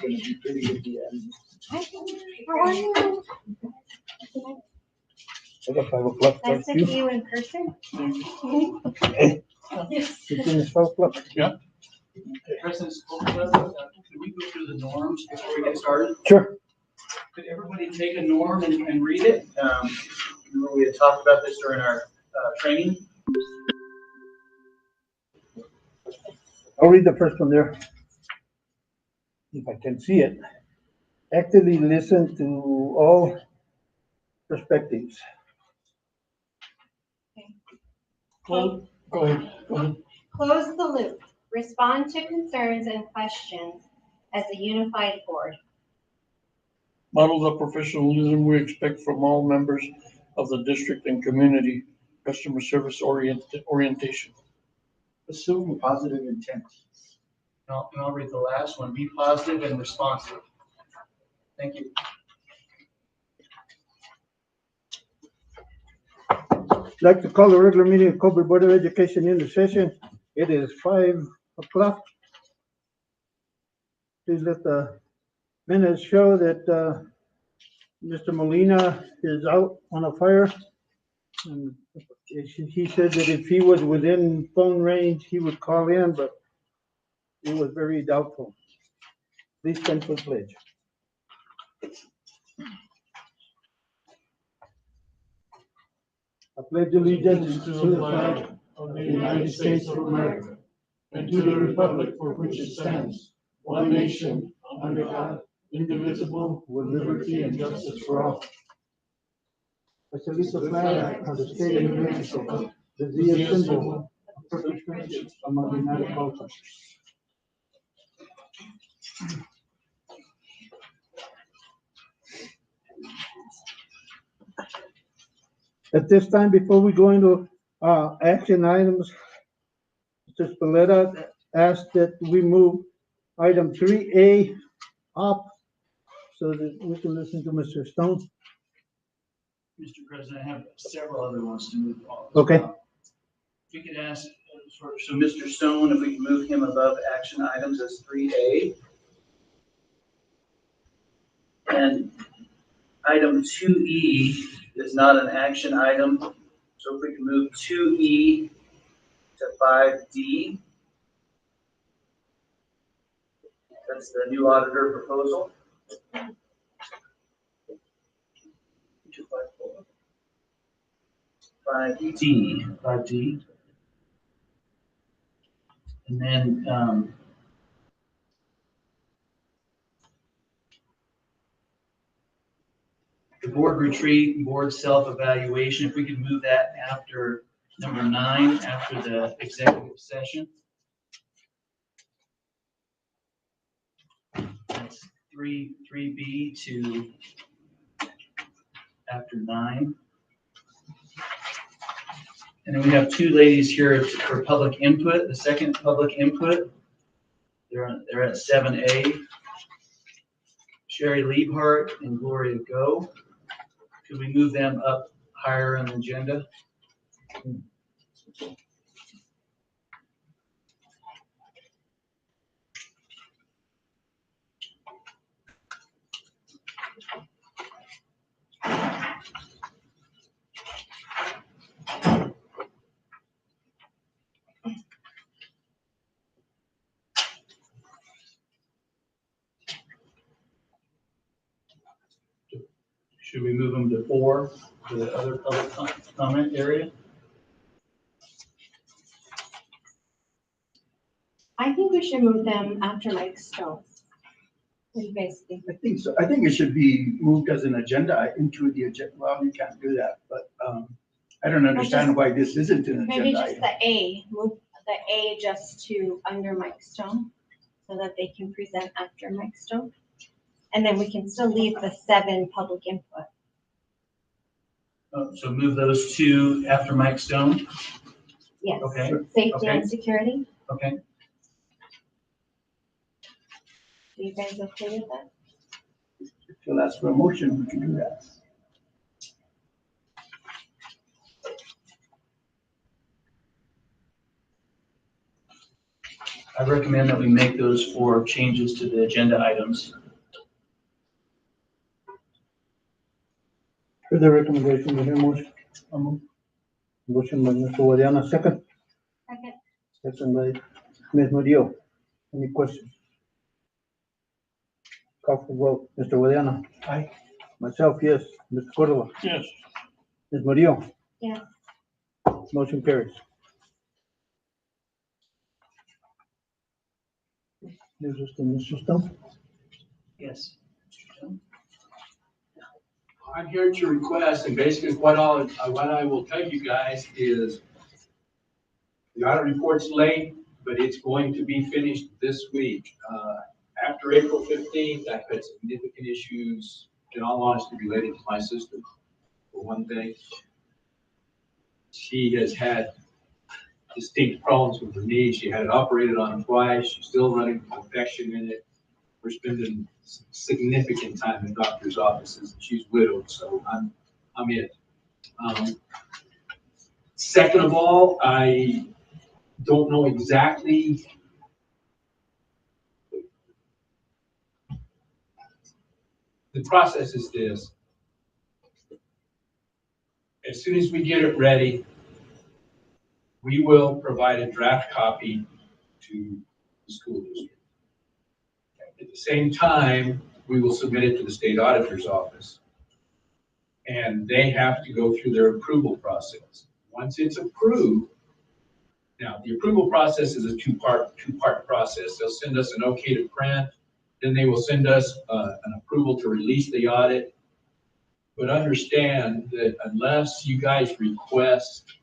going to be pretty good at the end. How are you? I got 5 o'clock. Nice to You. see you in person. It's in the 12 o'clock. Yeah. President, could we go through the norms before we get started? Sure. Could everybody take a norm and read it? Remember we had talked about this during our training. I'll read the first one there. If I can see it. Actively listen to all perspectives. Well, go ahead. Close the loop. Respond to concerns and questions as a unified board. Model the professionalism we expect from all members of the district and community. Customer service orientation. Assume positive intent. And I'll read the last one. Be positive and responsive. Thank you. I'd like to call the regular meeting of Cobre Board of Education into session. It is 5 o'clock. Please let the minutes show that Mr. Molina is out on a fire. And he said that if he was within phone range, he would call in, but it was very doubtful. Please stand for the pledge. I pledge allegiance to the flag of the United States of America and to the republic for which it stands, one nation, under God, indivisible, with liberty and justice for all. I salute the flag of the state of New Mexico, the symbol of perfect friendship among the United Cultures. At this time, before we go into action items, Mr. Spalletta asked that we move item 3A up so that we can listen to Mr. Stone. Mr. President, I have several other ones to move on. Okay. If we could ask, so Mr. Stone, if we can move him above action items as 3A. And item 2E is not an action item, so if we can move 2E to 5D. That's the new auditor proposal. 5D. And then, the board retreat, board self-evaluation, if we could move that after number 9, after the executive session. That's 3B to after 9. And then we have 2 ladies here for public input, the second public input. They're at 7A. Sherry Liebhart and Gloria Go. Could we move them up higher on the agenda? Should we move them to 4, to the other public comment area? I think we should move them after Mike Stone. What do you guys think? I think so. I think it should be moved as an agenda into the agenda. Well, you can't do that, but I don't understand why this isn't an agenda. Maybe just item. the A, move the A just to under Mike Stone so that they can present after Mike Stone. And then we can still leave the 7 public input. So move those 2 after Mike Stone? Yes. Okay. Safety Okay. and security. Okay. Are you guys okay with that? If you'll ask for a motion, we can do that. I recommend that we make those for changes to the agenda items. Further recommendation, is there a motion? Motion by Mr. Guadiana, second. Second. Second by Ms. Murillo. Any questions? Call for vote. Mr. Guadiana. Aye. Myself, yes. Mr. Cordova. Yes. Ms. Murillo. Yes. Motion carries. This is the Mr. Stump. Yes. I'm here to request, and basically what I will tell you guys is the audit report's late, but it's going to be finished this week. After April 15th, I've had significant issues, in all honesty, related to my sister. For one thing, she has had distinct problems with her knee. She had it operated on twice. She's still running with infection in it. We're spending significant time in doctor's offices. She's widowed, so I'm it. Second of all, I don't know exactly the process is this. As soon as we get it ready, we will provide a draft copy to the school district. At the same time, we will submit it to the state auditor's office. And they have to go through their approval process. Once it's approved, now the approval process is a two-part process. They'll send us an okay to print, then they will send us an approval to release the audit. But understand that unless you guys request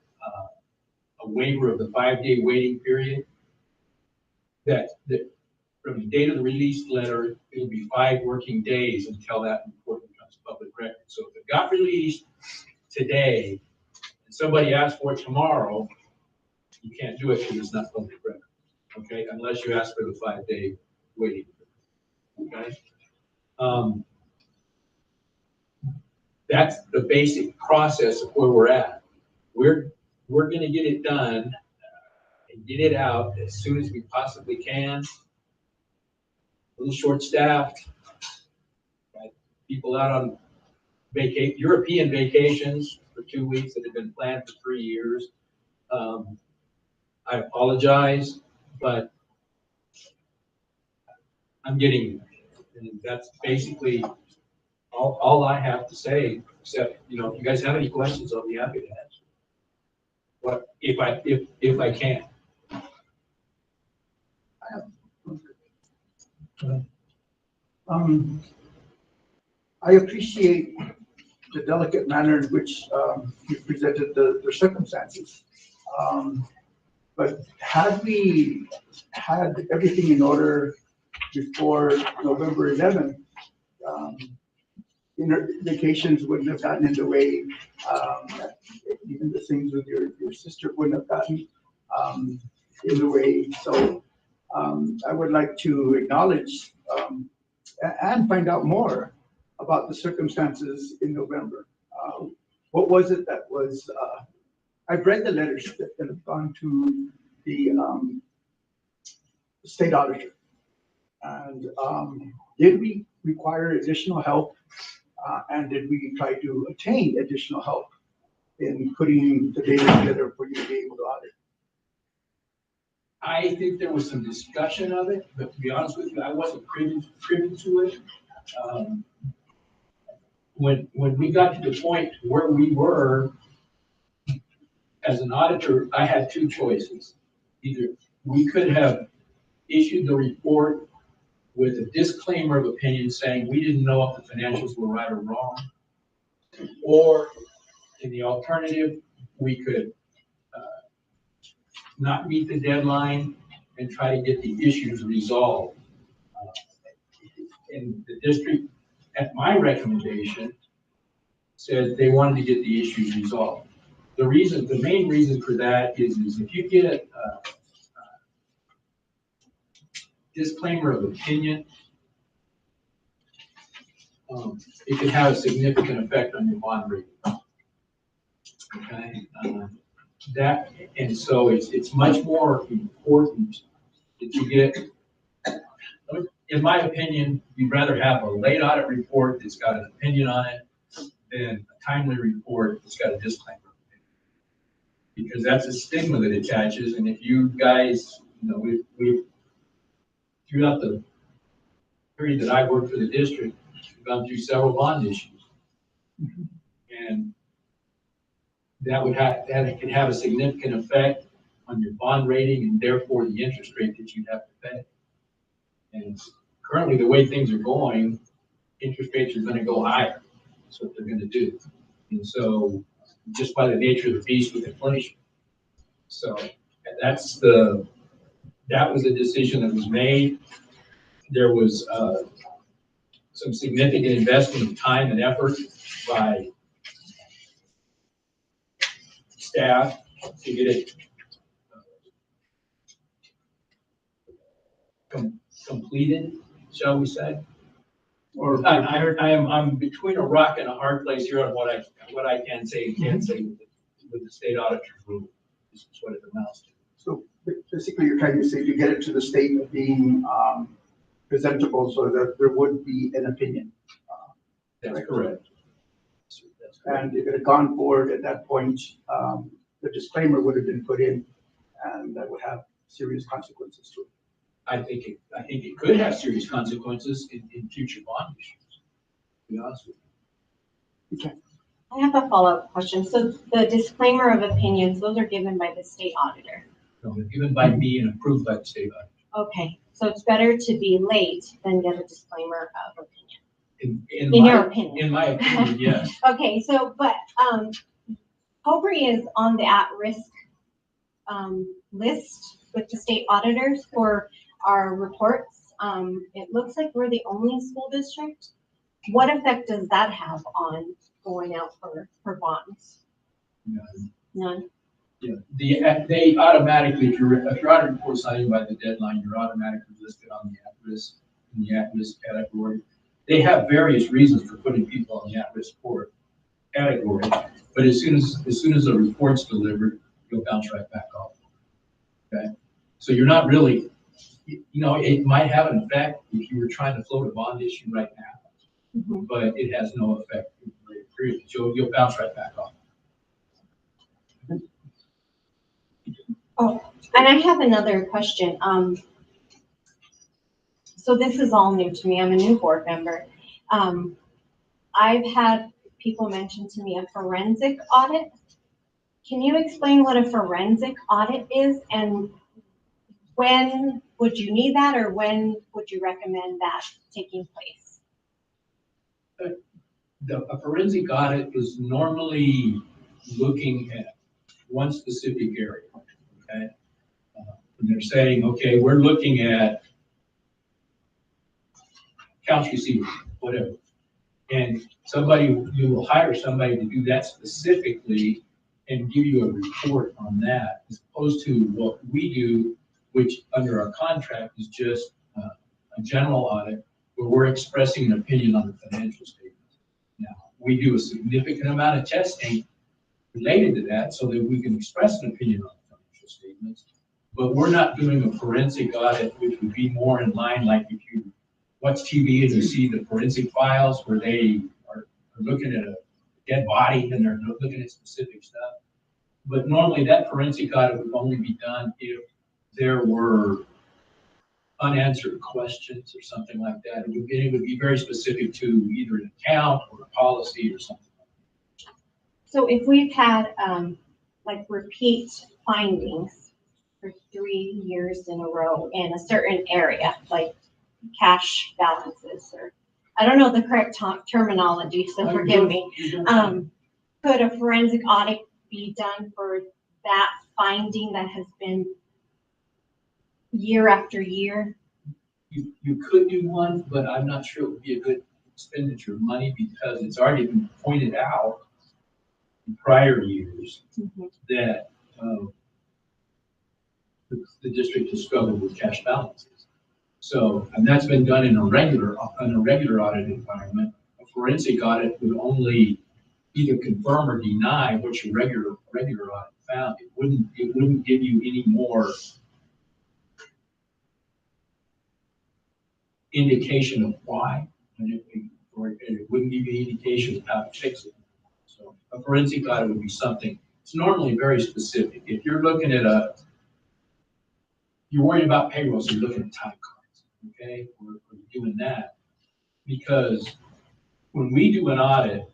a waiver of the 5-day waiting period, that from the date of the release letter, it'll be 5 working days until that report becomes public record. So if it got released today and somebody asked for it tomorrow, you can't do it because it's not public record, okay? Unless you ask for the 5-day waiting period, okay? That's the basic process of where we're at. We're gonna get it done and get it out as soon as we possibly can. A little short-staffed, right? People out on European vacations for 2 weeks that have been planned for 3 years. I apologize, but I'm getting, and that's basically all I have to say, except, if you guys have any questions, I'll be happy to answer. What, if I can. I appreciate the delicate manner in which you presented the circumstances. But had we had everything in order before November 11th, vacations wouldn't have gotten in the way. Even the things with your sister wouldn't have gotten in the way. So I would like to acknowledge and find out more about the circumstances in November. What was it that was, I've read the letters that have gone to the state auditor. And did we require additional help? And did we try to attain additional help in putting the data together for you to be able to audit? I think there was some discussion of it, but to be honest with you, I wasn't privy to it. When we got to the point where we were, as an auditor, I had 2 choices. Either we could have issued the report with a disclaimer of opinion saying we didn't know if the financials were right or wrong, or in the alternative, we could not meet the deadline and try to get the issues resolved. And the district, at my recommendation, said they wanted to get the issues resolved. The main reason for that is if you get a disclaimer of opinion, it can have a significant effect on your bond rating. Okay, and so it's much more important that you get, in my opinion, you'd rather have a late audit report that's got an opinion on it than a timely report that's got a disclaimer. Because that's a stigma that attaches, and if you guys, we've throughout the period that I worked for the district, we've gone through several bond issues. And that could have a significant effect on your bond rating and therefore the interest rate that you have to pay. And currently, the way things are going, interest rates are going to go higher. That's what they're going to do. And so, just by the nature of the beast with inflation. So that was a decision that was made. There was some significant investment of time and effort by staff to get it completed, shall we say? Or I'm between a rock and a hard place here on what I can say and can't say with the state auditor's rule. This is what it amounts to. So basically, you're trying to say to get it to the state of being presentable so that there would be an opinion. That's correct. And if it had gone forward at that point, the disclaimer would have been put in, and that would have serious consequences to it. I think it could have serious consequences in future bond issues, to be honest with you. Okay. I have a follow-up question. So the disclaimer of opinions, those are given by the state auditor. So they're given by me and approved by the state auditor. Okay, so it's better to be late than get a disclaimer of opinion. In your opinion. In my opinion, yes. Okay, so, but, Cobre is on the at-risk, list with the state auditors for our reports. It looks like we're the only school district. What effect does that have on going out for bonds? None? Yeah, they automatically, if your audit report's not in by the deadline, you're automatically listed on the at-risk category. They have various reasons for putting people on the at-risk category, but as soon as the report's delivered, you'll bounce right back off. Okay, so you're not really, it might have an effect if you were trying to float a bond issue right now, but it has no effect in the later period. You'll bounce right back off. Oh, and I have another question. So this is all new to me. I'm a new board member. I've had people mention to me a forensic audit. Can you explain what a forensic audit is and when would you need that or when would you recommend that taking place? A forensic audit is normally looking at one specific area, okay? And they're saying, okay, we're looking at accounts receivable, whatever. And you will hire somebody to do that specifically and give you a report on that, as opposed to what we do, which under our contract is just a general audit where we're expressing an opinion on the financial statements. Now, we do a significant amount of testing related to that so that we can express an opinion on the financial statements, but we're not doing a forensic audit, which would be more in line like if you watch TV and you see the forensic files where they are looking at a dead body and they're looking at specific stuff. But normally that forensic audit would only be done if there were unanswered questions or something like that. It would be very specific to either an account or a policy or something like that. So if we've had like repeat findings for 3 years in a row in a certain area, like cash balances, or I don't know the correct terminology, so forgive me. Could a forensic audit be done for that finding that has been year after year? You could do one, but I'm not sure it would be a good expenditure of money because it's already been pointed out in prior years that the district has struggled with cash balances. So, and that's been done in a regular audit environment. A forensic audit would only either confirm or deny what your regular audit found. It wouldn't give you any more indication of why, or it wouldn't give you an indication of how to fix it. So a forensic audit would be something, it's normally very specific. If you're looking at you're worried about payroll, so you're looking at time cards, okay? We're doing that because when we do an audit,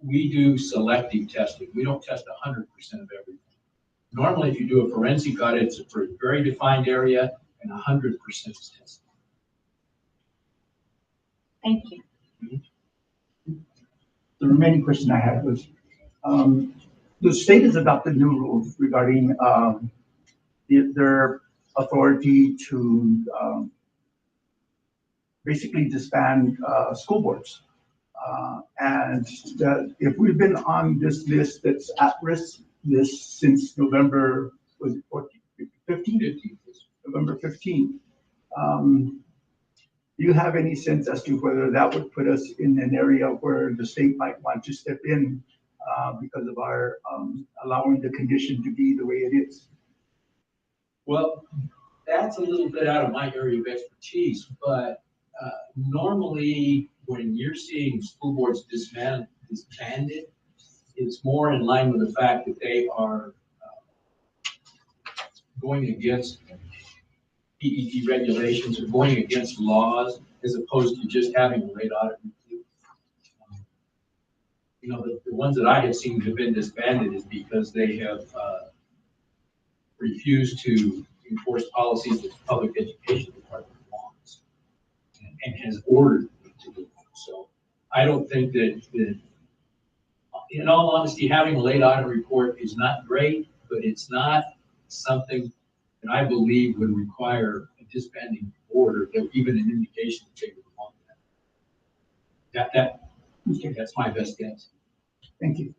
we do selective testing. We don't test 100% of everything. Normally, if you do a forensic audit, it's for a very defined area and 100% is tested. Thank you. The remaining question I had was, the state has adopted new rules regarding their authority to basically disband school boards. And that if we've been on this list that's at risk list since November, was it 15th? November 15th. Do you have any sense as to whether that would put us in an area where the state might want to step in because of our allowing the condition to be the way it is? Well, that's a little bit out of my area of expertise, but normally when you're seeing school boards disbanded, it's more in line with the fact that they are going against PED regulations or going against laws as opposed to just having a late audit review. You know, the ones that I have seen have been disbanded is because they have refused to enforce policies that the public education department wants and has ordered them to do. So I don't think that, in all honesty, having a late audit report is not great, but it's not something that I believe would require a disbanding order, or even an indication that they would want that. That's my best guess. Thank you.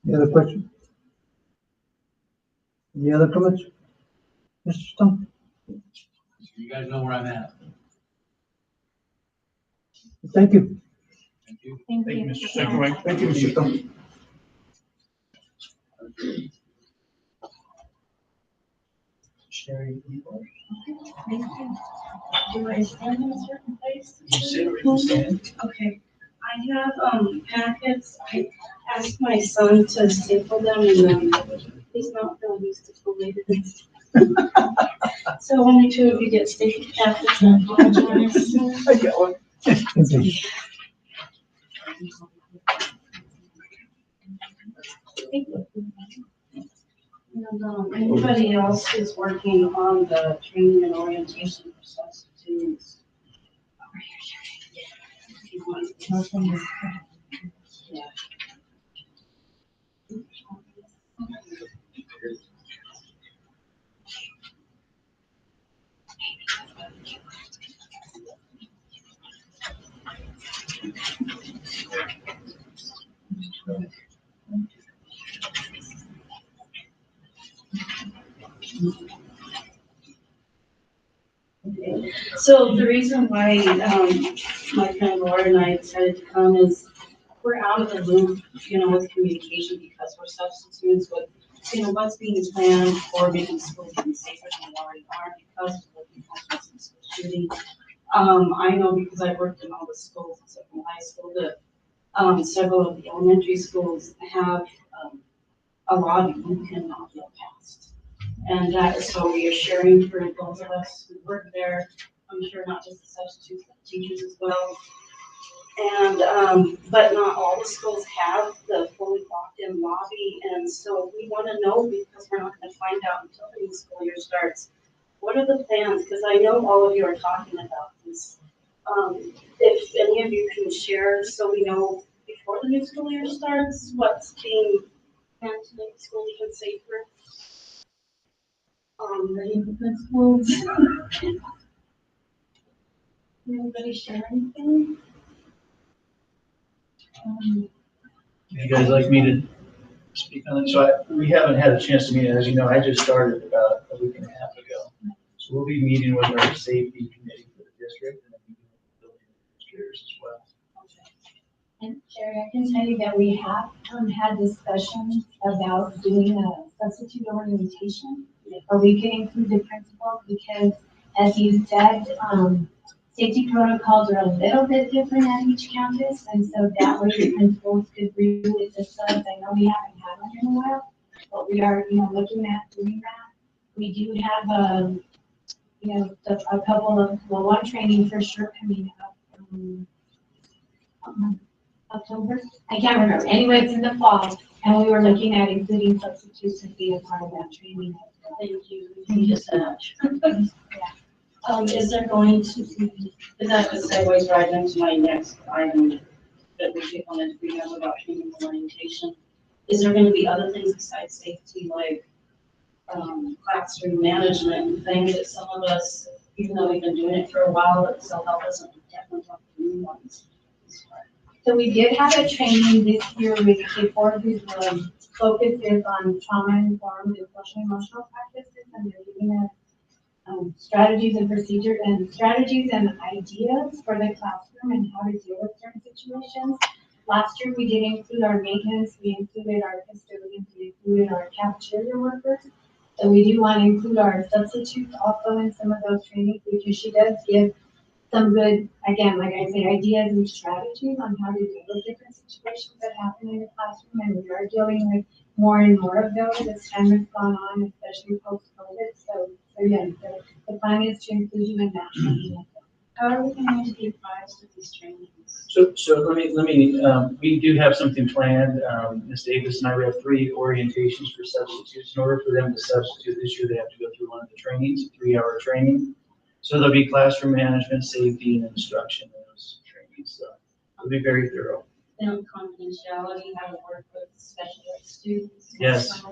Any other question? Any other comments? Mr. Stone? So you guys know where I'm at. Thank you. Thank you. Thank Thank you, you. Mr. Secretary. Thank you, Mr. Stone. Sherry, Thank you. Do I stand in a certain place? you sit where you stand. Okay. I have, packets. I asked my son to staple them and he's not really used to collated. So only two of you get stapled packets. I apologize. I get one. And, anybody else who's working on the training and orientation for substitutes? If you want. Yeah. So the reason why, my friend Laura and I decided to come is we're out of the loop, with communication because we're substitutes with, what's being planned for making schools even safer than they already are because of the school shooting. I know because I worked in all the schools, except from high school, that several of the elementary schools have a lobby you cannot get past. And that is so reassuring for those of us who work there. I'm sure not just the substitutes, but teachers as well. And, but not all the schools have the fully locked-in lobby. And so we want to know, because we're not going to find out until the new school year starts, what are the plans? Because I know all of you are talking about this. If any of you can share so we know before the new school year starts, what's being planned to make the school even safer. Ready for principals? Anybody share anything? Would you guys like me to speak on it? So we haven't had a chance to meet, as you know, I just started about a week and a half ago. So we'll be meeting with our safety committee for the district and then building administrators as well. And Sherry, I can tell you that we have had discussions about doing a substitute orientation, or we can include the principal, because as you said, safety protocols are a little bit different at each campus, and so that way the principals could review with the subs. I know we haven't had one in a while, but we are, looking at doing that. We do have, a couple of, one training for sure coming up. October, I can't remember. Anyway, it's in the fall, and we were looking at including substitutes to be a part of that training. Thank you. Thank you so much. Is there going to be, that segues right into my next item that we wanted to bring up about training and orientation. Is there going to be other things besides safety, like classroom management and things that some of us, even though we've been doing it for a while, that still help us and definitely help the new ones? So we did have a training this year with K4 whose focus is on trauma-informed and social emotional practices, and they're giving us strategies and procedures and strategies and ideas for the classroom and how to deal with certain situations. Last year we did include our maintenance, we included our custodians, we included our cafeteria workers. So we do want to include our substitutes also in some of those trainings, because she does give some good, again, like I say, ideas and strategies on how to deal with different situations that happen in the classroom, and we are dealing with more and more of those as time has gone on, especially post-COVID. So yeah, the plan is to include you in that training. How are we going to be advised of these trainings? So let me, we do have something planned. Ms. Davis and I, we have 3 orientations for substitutes. In order for them to substitute this year, they have to go through one of the trainings, a 3-hour training. So there'll be classroom management, safety, and instruction in those trainings. So it'll be very thorough. And confidentiality, how to work with special ed students. Yes.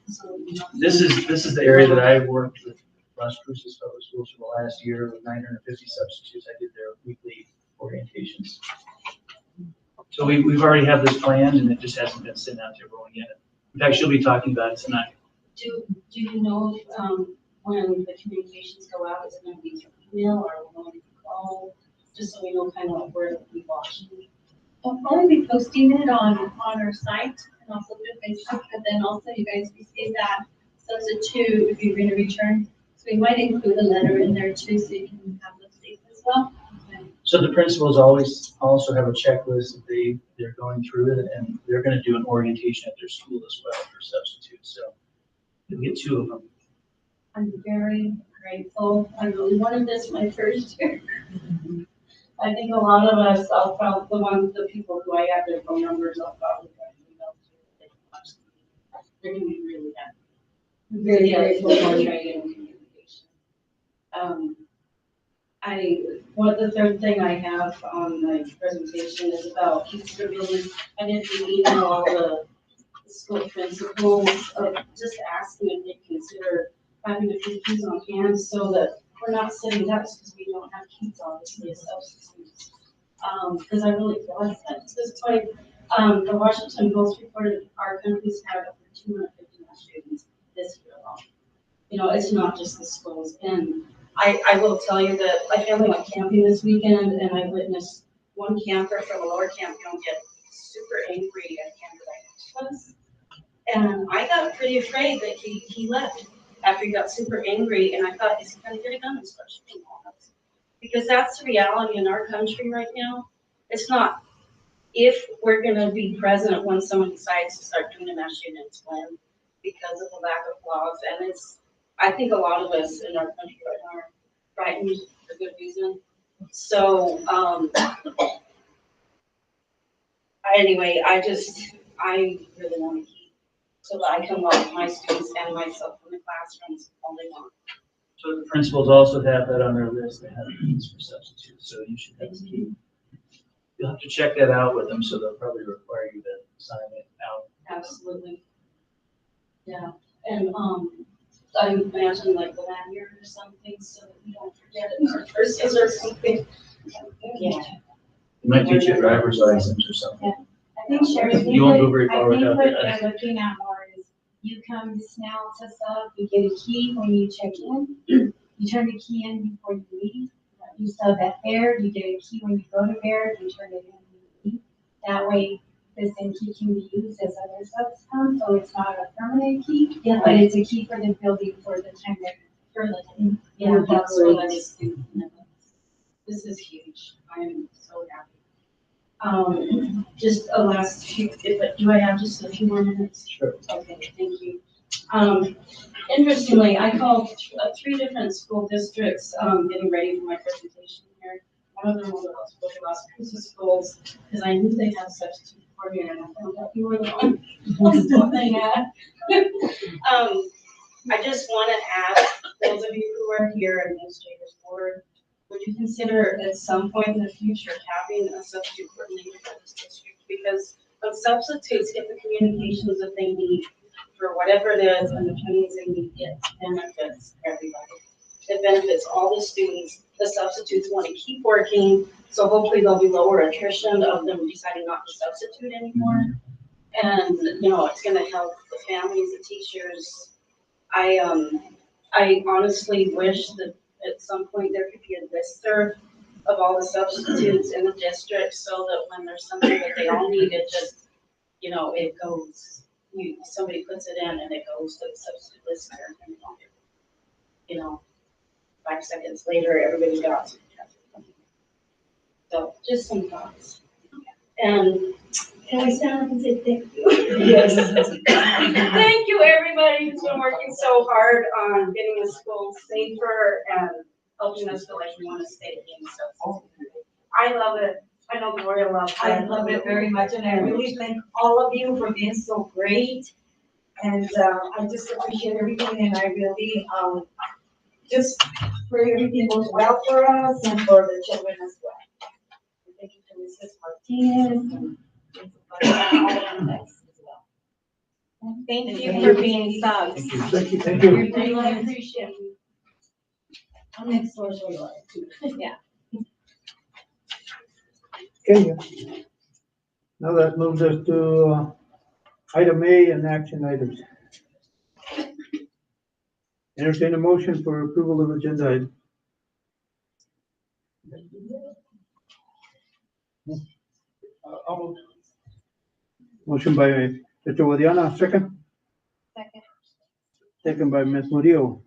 So, This is the area that I worked with Las Cruces Public Schools for the last year with 950 substitutes. I did their weekly orientations. So we've already have this planned, and it just hasn't been sent out to everyone yet. In fact, she'll be talking about it tonight. Do you know when the communications go out, is it going to be through email or will it be call? Just so we know kind of where to be watching. We'll probably be posting it on our site and also through Facebook, but then also you guys receive that substitute if you're going to return. So we might include a letter in there too, so you can have those dates as well. So the principals always also have a checklist that they're going through it, and they're going to do an orientation at their school as well for substitutes. So you'll get 2 of them. I'm very grateful. I really wanted this my first year. I think a lot of us, the people who I have their phone numbers, I'll probably email to. They're going to be really happy. Very grateful for training and communication. The third thing I have on my presentation is about future building. I did email all the school principals just asking if they consider having a few keys on hand so that we're not sitting ducks because we don't have keys, obviously, as substitutes. Because I really feel like that. At this point, the Washington Post reported our country's had over 250 mass shootings this year alone. It's not just the schools. And I will tell you that my family went camping this weekend, and I witnessed one camper from a lower campground get super angry at a camper right next to us. And I got pretty afraid that he left after he got super angry, and I thought, is he going to get a gun and start shooting all of us? Because that's the reality in our country right now. It's not if we're going to be present when someone decides to start doing a mass shooting, it's when, because of the lack of laws. And I think a lot of us in our country right now are frightened for good reason. So, anyway, I really want to keep so that I can watch my students and myself in the classrooms all day long. So the principals also have that on their list. They have keys for substitutes, so you should have a key. You'll have to check that out with them, so they'll probably require you to sign it out. Absolutely. Yeah, and I imagine like the lanyard or something so that we don't forget it in our purses or something. Yeah. You might get your driver's license or something. I think Sherry, You won't go very far what without that. they're looking at more is you come to Snell to sub, you get a key when you check in, you turn the key in before you leave. You sub at Bayard, you get a key when you go to Bayard, you turn it in when you leave. That way, the same key can be used as other subs come, so it's not a permanent key, but it's a key for the building for the time that, Yeah, that's what I was thinking of. This is huge. I'm so happy. Just a last few, but do I have just a few more minutes? Sure. Okay, thank you. Interestingly, I called three different school districts, getting ready for my presentation here. One of them was about the Las Cruces schools, because I knew they had a substitute coordinator, and I found out you were the one who was doing that. I just want to ask those of you who are here, administrators, board, would you consider at some point in the future having a substitute coordinator for this district? Because when substitutes get the communications that they need for whatever it is and the trainings they need, it benefits everybody. It benefits all the students. The substitutes want to keep working, so hopefully there'll be lower attrition of them deciding not to substitute anymore. And, you know, it's gonna help the families, the teachers. I honestly wish that at some point there could be a listserv of all the substitutes in the district, so that when there's something that they all need, it just, you know, it goes, somebody puts it in and it goes to the substitute listserv, and you know, 5 seconds later, everybody's got it. So just some thoughts. And Can we stand up and say thank you? yes, thank you everybody who's been working so hard on getting the school safer and helping us feel like we want to stay in. So I love it. I know Gloria loves it. I love it very much, and I really thank all of you for being so great. And I just appreciate everything, and I really just pray everything goes well for us and for the children as well. Thank you to Mrs. Martinez and all of them as well. Thank you for being subs. Thank you, thank you. We really appreciate you. I'm next door, so you are too. Yeah. Okay. Now that moves us to item A and action items. Entertain a motion for approval of agenda item. Motion by Mr. Guadiana, second. Second. Second by Ms. Murillo.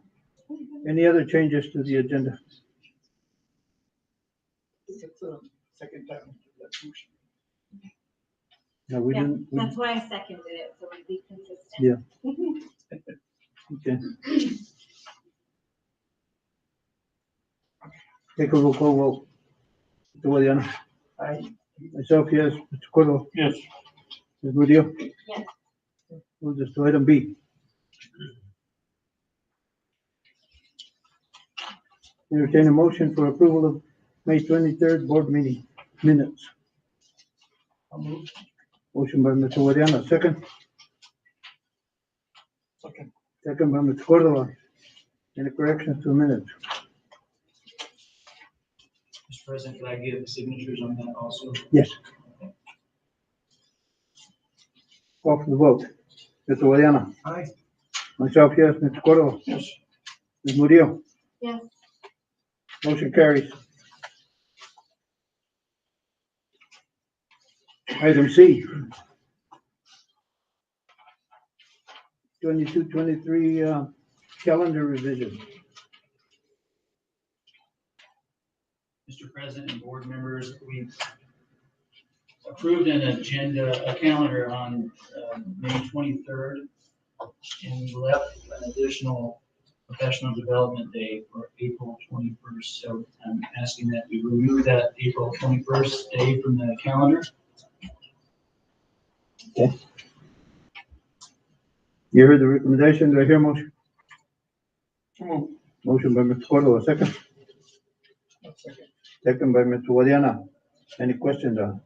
Any other changes to the agenda? It's the second time. No, we Yeah, didn't. that's why I seconded it, so we'd be consistent. Yeah. Okay. Take a roll call vote. Mr. Guadiana. Aye. Myself, yes. Mr. Cordova. Yes. Ms. Murillo. Yes. We'll just do item B. Entertain a motion for approval of May 23rd board meeting minutes. I'll move. Motion by Mr. Guadiana, second. Second. Second by Mr. Cordova. Any corrections to the minutes? Mr. President, could I give signatures on that also? Yes. Call for the vote. Mr. Guadiana. Aye. Myself, yes. Mr. Cordova. Yes. Ms. Murillo. Yes. Motion carries. Item C. 22-23 calendar revision. Mr. President and board members, we've approved a calendar on May 23rd, and we left an additional professional development day for April 21st. So I'm asking that we remove that April 21st day from the calendar. Okay. You heard the recommendation. Do I hear a motion? Motion by Mr. Cordova, second. Second. Second by Mr. Guadiana. Any questions on?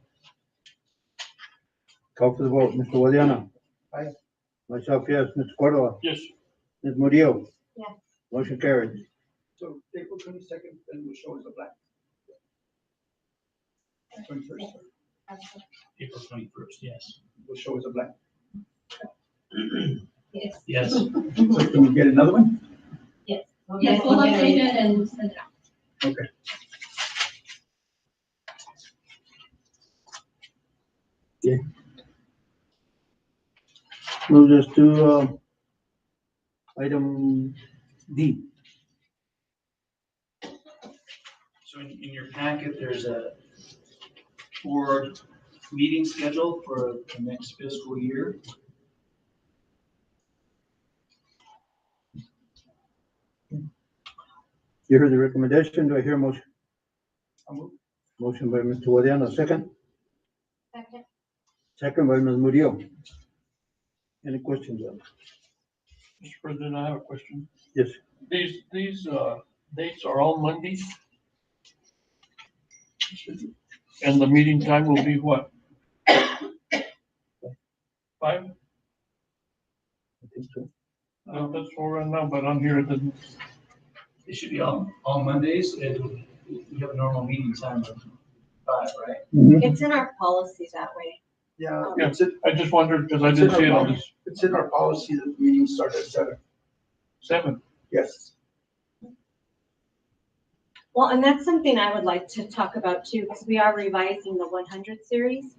Call for the vote. Mr. Guadiana. Aye. Myself, yes. Mr. Cordova. Yes. Ms. Murillo. Yes. Motion carries. So April 22nd, then we'll show as a blank. 21st, April 21st, yes. we'll show as a blank. Yes. Yes. So can we get another one? Yes, we'll update it and send it out. Okay. Okay. Move us to item D. So in your packet, there's a board meeting schedule for the next fiscal year. You heard the recommendation. Do I hear a motion? Motion by Mr. Guadiana, second. Second. Second by Ms. Murillo. Any questions on it? Mr. President, I have a question. Yes. These dates are all Mondays? And the meeting time will be what? 5? I think so. That's for right now, but on here it doesn't. It should be all Mondays. We have a normal meeting time of 5, right? It's in our policy that way. Yeah, Yeah, I just wondered because I It's didn't in see it our on this. it's in our policy that the meetings start at 7. 7. Yes. Well, and that's something I would like to talk about too, because we are revising the 100 series,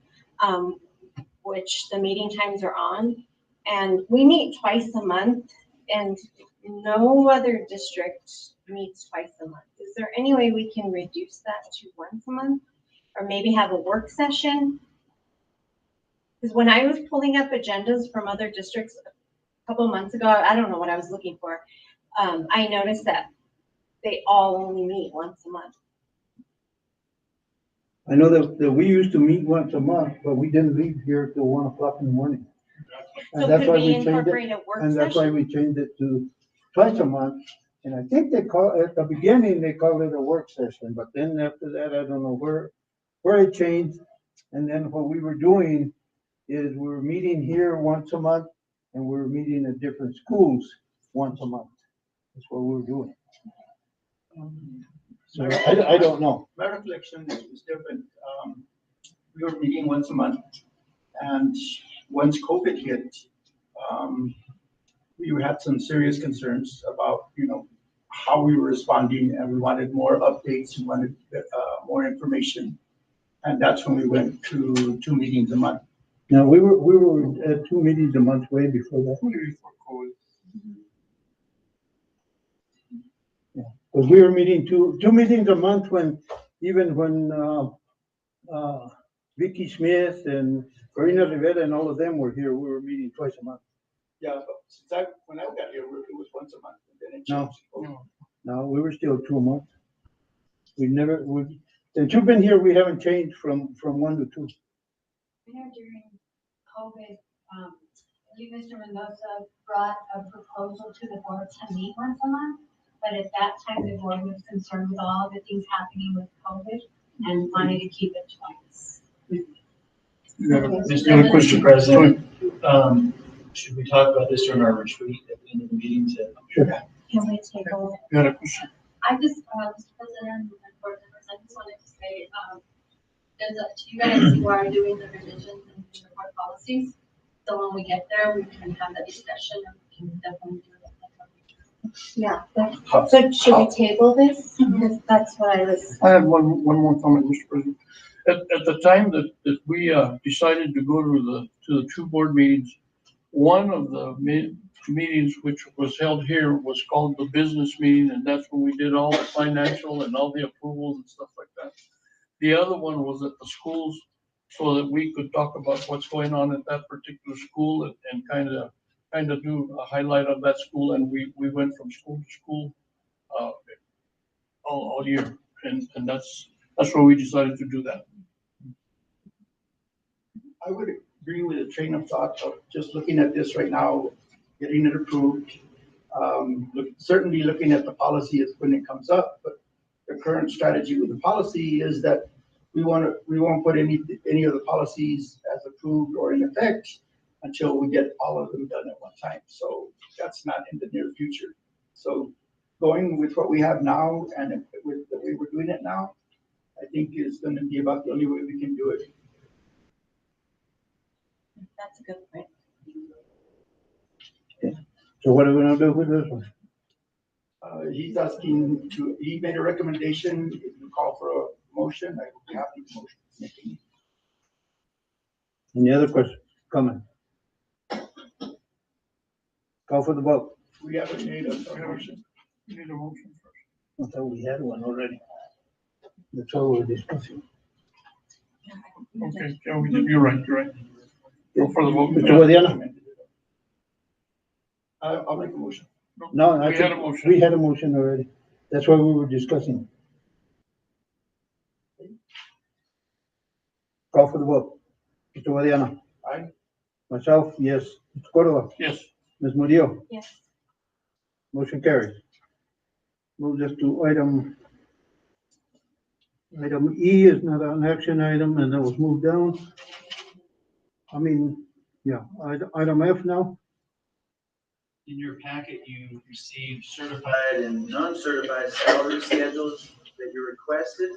which the meeting times are on. And we meet twice a month, and no other district meets twice a month. Is there any way we can reduce that to once a month? Or maybe have a work session? Because when I was pulling up agendas from other districts a couple of months ago, I don't know what I was looking for. I noticed that they all only meet once a month. I know that we used to meet once a month, but we didn't leave here till 1 o'clock in the morning. So And that's could why we we changed it. incorporate a work And that's why session? we changed it to twice a month. And I think they call, at the beginning, they called it a work session, but then after that, I don't know where it changed. And then what we were doing is we were meeting here once a month and we were meeting at different schools once a month. That's what we were doing. So I don't know. My recollection is different. We were meeting once a month, and once COVID hit, we had some serious concerns about, how we were responding, and we wanted more updates, we wanted more information. And that's when we went to 2 meetings a month. Now, we were at 2 meetings a month way before that. Before COVID. Because we were meeting two meetings a month when Vicky Smith and Corina Rivera and all of them were here, we were meeting twice a month. Yeah, but when I got here, it was once a month, and then it No. changed. No, we were still 2 a month. Since you've been here, we haven't changed from 1 to 2. I know during COVID, you, Mr. Mendoza, brought a proposal to the board to meet once a month, but at that time, the board was concerned with all the things happening with COVID and wanted to keep it twice. Mr. President, should we talk about this during our retreat at the end of the meeting to? Sure. Can we table it? You had a question? I just, Mr. President and board members, I just wanted to say, you guys who are doing the revisions and the board policies, so when we get there, we can have that discussion and we can definitely do it. Yeah. So should we table this? Because that's what I was. I have one more comment, Mr. President. At the time that we decided to go to the 2 board meetings, one of the meetings which was held here was called the business meeting, and that's when we did all the financial and all the approvals and stuff like that. The other one was at the schools, so that we could talk about what's going on at that particular school and kind of do a highlight of that school. And we went from school to school all year, and that's where we decided to do that. I would agree with the train of thought of just looking at this right now, getting it approved. Certainly looking at the policy is when it comes up, but the current strategy with the policy is that we won't put any of the policies as approved or in effect until we get all of them done at one time. So that's not in the near future. So going with what we have now and with the way we're doing it now, I think is going to be about the only way we can do it. That's a good point. So what are we gonna do with this one? He's he made a recommendation. If you call for a motion, I would be happy to motion. Any other questions? Comment? Call for the vote. We haven't made a motion. You need a motion first. I thought we had one already. That's all we're discussing. Okay, yeah, you're right. Go for the vote. Mr. Guadiana? I'll make a motion. No, I We had a think motion. we had a motion already. That's why we were discussing. Call for the vote. Mr. Guadiana? Aye. Myself, yes. Mr. Cordova? Yes, Ms. Murillo? Yes. Motion carries. Move us to item E is not an action item, and that was moved down. Item F now. In your packet, you received certified and non-certified salary schedules that you requested.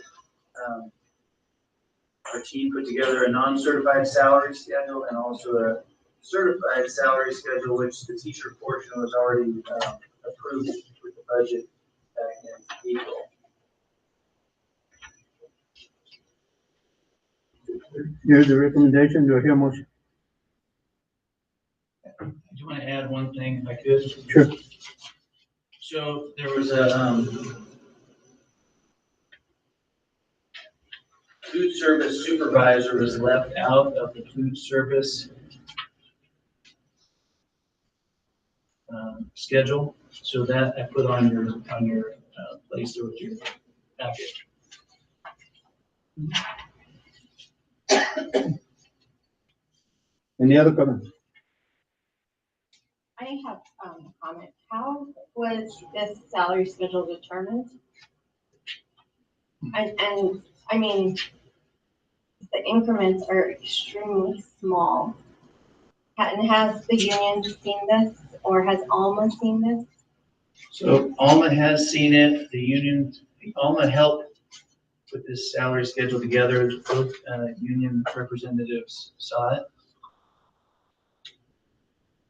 Our team put together a non-certified salary schedule and also a certified salary schedule, which the teacher portion was already approved with the budget back in April. Here's the recommendation. Do I hear a motion? I do want to add one thing if I could. Sure. So there was a food service supervisor was left out of the food service schedule. So that I put on your place there with your packet. Any other comments? I have a comment. How was this salary schedule determined? And I mean, the increments are extremely small. And has the union seen this, or has Alma seen this? So Alma has seen it. The union, Alma helped put this salary schedule together. Both union representatives saw it.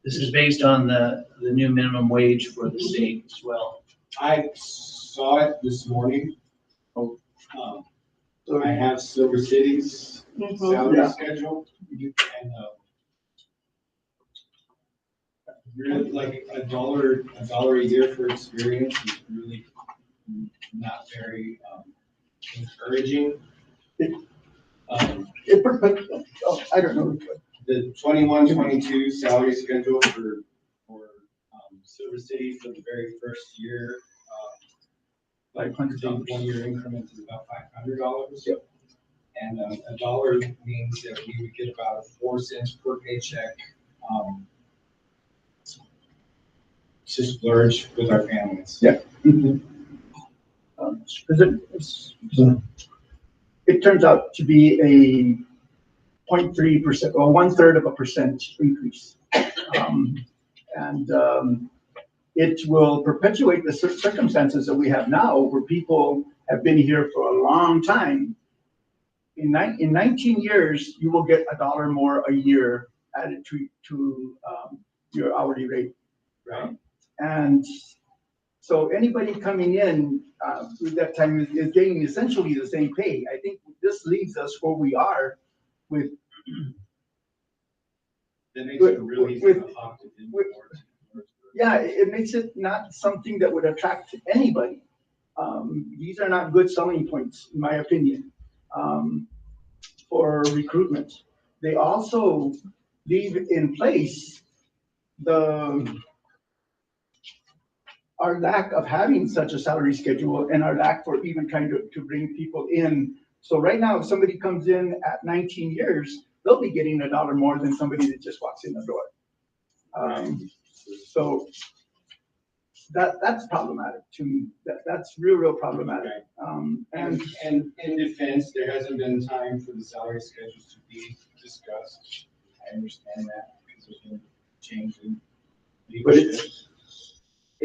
This is based on the new minimum wage for the state as well. I saw it this morning. I have Silver City's salary schedule, and really like a dollar a year for experience is really not very encouraging. I don't know. The 21-22 salary schedule for Silver City for the very first year, $500. 1 year increment is about $500. Yep. And a dollar means that we would get about 4 cents per paycheck to splurge with our families. Yeah. It turns out to be a 0.3% or 1/3% increase. It will perpetuate the circumstances that we have now where people have been here for a long time. In 19 years, you will get $1 more a year added to your hourly rate. Right. And so anybody coming in with that time is getting essentially the same pay. I think this leaves us where we are with. That makes it really hard to do. Yeah, it makes it not something that would attract anybody. These are not good selling points, in my opinion, for recruitment. They also leave in place our lack of having such a salary schedule and our lack for even kind of to bring people in. So right now, if somebody comes in at 19 years, they'll be getting $1 more than somebody that just walks in the door. So that's problematic to me. That's real problematic. And in defense, there hasn't been time for the salary schedules to be discussed. I understand that because there's been a change in leadership.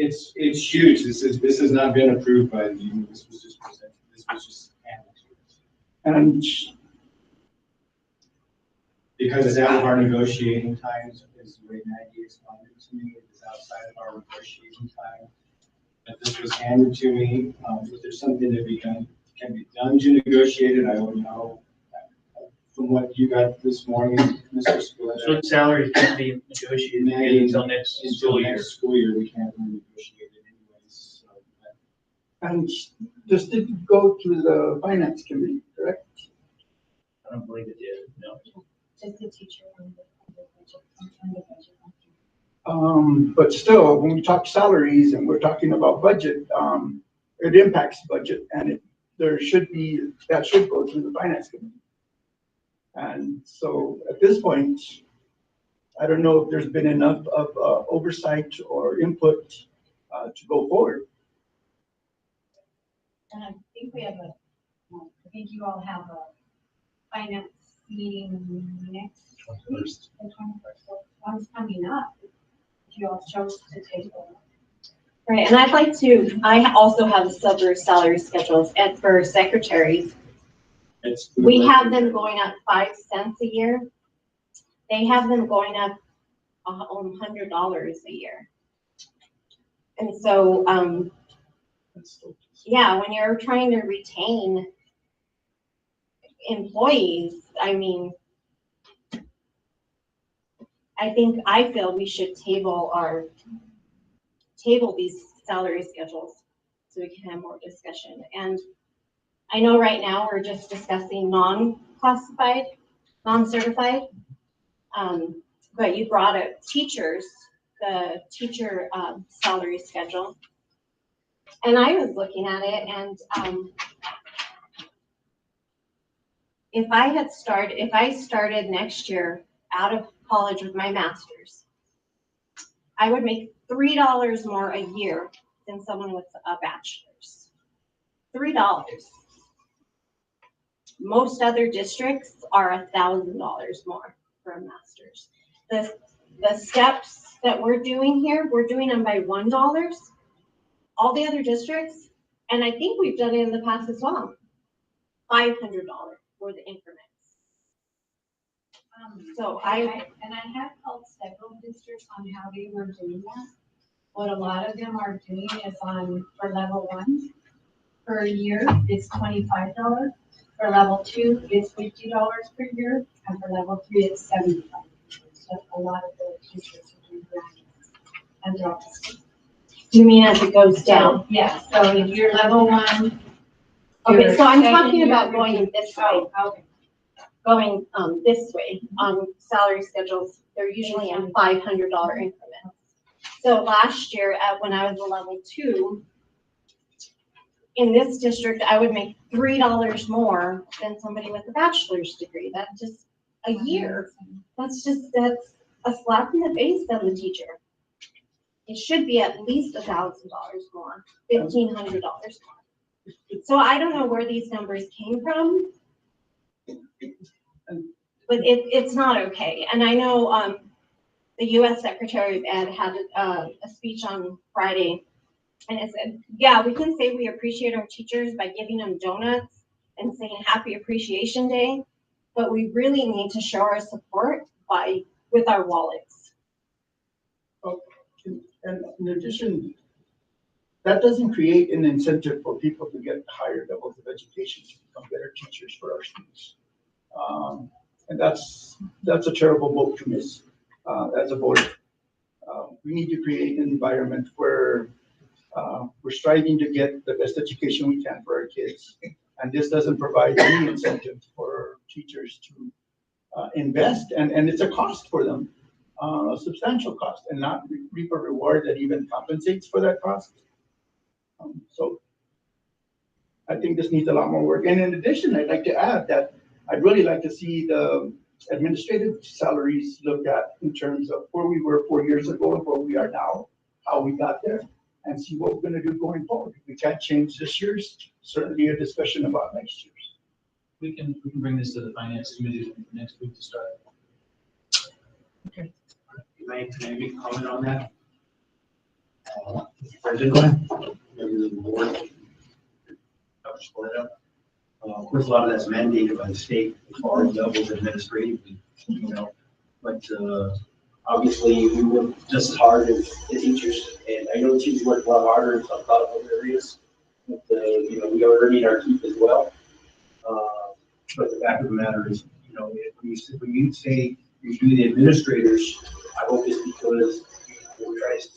It's huge. This has not been approved by the union. This was just presented. This was just handed to us. And because it's out of our negotiating times, as the way Maggie explained it to me, it is outside of our negotiating time. But this was handed to me. If there's something that can be done to negotiate it, I don't know. From what you got this morning, Mr. Spillett. So the salary can't be negotiated until next school year. Next school year, we can't really negotiate it anyways. So And this did go to the finance committee, correct? I don't believe it did, no. Just the teacher on the budget, on the budget. But still, when we talk salaries and we're talking about budget, it impacts budget and that should go through the finance committee. And so at this point, I don't know if there's been enough of oversight or input to go forward. And I think we have I think you all have a finance meeting next week, the 21st, so one's coming up. You all chose to take over. Right, and I also have silver salary schedules, and for secretaries, we have them going up 5 cents a year. They have them going up $100 a year. And so, yeah, when you're trying to retain employees, I mean, I feel we should table these salary schedules so we can have more discussion. And I know right now we're just discussing non-classified, non-certified, but you brought up teachers, the teacher salary schedule. And I was looking at it, and if I started next year out of college with my master's, I would make $3 more a year than someone with a bachelor's. $3. Most other districts are $1,000 more for a master's. The steps that we're doing here, we're doing them by $1. All the other districts, and I think we've done it in the past as well, $500 for the increments. So I have called several districts on how they were doing that. What a lot of them are doing is for level 1 per year, it's $25. For level 2, it's $50 per year, and for level 3, it's $75. So a lot of the districts are doing that. And they're all the same. You mean as it goes down? Yeah, so if you're level 1. Okay, so I'm talking about going this way. Oh, okay. Going this way on salary schedules, they're usually in $500 increments. So last year, when I was a level 2, in this district, I would make $3 more than somebody with a bachelor's degree. That's just a year. That's a slap in the face of the teacher. It should be at least $1,000 more, $1,500 more. So I don't know where these numbers came from, but it's not okay. And I know the U.S. Secretary of Ed had a speech on Friday, and it said, yeah, we can say we appreciate our teachers by giving them donuts and saying Happy Appreciation Day, but we really need to show our support with our wallets. And in addition, that doesn't create an incentive for people to get higher levels of education to become better teachers for our students. And that's a terrible vote to miss as a voter. We need to create an environment where we're striving to get the best education we can for our kids. And this doesn't provide any incentive for teachers to invest, and it's a cost for them. A substantial cost, and not reap a reward that even compensates for that cost. So I think this needs a lot more work. And in addition, I'd like to add that I'd really like to see the administrative salaries looked at in terms of where we were 4 years ago and where we are now, how we got there, and see what we're going to do going forward. If we can't change this year's, certainly a discussion about next year's. We can bring this to the finance committee next week to start. Can I maybe comment on that? President, members of the board, Dr. Spoleto. Of course, a lot of that's mandated by the state as far as levels administratively, but obviously we work just as hard as the teachers, and I know the teachers work a lot harder in some of other areas, but we are earning our keep as well. But the fact of the matter is, when you say you do the administrators, I hope it's because we're trying to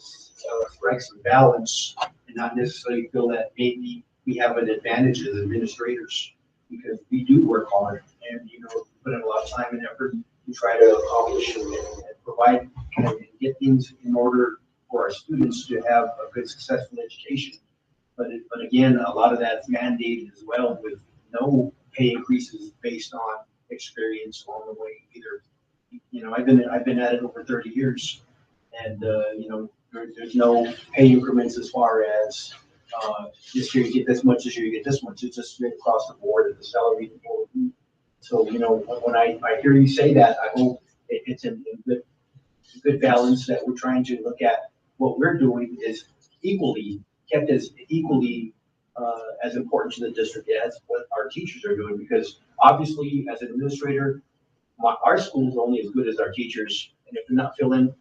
strike some balance and not necessarily feel that maybe we have an advantage as administrators, because we do work hard and, put in a lot of time and effort to try to accomplish and provide and get things in order for our students to have a good, successful education. But again, a lot of that's mandated as well, with no pay increases based on experience along the way either. I've been at it over 30 years, and there's no pay increments as far as this year you get this much, this year you get this much. It's just straight across the board at the salary. So when I hear you say that, I hope it's in good balance, that we're trying to look at what we're doing is kept as equally as important to the district as what our teachers are doing, because obviously as an administrator, our school is only as good as our teachers, and if they're not feeling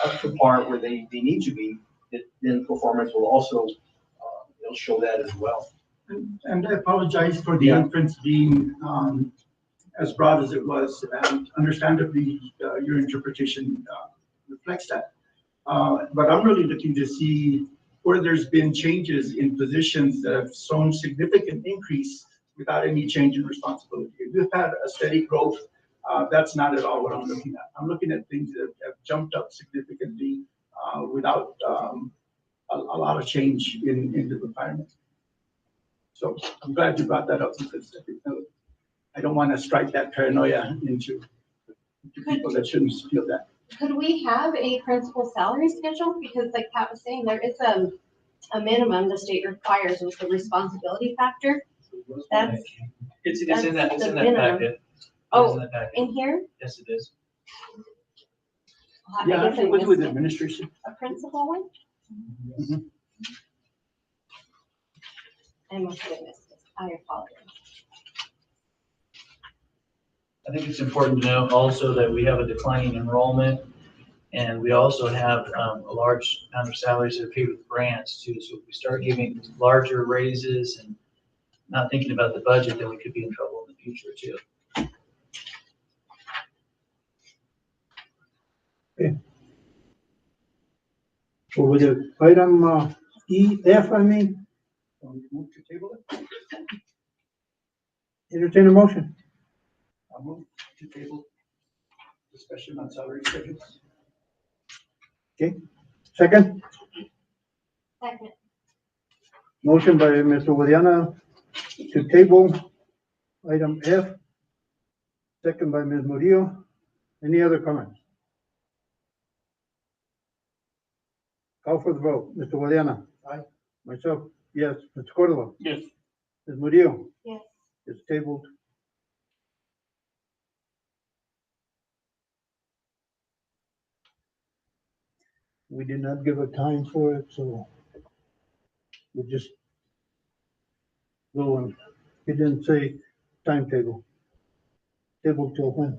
up to par where they need to be, then performance will also show that as well. And I apologize for the inference being as broad as it was, and understandably, your interpretation reflects that. But I'm really looking to see where there's been changes in positions that have shown significant increase without any change in responsibility. If we've had a steady growth, that's not at all what I'm looking at. I'm looking at things that have jumped up significantly without a lot of change in the requirements. So I'm glad you brought that up, because I don't want to strike that paranoia into people that shouldn't feel that. Could we have a principal salary schedule? Because like Pat was saying, there is a minimum the state requires with the responsibility factor. That's It's in that the minimum. packet. Oh, It's in that packet. in here? Yes, it is. I Yeah, guess I it was with missed it. administration. A principal one? Mhm. I must have missed it. I apologize. I think it's important to note also that we have a declining enrollment, and we also have a large amount of salaries that are paid with grants too. So if we start giving larger raises and not thinking about the budget, then we could be in trouble in the future too. So with the item EF, Move to table it. entertain a motion. I'll move to table discussion on salary schedules. Second, Second. motion by Mr. Guadiana to table item F. Second by Ms. Murillo. Any other comments? Call for the vote. Mr. Guadiana. Aye. Myself, yes. Mr. Cordova. Yes. Ms. Murillo. Yes. It's tabled. We did not give a time for it, so we just go on. He didn't say timetable. Table till when?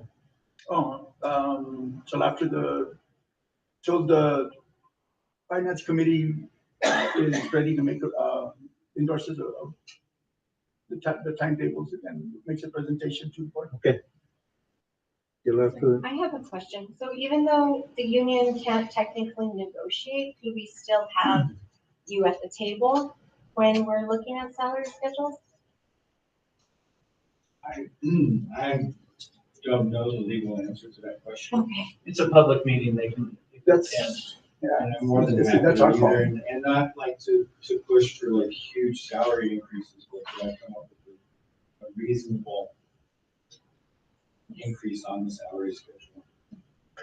Till the finance committee is ready to make, endorses the timetables and makes a presentation to the board. You'll have to, I have a question. So even though the union can't technically negotiate, do we still have you at the table when we're looking at salary schedules? I don't know the legal answer to that question. Okay. It's a public meeting, they can. That's, And I'm more than happy That's to our be fault. there, and not like to push for like huge salary increases, but to like come up with a reasonable increase on the salary schedule.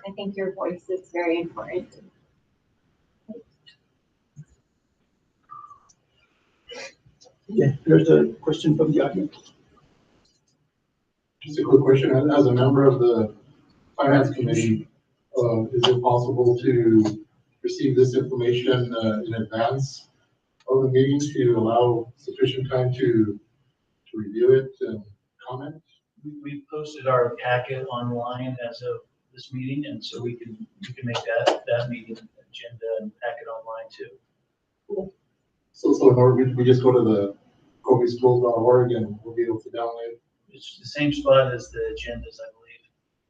I think your voice is very important. yeah, there's a question from the audience. Just a quick question, as a member of the finance committee, is it possible to receive this information in advance of the meetings to allow sufficient time to review it and comment? We posted our packet online as of this meeting, and so we can make that meeting agenda and packet online too. So in order, we just go to the cobreschools.org and we'll be able to download. It's the same spot as the agendas, I believe.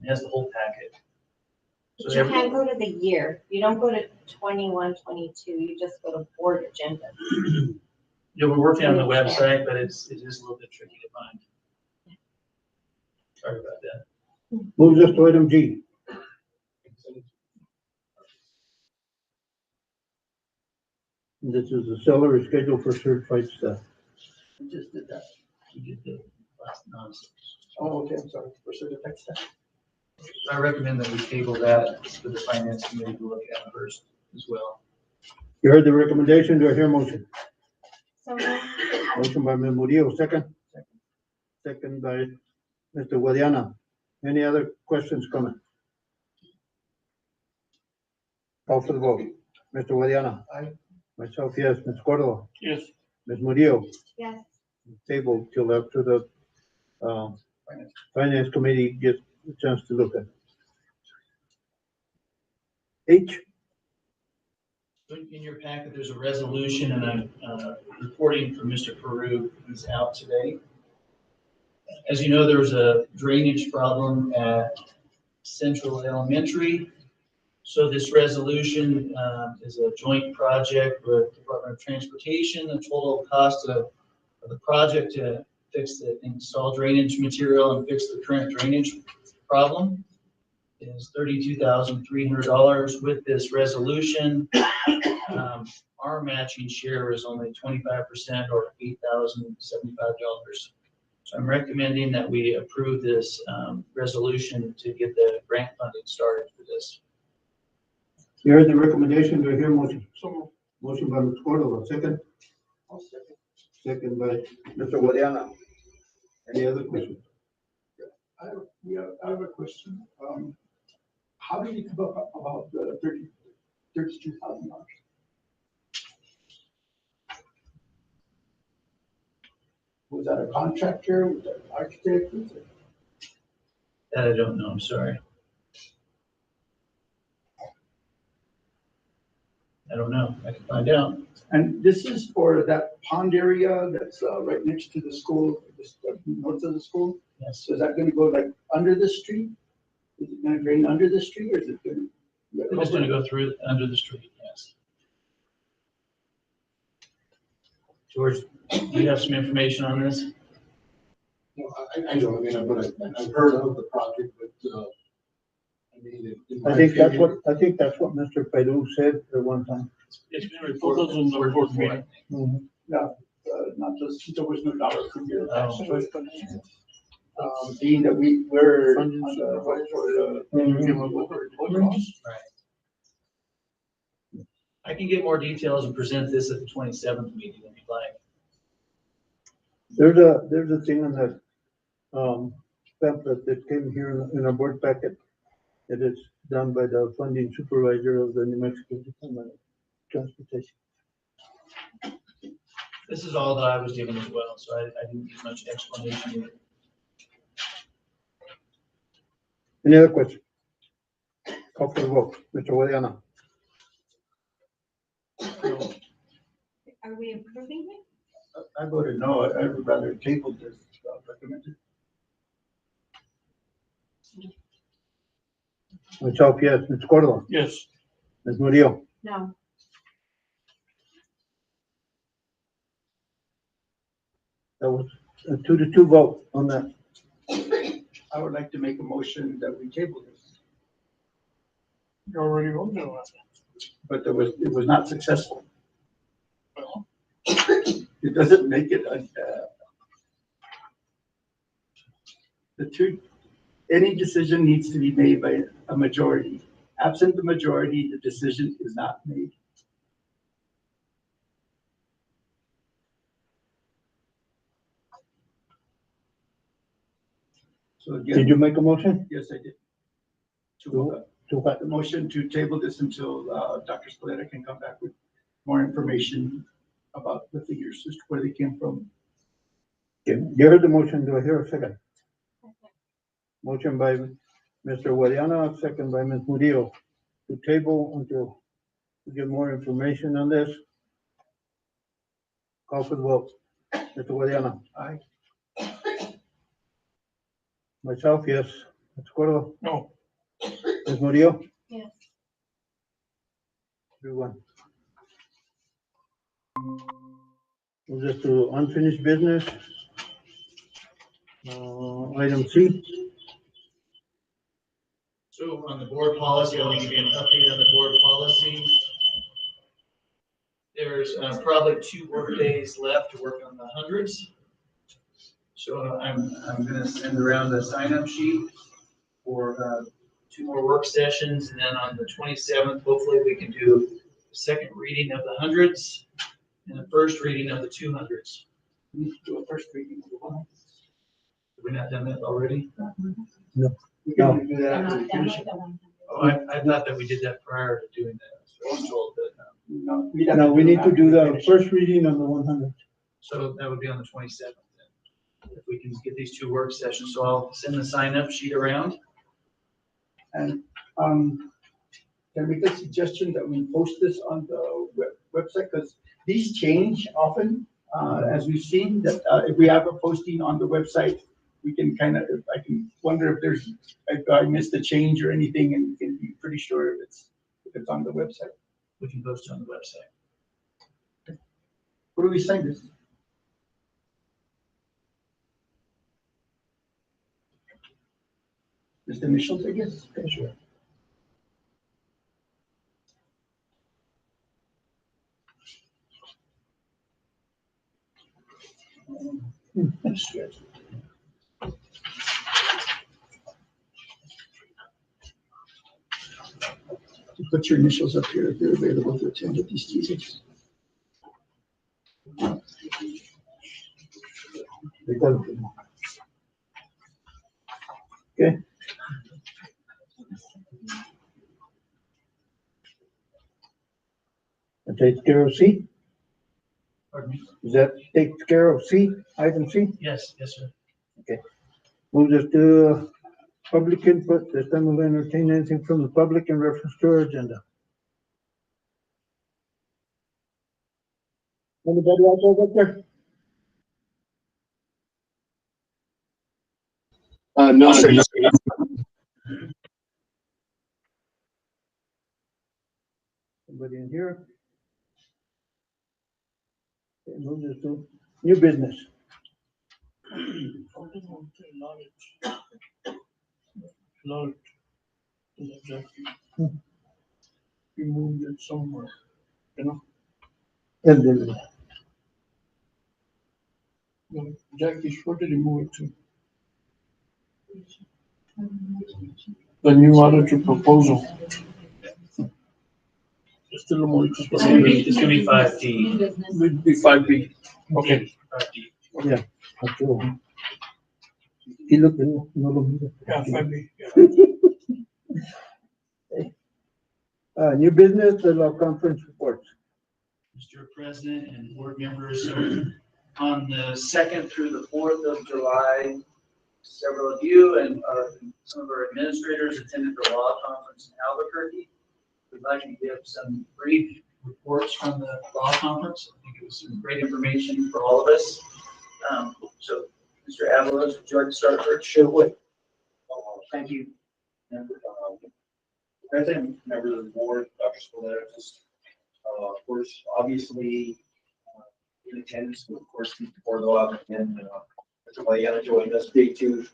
It has the whole packet. So You every, can't go to the year. You don't go to 21, 22. You just go to board agenda. yeah, we're working on the website, but it is a little bit tricky to find. Sorry about that. Moves us to item G. This is the salary schedule for certified staff. We just did that. We did the last nonsense. Oh, okay, I'm sorry, for certified staff. I recommend that we table that for the finance committee to look at first as well. You heard the recommendation, do I hear a motion? So Motion by Ms. Murillo, second. Second by Mr. Guadiana. Any other questions, comments? Call for the vote. Mr. Guadiana. Aye. Myself, yes. Ms. Cordova. Yes. Ms. Murillo. yes, Table till after the, finance committee gets a chance to look at it. H, In your packet, there's a resolution and I'm reporting for Mr. Peru, who's out today. As you know, there was a drainage problem at Central Elementary. So this resolution is a joint project with Department of Transportation. The total cost of the project to fix the install drainage material and fix the current drainage problem is $32,300. With this resolution, our matching share is only 25% or $8,075. So I'm recommending that we approve this resolution to get the grant funding started for this. you heard the recommendation, do I hear a motion? So, Motion by Ms. Cordova, second. Second by Mr. Guadiana. Any other questions? I have a question. How did you come up about the $32,000? Was that a contractor? Was that an architect? Was it- That I don't know, I'm sorry. I don't know, I can find out. And this is for that pond area that's right next to the school, just north of the school? Yes, So is that gonna go like under the street? Is it gonna drain under the street or is it gonna? we're just gonna go through under the street, yes. George, do you have some information on this? No, I don't, I mean, but I've heard of the project, but, I mean, in my I think that's opinion- what Mr. Peru said at one time. it's been reported in the report meeting. Not just, there was no dollar figure. Oh. Being that we were on Funding the, Right. I can get more details and present this at the 27th meeting if you'd like. There's a thing on that, pamphlet that came here in our board packet. It is done by the funding supervisor of the New Mexico Department of Transportation. This is all that I was given as well, so I didn't give much explanation. Any other questions? Call for the vote. Mr. Guadiana. are we approving it? I voted no. I would rather table this, recommended. Myself, yes. Ms. Cordova. Yes. Ms. Murillo. No. That was a 2-2 vote on that. I would like to make a motion that we table this, You already voted on it. but it was not successful. Well, It doesn't make it, any decision needs to be made by a majority. Absent the majority, the decision is not made. So again. Did you make a motion? Yes, I did. To what? The motion to table this until Dr. Spaletta can come back with more information about the figures, just where they came from. Okay, you heard the motion. Do I hear a second? Motion by Mr. Guadiana, second by Ms. Murillo, to table until we get more information on this. Call for the vote. Mr. Guadiana. Aye. Myself, yes. Ms. Cordova. no, Ms. Murillo. Yes. everyone. We'll just do unfinished business. Item C. So on the board policy, I'll give you an update on the board policy. There's probably 2 work days left to work on the hundreds. So I'm gonna send around a sign-up sheet for 2 more work sessions, and then on the 27th, hopefully we can do a second reading of the hundreds and a first reading of the 200s. We need to do a first reading of the one. Have we not done that already? We can do that after we finish it. Oh, I thought that we did that prior to doing that. So I was told that, No, No, we need to do the first reading on the 100. so that would be on the 27th then. If we can get these 2 work sessions, so I'll send the sign-up sheet around. And, can I make a suggestion that we post this on the website? Because these change often, as we've seen, that, if we have a posting on the website, we can kind of, I can wonder if I missed a change or anything, and we can be pretty sure if it's on the website. We can post it on the website. What do we sign this? Just initials, I guess? Okay, sure. Put your initials up here if you're available to attend at these meetings. Okay. That takes care of C. Pardon me? Does that take care of C, item C? Yes, sir. We'll just do public input. This time we'll entertain anything from the public in reference to our agenda. Anybody else over there? No, sir. Somebody in here? Okay, we'll just do new business. You moved it somewhere, you know? And then No, Jackie, where did he move it to? The new auditor proposal. Just a little more. It's gonna be 5D. Would be 5B. Okay. 5D. yeah, okay. He looked at it, no longer. Yeah, 5B. New business, the law conference reports. Mr. President and board members, so on the 2nd through the 4th of July, several of you and some of our administrators attended the law conference in Albuquerque. We'd like to give some brief reports from the law conference. I think it was some great information for all of us. So, Mr. Avalos, would you like to start first? Sure would. Thank you. President, members of the board, Dr. Spoleta, of course, obviously, in attendance, of course, before the law, and Mr. Bayard joined us day 2.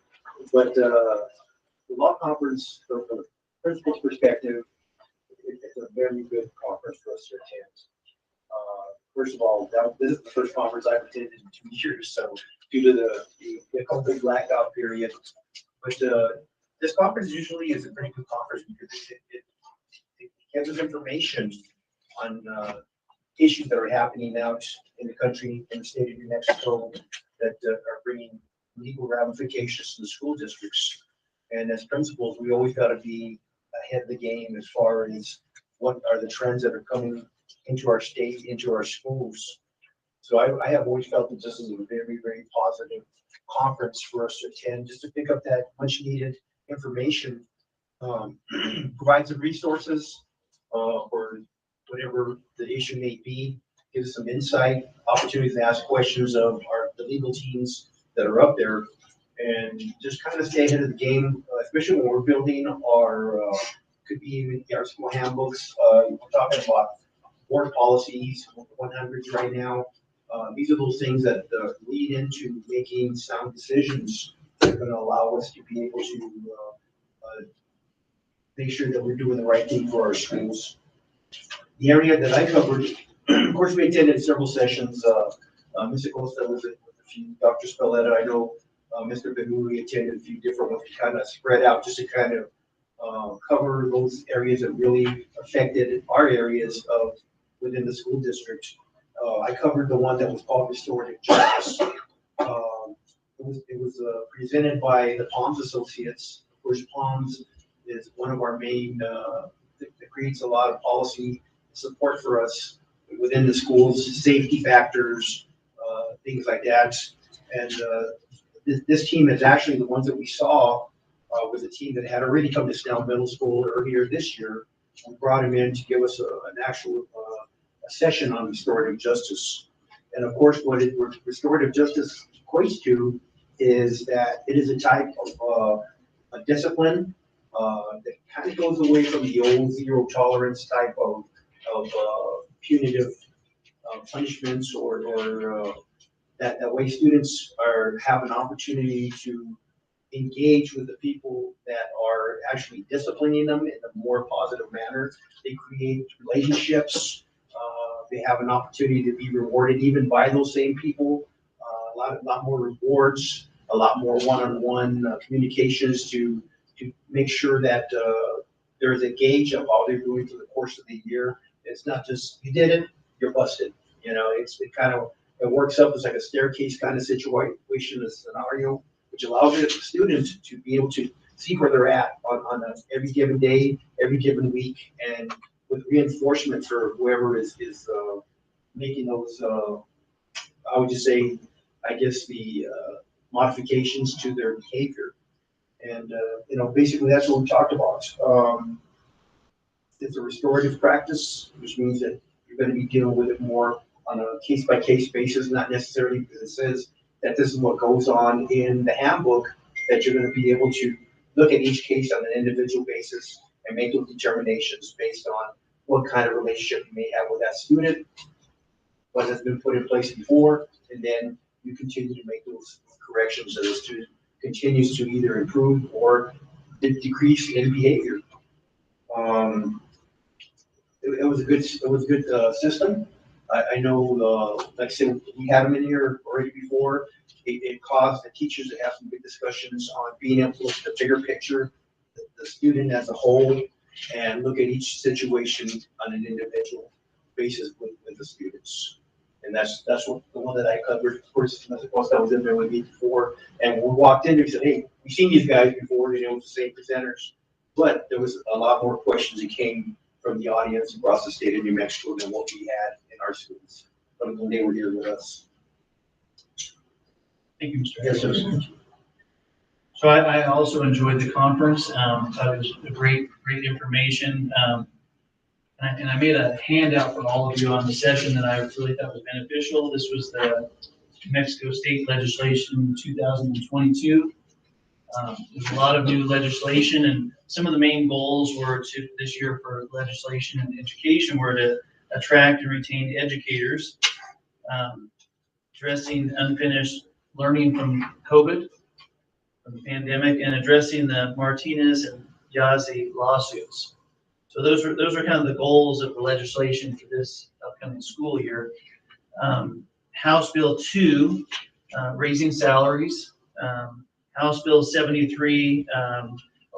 But the law conference, from the principal's perspective, it's a very good conference for us to attend. First of all, this is the first conference I've attended in 2 years, so due to the COVID blackout period. But this conference usually is a very good conference because it gives us information on issues that are happening out in the country, in the state of New Mexico, that are bringing legal ramifications to the school districts. And as principals, we always got to be ahead of the game as far as what are the trends that are coming into our state, into our schools. So I have always felt that this is a very, very positive conference for us to attend, just to pick up that much needed information, provide some resources for whatever the issue may be, give us some insight, opportunities to ask questions of the legal teams that are up there, and just kind of stay ahead of the game, especially when we're building our could be even our school handbooks. We're talking about board policies, 100s right now. These are those things that lead into making sound decisions that are going to allow us to be able to make sure that we're doing the right thing for our schools. The area that I covered, of course, we attended several sessions. Mr. Costa was with a few, Dr. Spalletta, I know Mr. Benuri attended a few different ones, kind of spread out just to kind of cover those areas that really affected our areas of within the school district. I covered the one that was called Restorative Justice. It was presented by the Palms Associates. Of course, Palms is one of our main, that creates a lot of policy support for us within the schools, safety factors, things like that. And this team is actually the ones that we saw was a team that had already come to Snell Middle School earlier this year. We brought them in to give us an actual a session on restorative justice. And of course, what restorative justice equates to is that it is a type of a discipline that kind of goes away from the old zero tolerance type of punitive punishments or that way students have an opportunity to engage with the people that are actually disciplining them in a more positive manner. They create relationships. They have an opportunity to be rewarded even by those same people. A lot more rewards, a lot more one-on-one communications to make sure that there's a gauge of how they're doing through the course of the year. It's not just, you did it, you're busted. You know, it works up as like a staircase kind of situation, a scenario, which allows the students to be able to see where they're at on every given day, every given week, and with reinforcement for whoever is making those, I would just say, I guess the modifications to their behavior. And, basically that's what we talked about. It's a restorative practice, which means that you're going to be dealing with it more on a case-by-case basis, not necessarily because it says that this is what goes on in the handbook, that you're going to be able to look at each case on an individual basis and make those determinations based on what kind of relationship you may have with that student, what has been put in place before, and then you continue to make those corrections as the student continues to either improve or decrease in behavior. It was a good system. I know, like I said, we had them in here already before. It caused the teachers to have some good discussions on being able to look at the bigger picture, the student as a whole, and look at each situation on an individual basis with the students. And that's what the one that I covered. Of course, Mr. Costa was in there with me before, and when we walked in, we said, "Hey, we've seen these guys before. The same presenters." But there was a lot more questions that came from the audience across the state of New Mexico than what we had in our schools when they were here with us. Thank you, Mr. Yes, sir. So I also enjoyed the conference. Thought it was a great information. And I made a handout for all of you on the session that I really thought was beneficial. This was the New Mexico State legislation 2022. There's a lot of new legislation, and some of the main goals were this year for legislation and education were to attract and retain educators, addressing unfinished learning from COVID, from the pandemic, and addressing the Martinez and Yazzie lawsuits. So those are kind of the goals of the legislation for this upcoming school year. House Bill 2, raising salaries. House Bill 73,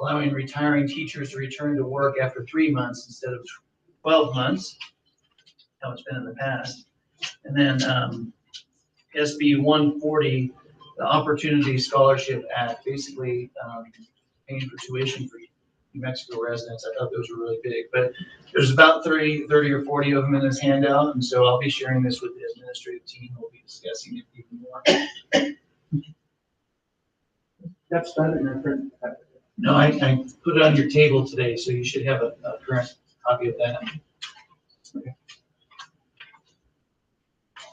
allowing retiring teachers to return to work after 3 months instead of 12 months, how it's been in the past. And then SB 140, the Opportunity Scholarship Act, basically paying for tuition for New Mexico residents. I thought those were really big, but there's about 30 or 40 of them in this handout, and so I'll be sharing this with the administrative team. We'll be discussing it even more. That's done in a print. No, I put it on your table today, so you should have a current copy of that. Okay.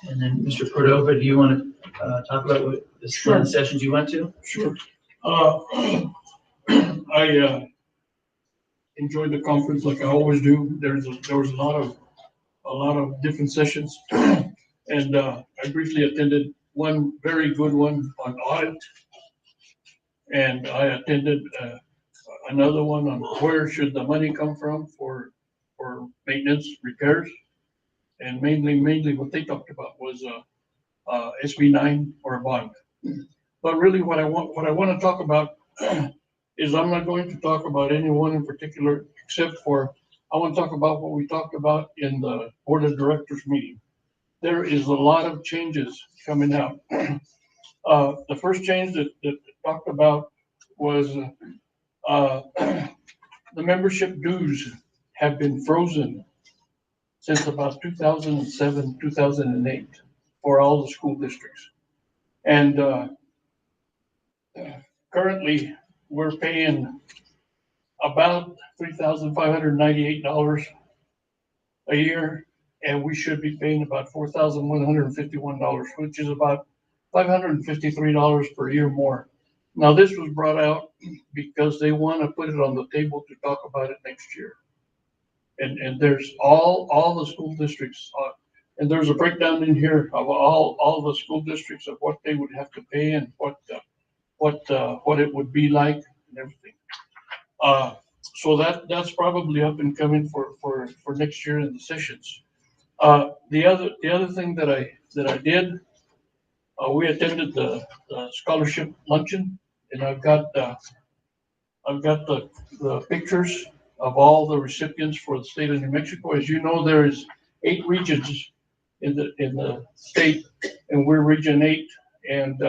And then, Mr. Cordova, do you want to talk about what one of the sessions you went to? Sure. enjoyed the conference like I always do. There was a lot of different sessions. And I briefly attended one very good one on audit. And I attended another one on where should the money come from for maintenance, repairs. And mainly what they talked about was SB9 or a bond. But really what I want to talk about is I'm not going to talk about any one in particular, except for I want to talk about what we talked about in the board of directors meeting. There is a lot of changes coming out. The first change that talked about was the membership dues have been frozen since about 2007, 2008 for all the school districts. And currently we're paying about $3,598 a year, and we should be paying about $4,151, which is about $553 per year more. Now, this was brought out because they want to put it on the table to talk about it next year. And there's all the school districts, and there's a breakdown in here of all the school districts of what they would have to pay and what it would be like and everything. So that's probably up and coming for next year in the sessions. The other thing that I did, we attended the scholarship luncheon, and I've got the pictures of all the recipients for the state of New Mexico. As you know, there is 8 regions in the state, and we're region 8, and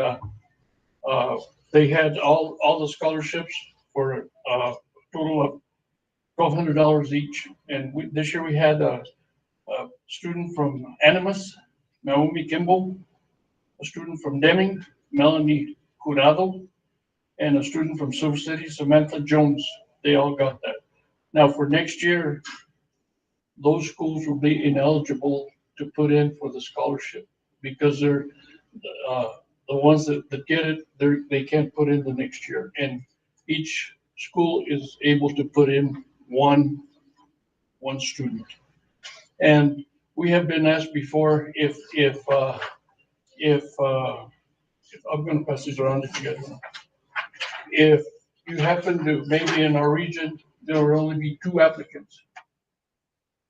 they had all the scholarships for a total of $1,200 each. And this year we had a student from Animas, Naomi Kimball, a student from Deming, Melanie Jurado, and a student from Silver City, Samantha Jones. They all got that. Now for next year, those schools will be ineligible to put in for the scholarship because they're the ones that get it, they can't put in the next year. And each school is able to put in one student. And we have been asked before if I'm going to pass these around if you guys want. If you happen to, maybe in our region, there will only be 2 applicants.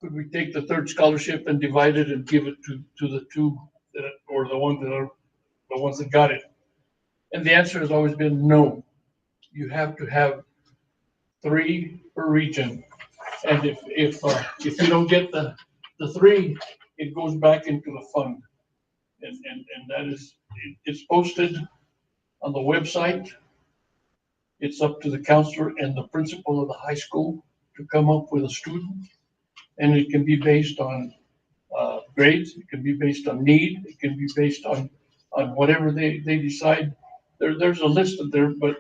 Could we take the third scholarship and divide it and give it to the 2 that, or the ones that are the ones that got it? And the answer has always been no. You have to have 3 per region. And if you don't get the 3, it goes back into the fund. And that is, it's posted on the website. It's up to the counselor and the principal of the high school to come up with a student. And it can be based on grades, it can be based on need, it can be based on whatever they decide. There's a list of there, but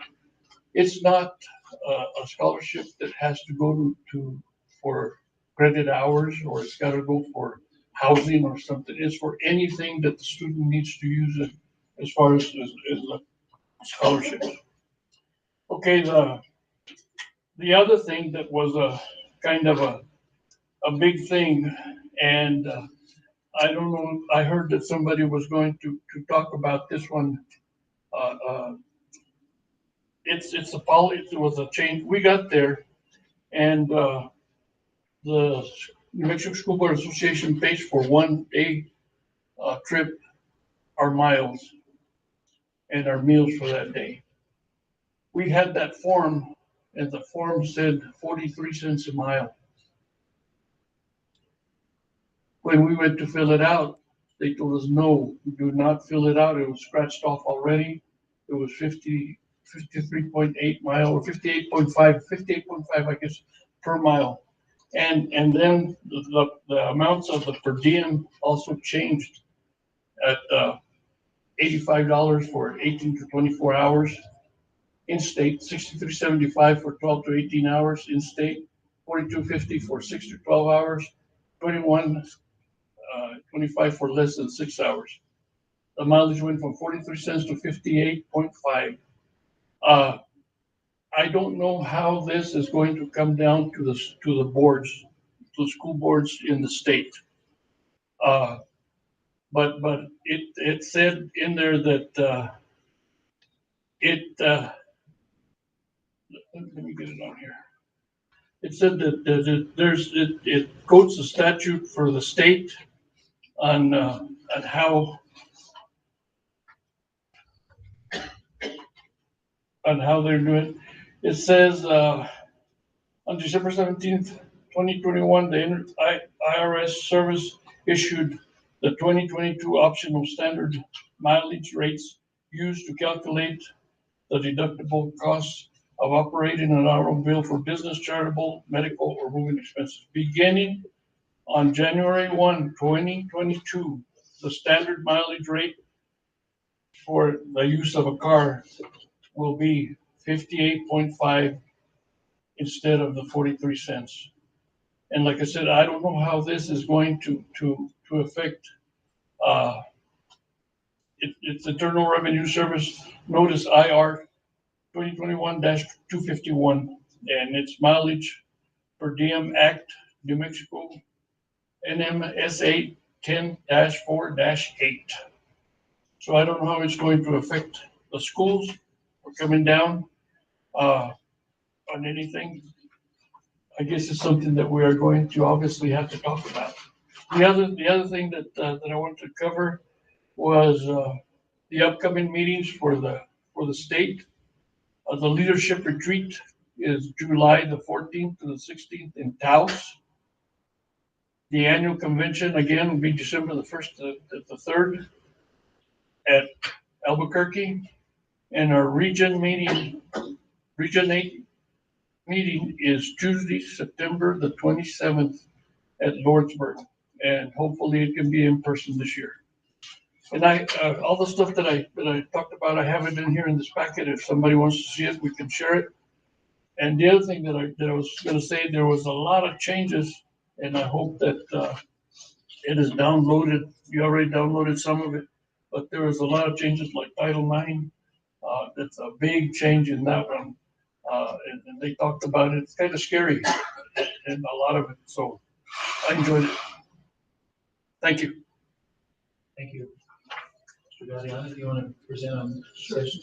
it's not a scholarship that has to go to for credit hours, or it's got to go for housing or something. It's for anything that the student needs to use it as far as scholarships. Okay, the other thing that was a kind of a big thing, and I don't know, I heard that somebody was going to talk about this one. It was a change. We got there, and the New Mexico School Board Association pays for 1 day trip, our miles, and our meals for that day. We had that form, and the form said 43 cents a mile. When we went to fill it out, they told us, no, do not fill it out. It was scratched off already. It was 53.8 mile, or 58.5, I guess, per mile. And then the amounts of the per diem also changed at $85 for 18 to 24 hours. In-state, $63.75 for 12 to 18 hours. In-state, $42.50 for 6 to 12 hours. $21.25 for less than 6 hours. The mileage went from 43 cents to 58.5. I don't know how this is going to come down to the boards, to the school boards in the state. But it said in there that, let me get it on here. It said that it quotes the statute for the state on how they're doing. It says, on December 17th, 2021, the IRS service issued the 2022 optional standard mileage rates used to calculate the deductible costs of operating an automobile for business, charitable, medical, or moving expenses. Beginning on January 1, 2022, the standard mileage rate for the use of a car will be 58.5 instead of the 43 cents. And like I said, I don't know how this is going to affect, it's Internal Revenue Service Notice IR 2021-251, and it's mileage per diem Act, New Mexico, NMSA 10-4-8. So I don't know how it's going to affect the schools. We're coming down on anything. I guess it's something that we are going to obviously have to talk about. The other thing that I wanted to cover was the upcoming meetings for the state. The leadership retreat is July the 14th to the 16th in Taos. The annual convention again will be December the 1st to the 3rd at Albuquerque. And our Region 8 meeting is Tuesday, September the 27th at Lordsburg. And hopefully it can be in person this year. And all the stuff that I talked about, I have it in here in this packet. If somebody wants to see it, we can share it. And the other thing that I was going to say, there was a lot of changes, and I hope that it is downloaded. You already downloaded some of it, but there was a lot of changes like Title IX. That's a big change in that one. And they talked about it. It's kind of scary, and a lot of it. So I enjoyed it. Thank you. Thank you. Mr. Galeano, do you want to present on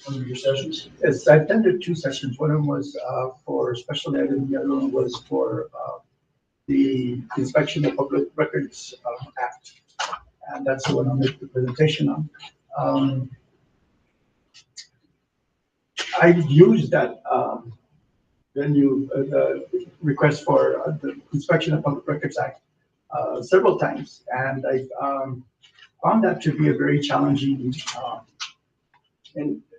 one of your sessions? Yes, I attended two sessions. One of them was for special ed, and the other one was for the Inspection of Public Records Act. And that's the one I'll make the presentation on. I've used that the request for the Inspection of Public Records Act several times, and I found that to be a very challenging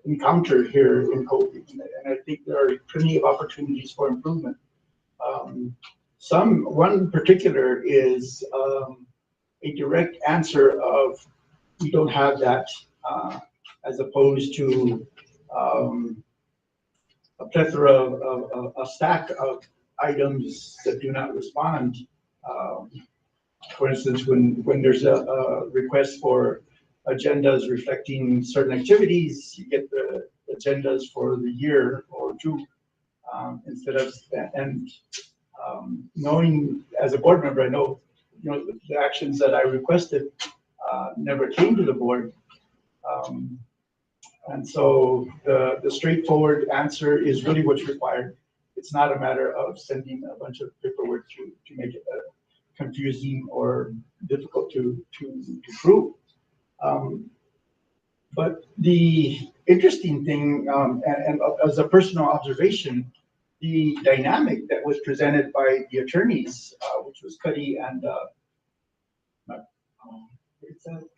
encounter here in COVID, and I think there are plenty of opportunities for improvement. One particular is a direct answer of we don't have that, as opposed to a plethora of a stack of items that do not respond. For instance, when there's a request for agendas reflecting certain activities, you get the agendas for the year or two instead of that. And knowing as a board member, I know the actions that I requested never came to the board. And so the straightforward answer is really what's required. It's not a matter of sending a bunch of paperwork to make it confusing or difficult to prove. But the interesting thing, and as a personal observation, the dynamic that was presented by the attorneys, which was Cuddy and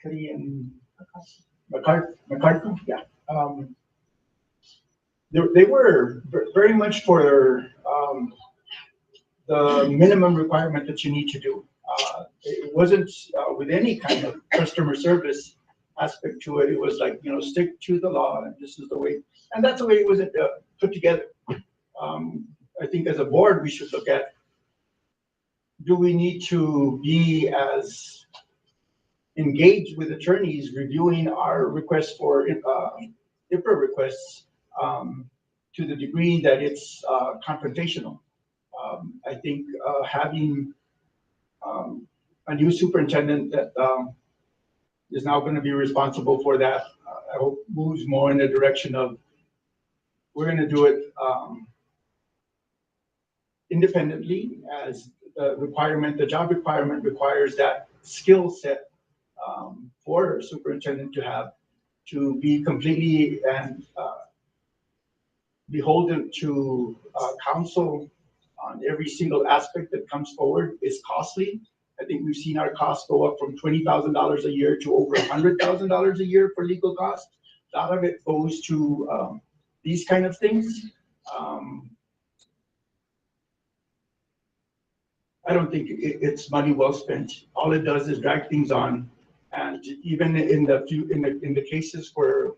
Cuddy and McCarthy, yeah. They were very much for the minimum requirement that you need to do. It wasn't with any kind of customer service aspect to it. It was like, stick to the law, and this is the way, and that's the way it was put together. I think as a board, we should look at, do we need to be as engaged with attorneys reviewing our requests for IPRA requests to the degree that it's confrontational. I think having a new superintendent that is now going to be responsible for that, I hope moves more in the direction of we're going to do it independently, as the job requirement requires that skill set for a superintendent to have, to be completely and beholden to counsel on every single aspect that comes forward is costly. I think we've seen our costs go up from $20,000 a year to over $100,000 a year for legal costs. A lot of it goes to these kind of things. I don't think it's money well spent. All it does is drag things on. And even in the cases where,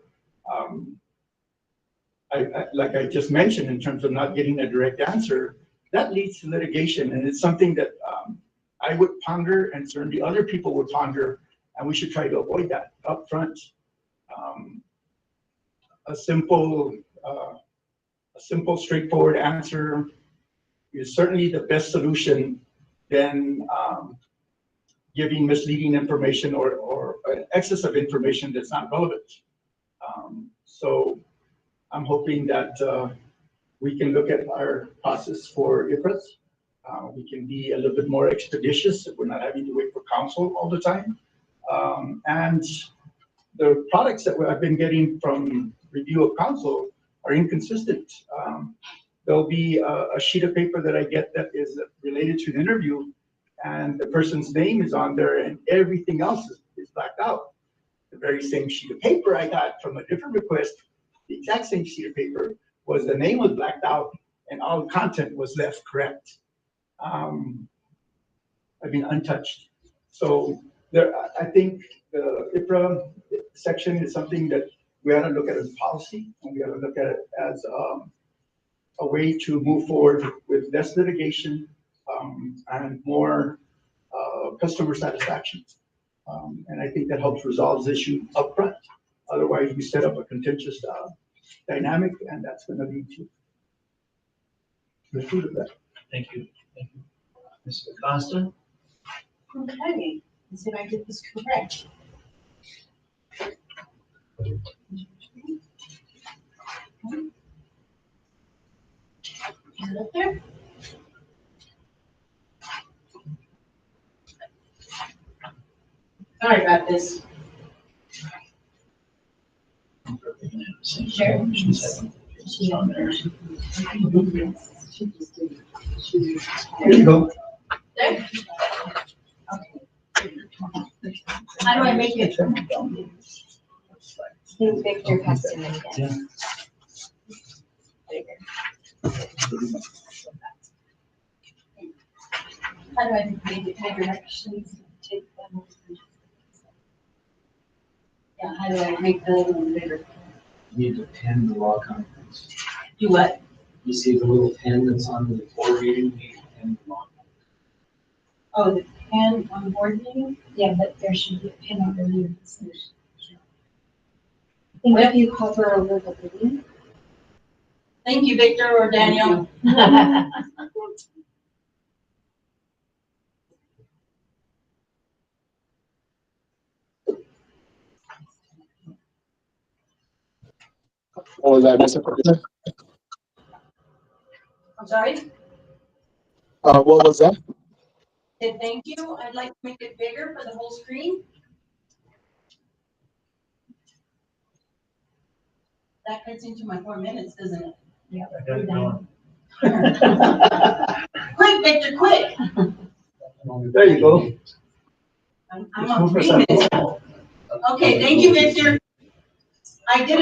like I just mentioned, in terms of not getting a direct answer, that leads to litigation. And it's something that I would ponder, and certainly other people would ponder, and we should try to avoid that up front. A simple, straightforward answer is certainly the best solution than giving misleading information or excess of information that's not relevant. So I'm hoping that we can look at our process for IFRS. We can be a little bit more expeditious if we're not having to wait for counsel all the time. And the products that I've been getting from review of counsel are inconsistent. There'll be a sheet of paper that I get that is related to an interview, and the person's name is on there and everything else is blacked out. The very same sheet of paper I got from a different request, the exact same sheet of paper, was the name was blacked out and all the content was left correct. I mean, untouched. So I think the IPRA section is something that we ought to look at as policy, and we ought to look at it as a way to move forward with less litigation and more customer satisfaction. And I think that helps resolve this issue up front. Otherwise, we set up a contentious dynamic, and that's going to lead to the fruit of that. Thank you. Thank you. Ms. Acosta? Okay, let's see if I get this correct. Is it up there? Sorry about this. Sure. She's on there. There you go. There? Okay. How do I make it? I think Victor has to make it. Yeah. How do I make it bigger? Actually, take them. Yeah, how do I make the other one bigger? You need to pin the law conference. Do what? You see the little pin that's on the board meeting, you need to pin the law. Oh, the pen on board meeting? Yeah, but there should be a pin on the meeting. What if you hover over the video? Thank you, Victor or Daniel. What was that, Mr. President? I'm sorry? What was that? Thank you. I'd like to make it bigger for the whole screen. That fits into my 4 minutes, doesn't it? Yeah. I got it going. Quick, Victor, quick. There you go. I'm on 3 minutes. Okay, thank you, Victor. I did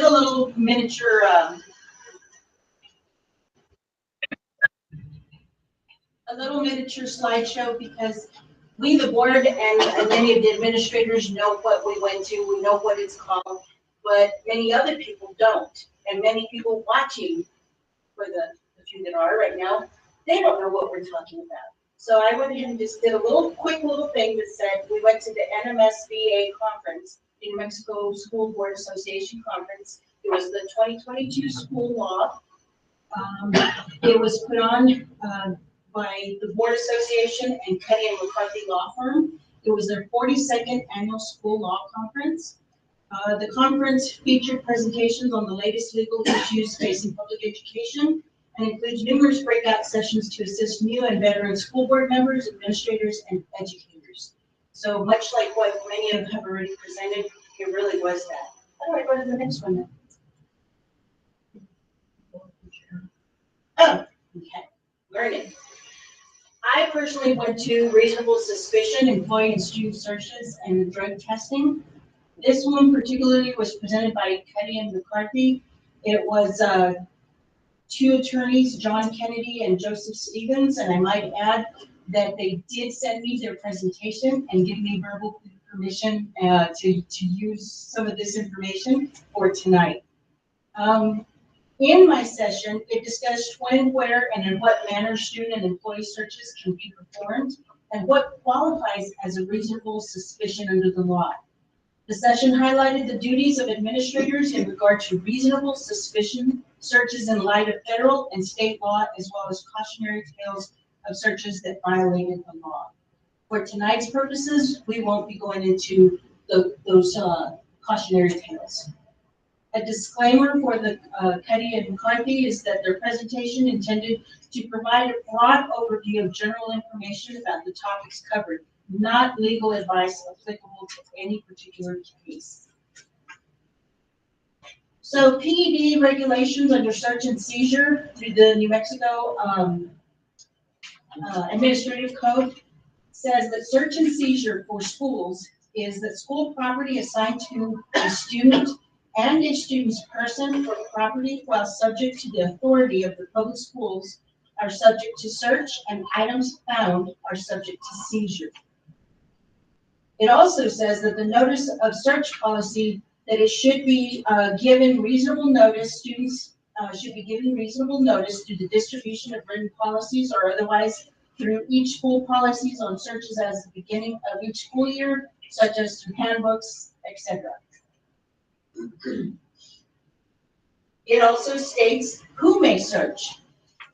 a little miniature, slideshow because we, the board, and many of the administrators know what we went to. We know what it's called, but many other people don't. And many people watching, for the few that are right now, they don't know what we're talking about. So I went ahead and just did a quick little thing that said we went to the NMSBA conference, New Mexico School Board Association conference. It was the 2022 school law. It was put on by the Board Association and Cuddy and McCarthy Law Firm. It was their 42nd annual school law conference. The conference featured presentations on the latest legal issues facing public education and includes numerous breakout sessions to assist new and veteran school board members, administrators, and educators. So much like what many of have already presented, it really was that. How do I go to the next one then? Oh, okay, learning. I personally went to reasonable suspicion, employee and student searches, and drug testing. This one particularly was presented by Cuddy and McCarthy. It was two attorneys, John Kennedy and Joseph Stevens, and I might add that they did send me their presentation and give me verbal permission to use some of this information for tonight. In my session, it discussed when, where, and in what manner student and employee searches can be performed and what qualifies as a reasonable suspicion under the law. The session highlighted the duties of administrators in regard to reasonable suspicion searches in light of federal and state law, as well as cautionary tales of searches that violated the law. For tonight's purposes, we won't be going into those cautionary tales. A disclaimer for the Cuddy and McCarthy is that their presentation intended to provide a broad overview of general information about the topics covered, not legal advice applicable to any particular case. So PED regulations under search and seizure through the New Mexico Administrative Code says that search and seizure for schools is that school property assigned to a student and a student's person or property while subject to the authority of the public schools are subject to search, and items found are subject to seizure. It also says that the notice of search policy, that it should be given reasonable notice, students should be given reasonable notice through the distribution of written policies or otherwise through each school policies on searches as the beginning of each school year, such as through handbooks, etc. It also states who may search.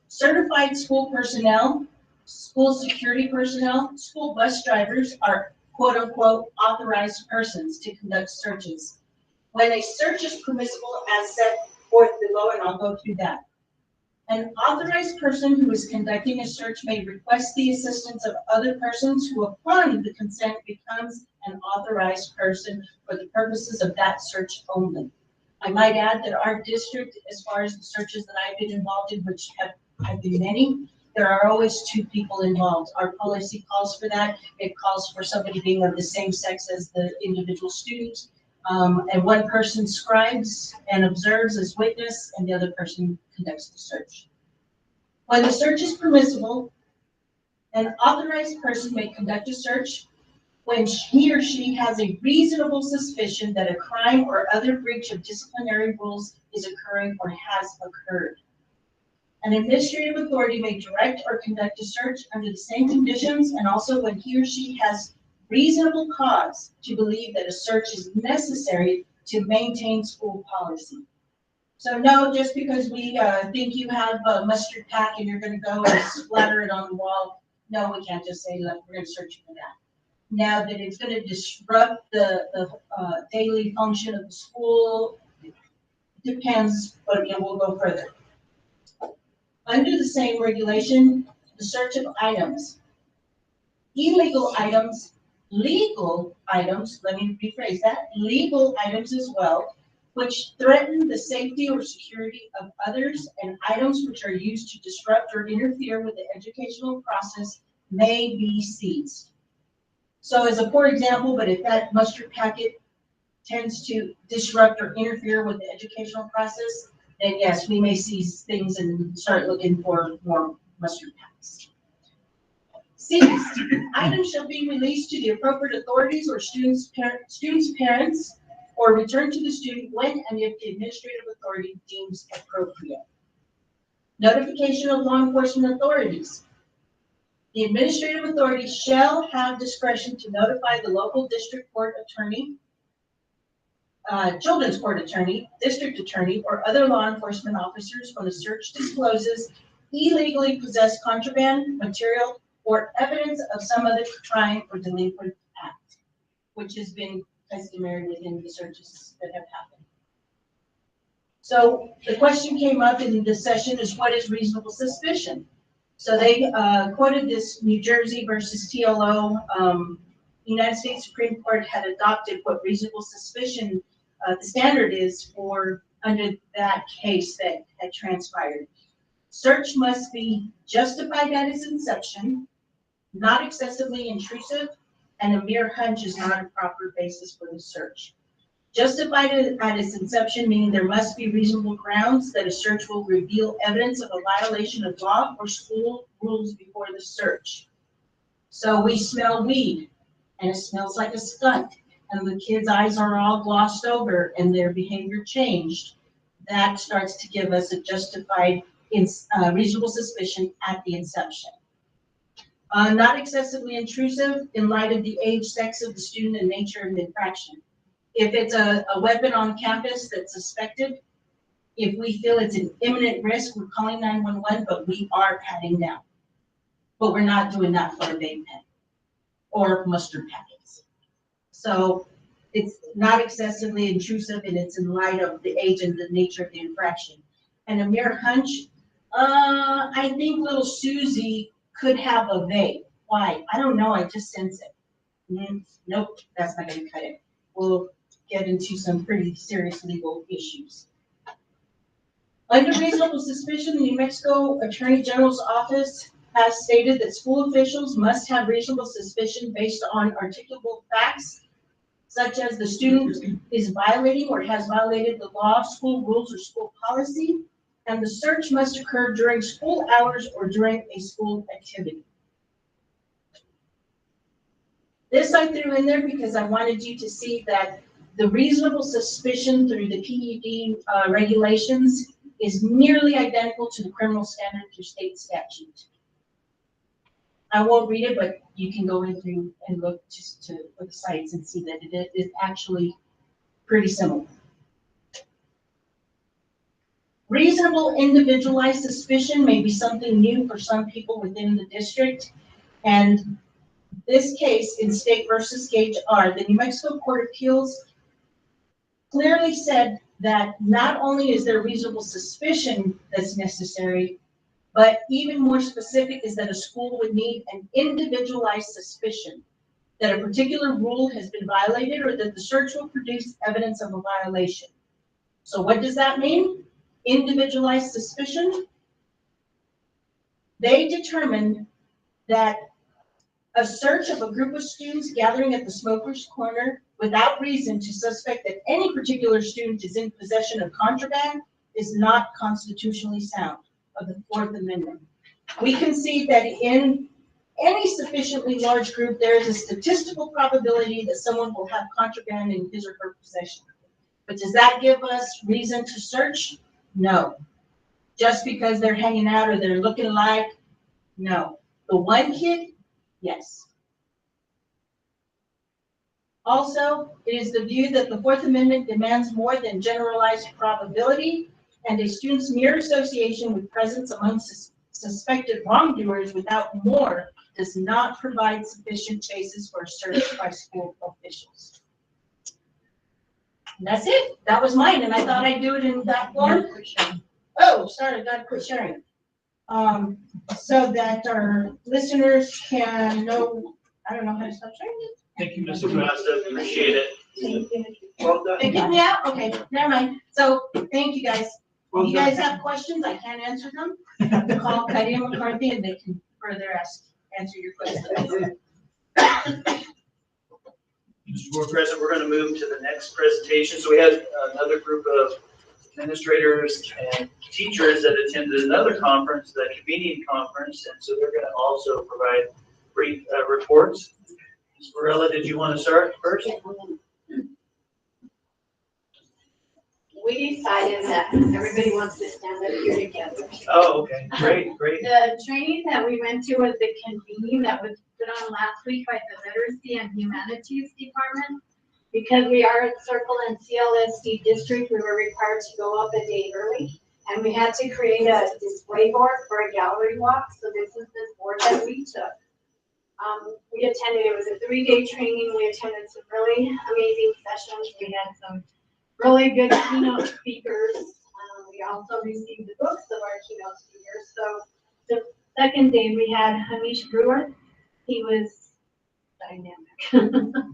Certified school personnel, school security personnel, school bus drivers are quote-unquote authorized persons to conduct searches. When a search is permissible as set forth below, and I'll go through that. An authorized person who is conducting a search may request the assistance of other persons who, upon the consent, becomes an authorized person for the purposes of that search only. I might add that our district, as far as the searches that I've been involved in, which have been many, there are always two people involved. Our policy calls for that. It calls for somebody being of the same sex as the individual student. And one person scribes and observes as witness, and the other person conducts the search. When the search is permissible, an authorized person may conduct a search when he or she has a reasonable suspicion that a crime or other breach of disciplinary rules is occurring or has occurred. An administrative authority may direct or conduct a search under the same conditions, and also when he or she has reasonable cause to believe that a search is necessary to maintain school policy. So no, just because we think you have a mustard pack and you're going to go and splatter it on the wall, no, we can't just say, look, we're going to search you for that. Now that it's going to disrupt the daily function of the school, depends, but again, we'll go further. Under the same regulation, the search of items, illegal items, legal items, let me rephrase that, legal items as well, which threaten the safety or security of others, and items which are used to disrupt or interfere with the educational process may be seized. So as a poor example, but if that mustard packet tends to disrupt or interfere with the educational process, then yes, we may seize things and start looking for more mustard packs. Seized items shall be released to the appropriate authorities or students' parents, or returned to the student when and if the administrative authority deems appropriate. Notification of law enforcement authorities. The administrative authority shall have discretion to notify the local district court attorney children's court attorney, district attorney, or other law enforcement officers when a search discloses illegally possessed contraband, material, or evidence of some other crime or delinquent act, which has been customary within the searches that have happened. So the question came up in this session is, what is reasonable suspicion? So they quoted this New Jersey versus TLO. United States Supreme Court had adopted what reasonable suspicion, the standard is for under that case that had transpired. Search must be justified at its inception, not excessively intrusive, and a mere hunch is not a proper basis for the search. Justified at its inception, meaning there must be reasonable grounds that a search will reveal evidence of a violation of law or school rules before the search. So we smell weed, and it smells like a skunk, and the kids' eyes are all glossed over and their behavior changed. That starts to give us a justified, reasonable suspicion at the inception. Not excessively intrusive in light of the age, sex of the student, and nature of the infraction. If it's a weapon on campus that's suspected, if we feel it's an imminent risk, we're calling 911, but we are patting down. But we're not doing that for a vape pen or mustard packets. So it's not excessively intrusive, and it's in light of the age and the nature of the infraction. And a mere hunch, I think little Susie could have a vape. Why? I don't know, I just sense it. Nope, that's not gonna cut it. We'll get into some pretty serious legal issues. Under reasonable suspicion, the New Mexico Attorney General's office has stated that school officials must have reasonable suspicion based on articulable facts, such as the student is violating or has violated the law, school rules, or school policy, and the search must occur during school hours or during a school activity. This I threw in there because I wanted you to see that the reasonable suspicion through the PED regulations is nearly identical to the criminal standard through state statute. I won't read it, but you can go in through and look just to the sites and see that it is actually pretty similar. Reasonable individualized suspicion may be something new for some people within the district, and this case in State versus Gage R, the New Mexico Court of Appeals clearly said that not only is there reasonable suspicion that's necessary, but even more specific is that a school would need an individualized suspicion that a particular rule has been violated or that the search will produce evidence of a violation. So what does that mean? Individualized suspicion. They determined that a search of a group of students gathering at the smoker's corner without reason to suspect that any particular student is in possession of contraband is not constitutionally sound of the Fourth Amendment. We concede that in any sufficiently large group, there is a statistical probability that someone will have contraband in his or her possession. But does that give us reason to search? No. Just because they're hanging out or they're looking alike? No. The one kid? Yes. Also, it is the view that the Fourth Amendment demands more than generalized probability, and a student's mere association with presence among suspected wrongdoers without more does not provide sufficient basis for a search by school officials. And that's it. That was mine, and I thought I'd do it in that form. Oh, sorry, I gotta quit sharing. So that our listeners can know, I don't know how to stop sharing it. Thank you, Mr. Costa, appreciate it. Thank you. Well done. They kicked me out? Okay, never mind. So, thank you guys. If you guys have questions, I can't answer them. Call Cuddy and McCarthy and they can further answer your questions. Mr. Board President, we're going to move to the next presentation. So we have another group of administrators and teachers that attended another conference, the convening conference, and so they're going to also provide brief reports. Ms. Varela, did you want to start first? We decided that everybody wants to stand up here together. Oh, okay, great. The training that we went to was the convening that was put on last week by the Literacy and Humanities Department. because we are at Circle and CLSD district, we were required to go up a day early. And we had to create a display board for a gallery walk. So this is the board that we took. We attended, it was a 3-day training. We attended some really amazing sessions. We had some really good keynote speakers. We also received the books of our keynote speakers. So the second day we had Hamish Brewer. He was dynamic.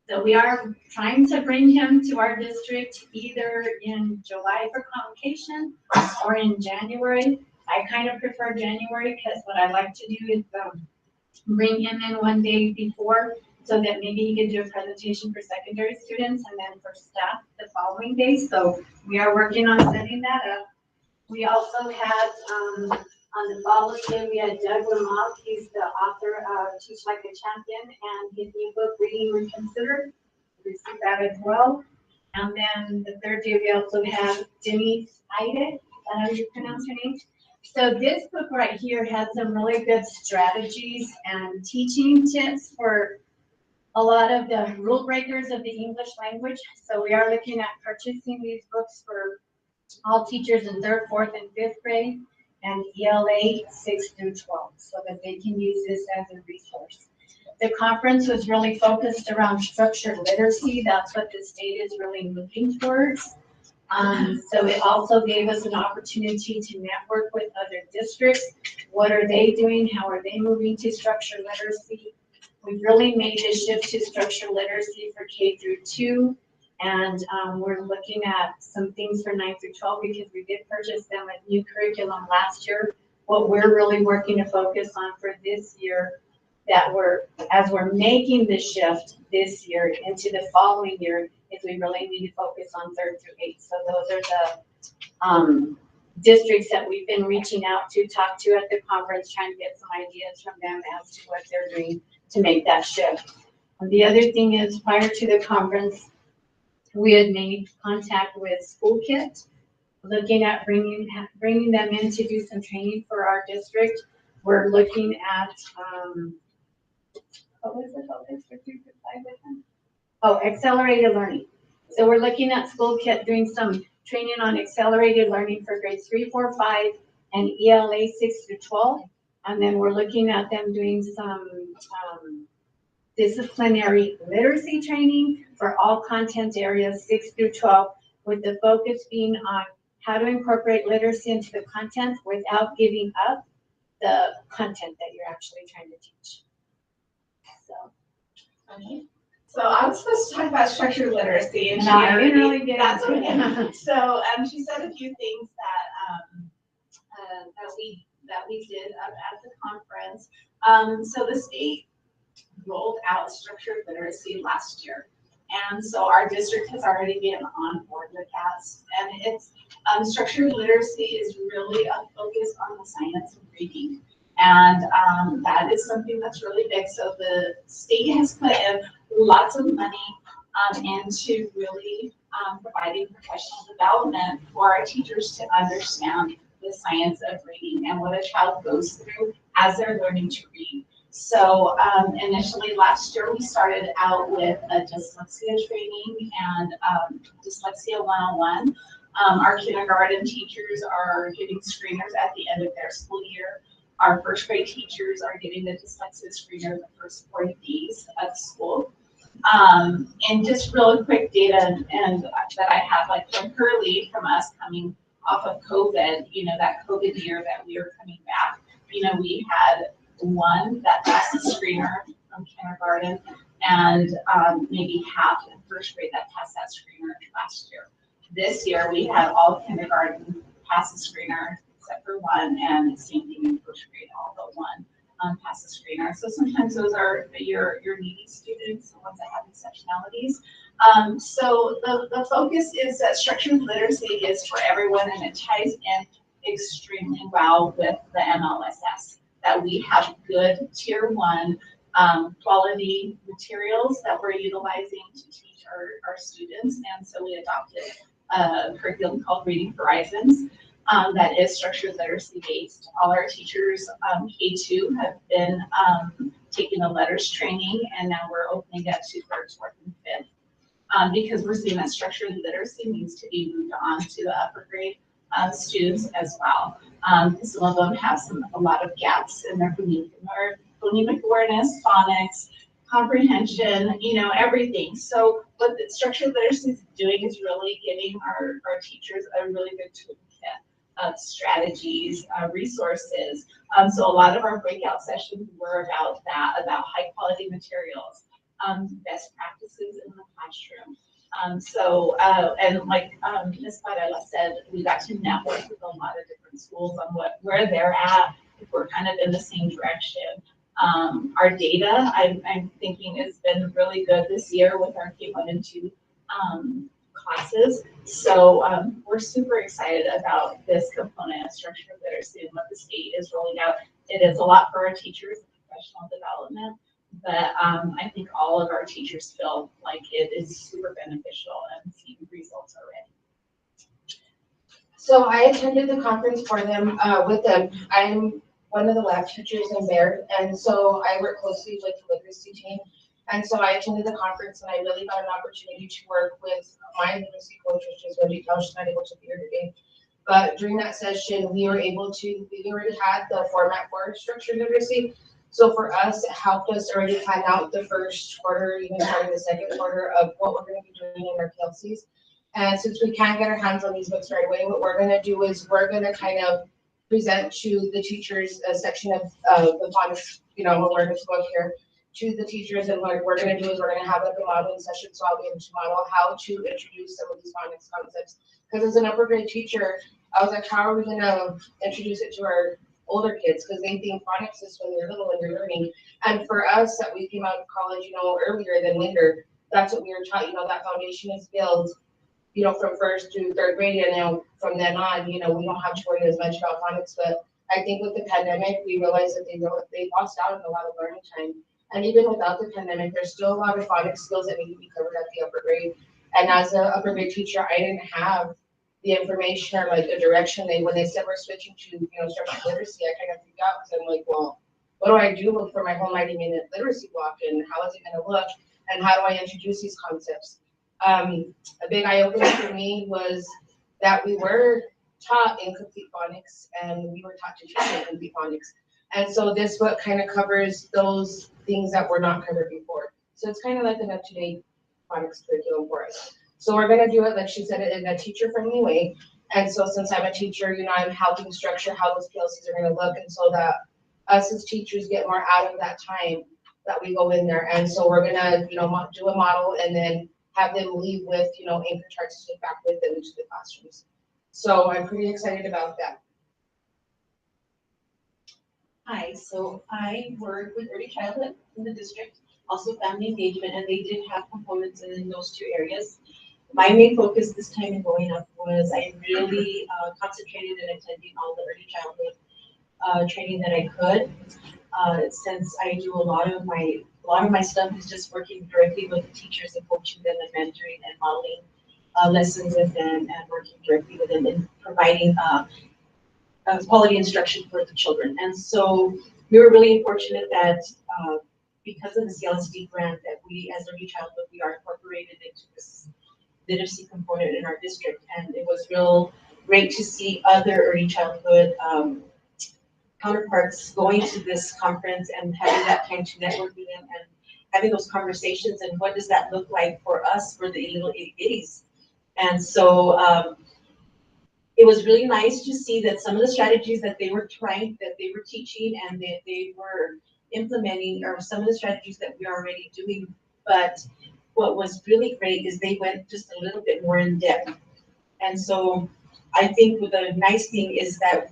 So we are trying to bring him to our district either in July for convocation or in January. I kind of prefer January because what I like to do is bring him in one day before so that maybe he can do a presentation for secondary students and then for staff the following day. So we are working on setting that up. We also had on the follow-up day, we had Doug Lamont. He's the author of Teach Like a Champion and his new book, Reading Reconsidered. We received that as well. And then the third day, we also have Denise Ide. Is that how you pronounce her name? So this book right here has some really good strategies and teaching tips for a lot of the rule breakers of the English language. So we are looking at purchasing these books for all teachers in 3rd, 4th, and 5th grade. And ELA 6 through 12, so that they can use this as a resource. The conference was really focused around structured literacy. That's what the state is really moving towards. So it also gave us an opportunity to network with other districts. What are they doing? How are they moving to structured literacy? We've really made this shift to structured literacy for K through 2. And we're looking at some things for 9 through 12 because we did purchase them a new curriculum last year. What we're really working to focus on for this year, that as we're making the shift this year into the following year, is we really need to focus on 3rd through 8. So those are the districts that we've been reaching out to, talk to at the conference, trying to get some ideas from them as to what they're doing to make that shift. And the other thing is, prior to the conference, we had made contact with School Kit, looking at bringing them in to do some training for our district. We're looking at, what was the focus for 3 through 5 with them? Oh, accelerated learning. So we're looking at School Kit doing some training on accelerated learning for grades 3, 4, 5, and ELA 6 through 12. And then we're looking at them doing some disciplinary literacy training for all content areas 6 through 12, with the focus being on how to incorporate literacy into the content without giving up the content that you're actually trying to teach. So, okay. So I was supposed to talk about structured literacy, and no, I didn't really get that's into okay. it. So she said a few things that we did up at the conference. So the state rolled out structured literacy last year. And so our district has already been on board with that. And it's structured literacy is really a focus on the science of reading. And that is something that's really big. So the state has put in lots of money into really providing professional development for our teachers to understand the science of reading and what a child goes through as they're learning to read. So initially last year, we started out with a dyslexia training and dyslexia 101. Our kindergarten teachers are getting screeners at the end of their school year. Our 1st grade teachers are getting the dyslexia screener the first 40 days of school. And just really quick data and that I have, like from Curly, from us coming off of COVID, that COVID year that we were coming back, we had one that passed the screener from kindergarten, and maybe half in 1st grade that passed that screener last year. This year we had all kindergarten pass the screener except for one, and same thing in 1st grade, all but one pass the screener. So sometimes those are your needy students, the ones that have exceptionalities. So the focus is that structured literacy is for everyone, and it ties in extremely well with the MLSS. That we have good tier 1 quality materials that we're utilizing to teach our students. And so we adopted a curriculum called Reading Horizons that is structured literacy based. All our teachers, K2, have been taking the letters training, and now we're opening up to 3rd, 4th, and because we're seeing that structured literacy needs to be moved on to the upper grade students as well. Some of them have a lot of gaps in their phonemic awareness, phonics, comprehension, everything. So what the structured literacy is doing is really giving our teachers a really good toolkit of strategies, resources. So a lot of our breakout sessions were about that, about high quality materials, best practices in the classroom. And like Ms. Varela said, we got to network with a lot of different schools on where they're at, if we're kind of in the same direction. Our data, I'm thinking, has been really good this year with our K1 and 2 classes. So we're super excited about this component of structured literacy and what the state is rolling out. It is a lot for our teachers and professional development, but I think all of our teachers feel like it is super beneficial and seeing results already. So I attended the conference for them, with them. I'm one of the lab teachers in Bayard, and so I work closely with the literacy team. And so I attended the conference, and I really got an opportunity to work with my literacy coach, which is Wendy Couch, not able to be here today. But during that session, we already had the format for structured literacy. So for us, it helped us already plan out the first quarter, even starting the second quarter, of what we're going to be doing in our PLCs. And since we can't get our hands on these books right away, what we're going to do is we're going to kind of present to the teachers a section of the phonics, awareness book here to the teachers. And what we're going to do is we're going to have like a modeling session. So I'll be able to model how to introduce some of these phonics concepts. Because as an upper grade teacher, I was like, how are we going to introduce it to our older kids? Because they think phonics is when you're little and you're learning. And for us, that we came out of college, earlier than later, that's what we were taught. That foundation is built, from first to third grade, and from then on, we don't have to worry as much about phonics. But I think with the pandemic, we realized that they lost out on a lot of learning time. And even without the pandemic, there's still a lot of phonics skills that need to be covered at the upper grade. And as an upper grade teacher, I didn't have the information or like the direction. When they said we're switching to structured literacy, I kind of freaked out because I'm like, well, what do I do for my whole 90-minute literacy block, and how is it going to look, and how do I introduce these concepts? A big eye-opener for me was that we were taught incomplete phonics, and we were taught to teach incomplete phonics. And so this book kind of covers those things that were not covered before. So it's kind of like an up-to-date phonics curriculum for us. So we're going to do it, like she said, in a teacher-friendly way. And so since I'm a teacher, I'm helping structure how those PLCs are going to look, and so that us as teachers get more out of that time that we go in there. And so we're going to, do a model and then have them leave with, anchor charts to take back with them into the classrooms. So I'm pretty excited about that. Hi, so I work with early childhood in the district, also family engagement, and they did have components in those two areas. My main focus this time in going up was I really concentrated in attending all the early childhood training that I could, since I do a lot of my stuff is just working directly with the teachers and coaching them and mentoring and modeling lessons with them and working directly with them and providing quality instruction for the children. And so we were really fortunate that because of the CLSD grant that we as early childhood, we are incorporated into this literacy component in our district. And it was real great to see other early childhood counterparts going to this conference and having that time to network with them and having those conversations and what does that look like for us, for the little itty bitties. And so it was really nice to see that some of the strategies that they were teaching and that they were implementing are some of the strategies that we're already doing. But what was really great is they went just a little bit more in depth. And so I think the nice thing is that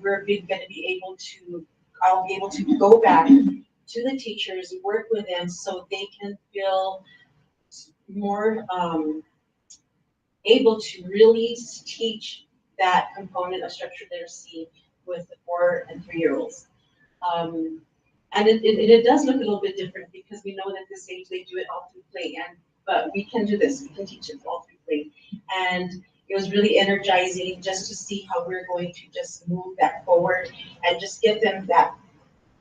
I'll be able to go back to the teachers, work with them so they can feel more able to really teach that component of structured literacy with the 4 and 3-year-olds. And it does look a little bit different because we know that at this age they do it all through play, but we can do this, we can teach it all through play. And it was really energizing just to see how we're going to just move that forward and just get them that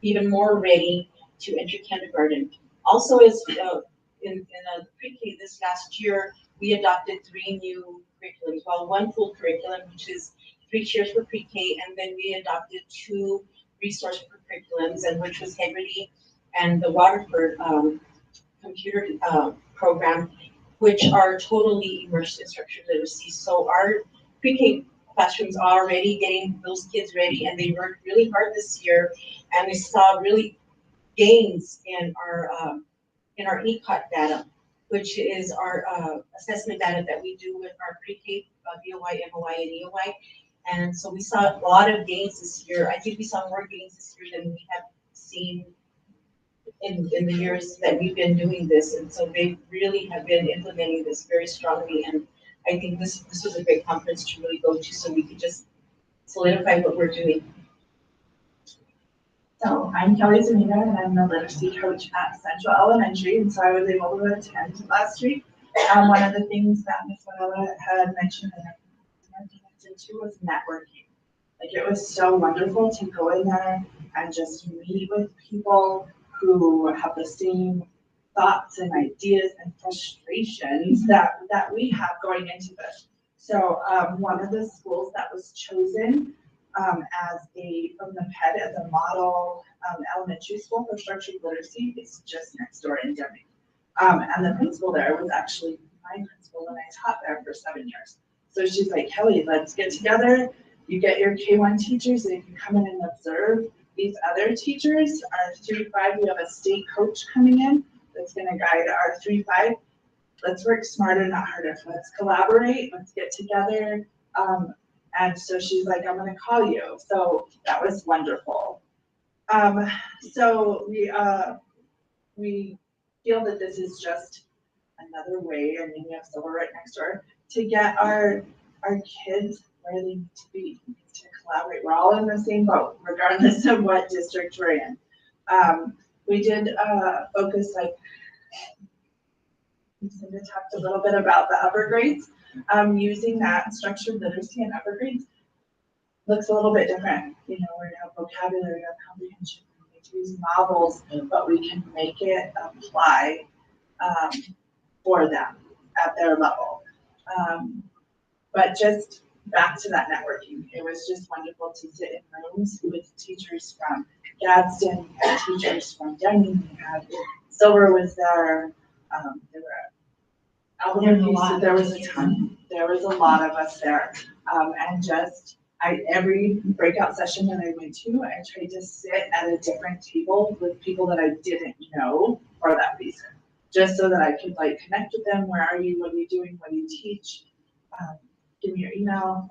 even more ready to enter kindergarten. Also, as in pre-K this last year, we adopted 3 new curriculums. Well, one full curriculum, which is 3 cheers for pre-K, and then we adopted 2 resource curriculums, and which was Hegarty and the Waterford computer program, which are totally immersed in structured literacy. So our pre-K classrooms are already getting those kids ready, and they worked really hard this year, and we saw really gains in our ECOT data, which is our assessment data that we do with our pre-K, BOY, MOY, and EOY. And so we saw a lot of gains this year. I think we saw more gains this year than we have seen in the years that we've been doing this. And so they really have been implementing this very strongly. And I think this was a great conference to really go to, so we could just solidify what we're doing. So I'm Kelly Zuniga, and I'm the literacy coach at Central Elementary, and so I was able to attend last week. One of the things that Ms. Manila had mentioned and I mentioned too was networking. Like, it was so wonderful to go in there and just meet with people who have the same thoughts and ideas and frustrations that we have going into this. So one of the schools that was chosen from the PED as a model elementary school for structured literacy is just next door in Deming. And the principal there was actually my principal when I taught there for 7 years. So she's like, Kelly, let's get together. You get your K1 teachers, and you can come in and observe these other teachers. Our 3-5, we have a state coach coming in that's going to guide our 3-5. Let's work smarter, not harder. Let's collaborate. Let's get together. And so she's like, I'm going to call you. So that was wonderful. So we feel that this is just another way, I mean, we have Silver right next door, to get our kids where they need to be, to collaborate. We're all in the same boat, regardless of what district we're in. We did focus, like, Lucinda talked a little bit about the upper grades. Using that structured literacy in upper grades looks a little bit different. You know, we have vocabulary, we have comprehension, we need to use novels, but we can make it apply for them at their level. But just back to that networking, it was just wonderful to sit in rooms with teachers from Gadsden, we had teachers from Deming, we had Silver was there, there were elementary, so there was a ton. There was a lot of us there. And just, every breakout session that I went to, I tried to sit at a different table with people that I didn't know for that reason. Just so that I could, like, connect with them. Where are you? What are you doing? What do you teach? Give me your email.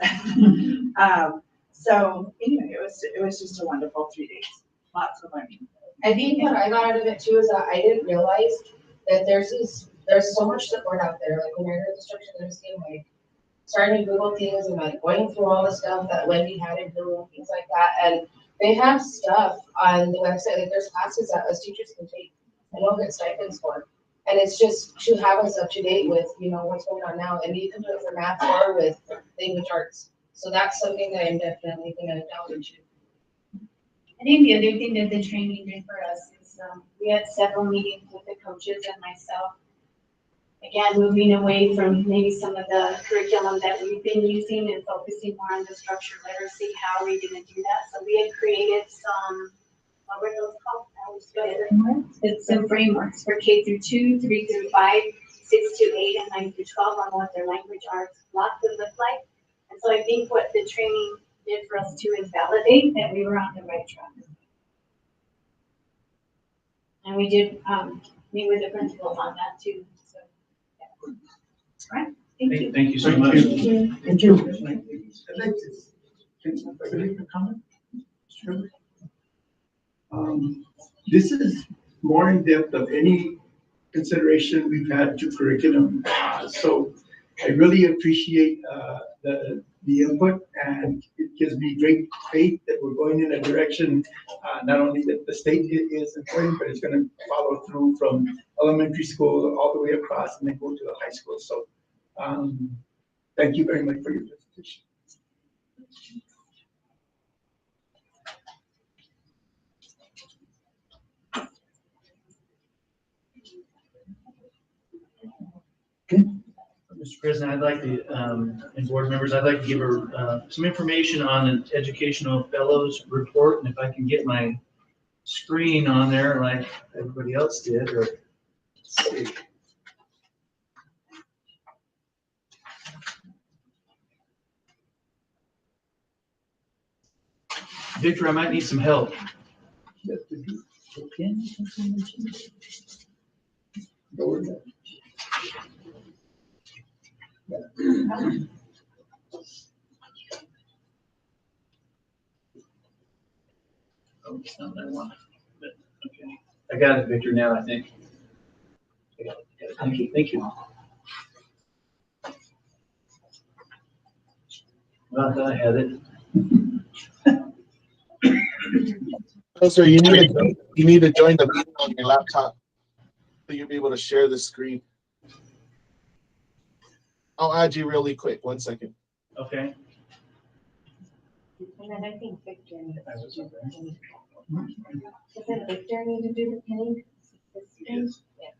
So anyway, it was just a wonderful 3 days. Lots of learning. I think what I got out of it too is that I didn't realize that there's so much support out there. Like, when I heard the structured literacy, I'm like starting to Google things and like going through all the stuff that Wendy had in Google and things like that. And they have stuff on the website. Like, there's classes that us teachers can take and we'll get stipends for. And it's just to have us up to date with, you know, what's going on now. And you can do it for math or with language arts. So that's something that I'm definitely going to delve into. I think the other thing that the training did for us is we had several meetings with the coaches and myself. Again, moving away from maybe some of the curriculum that we've been using and focusing more on the structured literacy. How are we going to do that? So we had created some, what were those called? It's some frameworks for K through 2, 3 through 5, 6 to 8, and 9 through 12 on what their language arts blocks would look like. And so I think what the training did for us too is validate that we were on the right track. And we did meet with the principals on that too. So, yeah. All right. Thank you. Thank you so much. Thank you. I'd like to make a comment. Sure. This is more in depth of any consideration we've had to curriculum. So I really appreciate the input, and it gives me great faith that we're going in a direction, not only that the state is important, but it's going to follow through from elementary school all the way across and then go to the high school. So thank you very much for your presentation. Okay. Mr. President, I'd like to, and board members, I'd like to give some information on an educational fellows report, and if I can get my screen on there like everybody else did, or let's see. Victor, I might need some help. Oh, it's not that one. But, okay. I got it, Victor, now, I think. I got it. Thank you. Thank you. Well, I thought I had it. Oh, sir, you need to join the meeting on your laptop so you'll be able to share the screen. I'll add you really quick. 1 second. Okay. And then I think Victor needs to do the pinning. Doesn't Victor need to do the pinning? Yeah.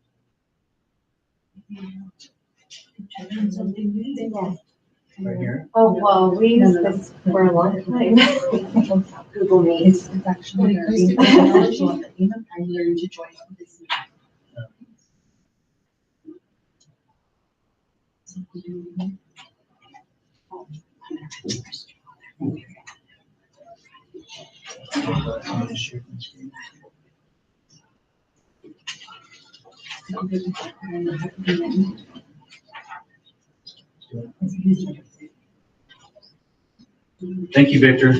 Right here. Oh, well, we used this for a long time. Google Meet. It's actually very beneficial at the end of time year to join this. Thank you, Victor.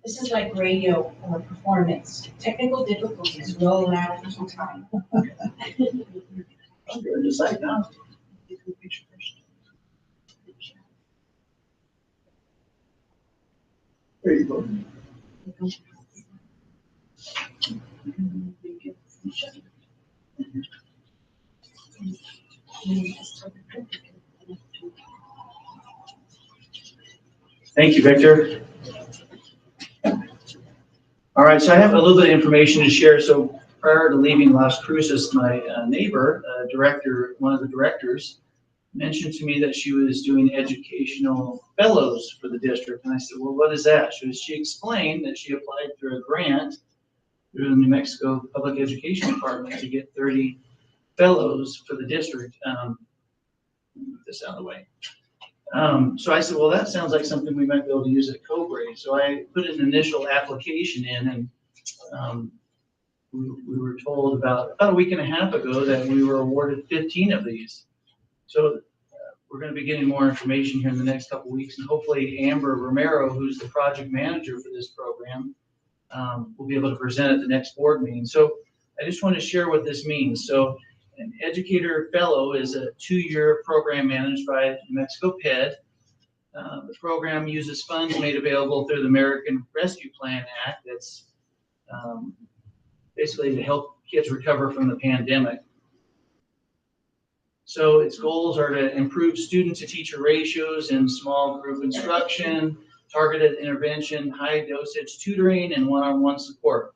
This is like radio or performance. Technical difficulties roll out for some time. Just like now. There you go. Thank you, Victor. All right, so I have a little bit of information to share. So prior to leaving Las Cruces, my neighbor, one of the directors, mentioned to me that she was doing educational fellows for the district. And I said, well, what is that? She explained that she applied through a grant through the New Mexico Public Education Department to get 30 fellows for the district. Move this out of the way. So I said, well, that sounds like something we might be able to use at Cobre. So I put an initial application in, and we were told about a week and a half ago that we were awarded 15 of these. So we're going to be getting more information here in the next couple of weeks, and hopefully Amber Romero, who's the project manager for this program, will be able to present at the next board meeting. So I just want to share what this means. So an educator fellow is a 2-year program managed by New Mexico PED. The program uses funds made available through the American Rescue Plan Act. That's basically to help kids recover from the pandemic. So its goals are to improve student-to-teacher ratios in small group instruction, targeted intervention, high-dosage tutoring, and one-on-one support.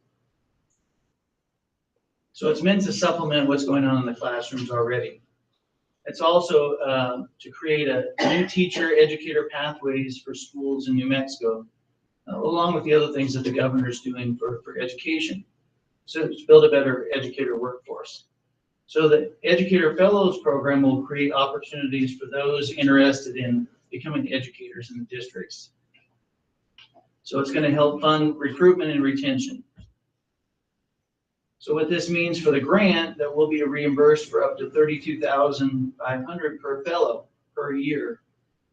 So it's meant to supplement what's going on in the classrooms already. It's also to create a new teacher-educator pathways for schools in New Mexico, along with the other things that the governor's doing for education. So to build a better educator workforce. So the Educator Fellows program will create opportunities for those interested in becoming educators in the districts. So it's going to help fund recruitment and retention. So what this means for the grant, that will be reimbursed for up to $32,500 per fellow per year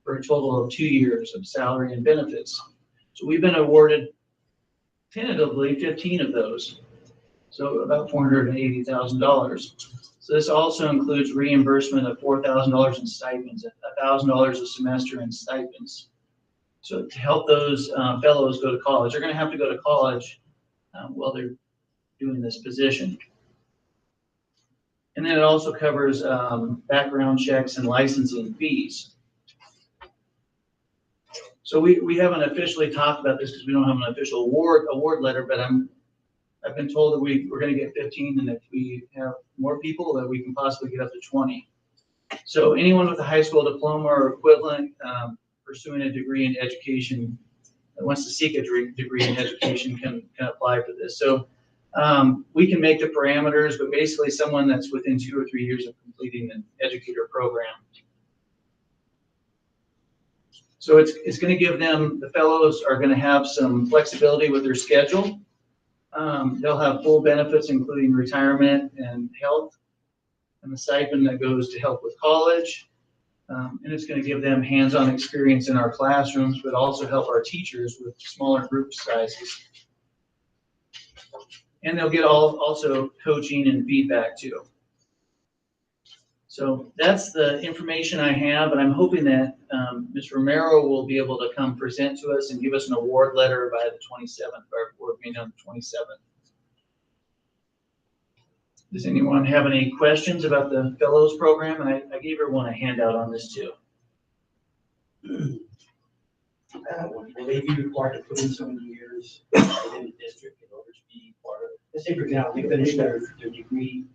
for a total of 2 years of salary and benefits. So we've been awarded tentatively 15 of those. So about $480,000. So this also includes reimbursement of $4,000 in stipends, $1,000 a semester in stipends. So to help those fellows go to college, they're going to have to go to college while they're doing this position. And then it also covers background checks and licensing fees. So we haven't officially talked about this because we don't have an official award letter, but I've been told that we're going to get 15, and if we have more people, that we can possibly get up to 20. So anyone with a high school diploma or equivalent pursuing a degree in education that wants to seek a degree in education can apply for this. So we can make the parameters, but basically someone that's within 2 or 3 years of completing an educator program. So it's going to give them, the fellows are going to have some flexibility with their schedule. They'll have full benefits, including retirement and health, and the stipend that goes to help with college. And it's going to give them hands-on experience in our classrooms, but also help our teachers with smaller group sizes. And they'll get also coaching and feedback too. So that's the information I have, and I'm hoping that Ms. Romero will be able to come present to us and give us an award letter by the 27th, our board meeting on the 27th. Does anyone have any questions about the fellows program? And I gave everyone a handout on this too. Will they be required to put in so many years within the district in order to be part of, let's say for example, they finish their degree,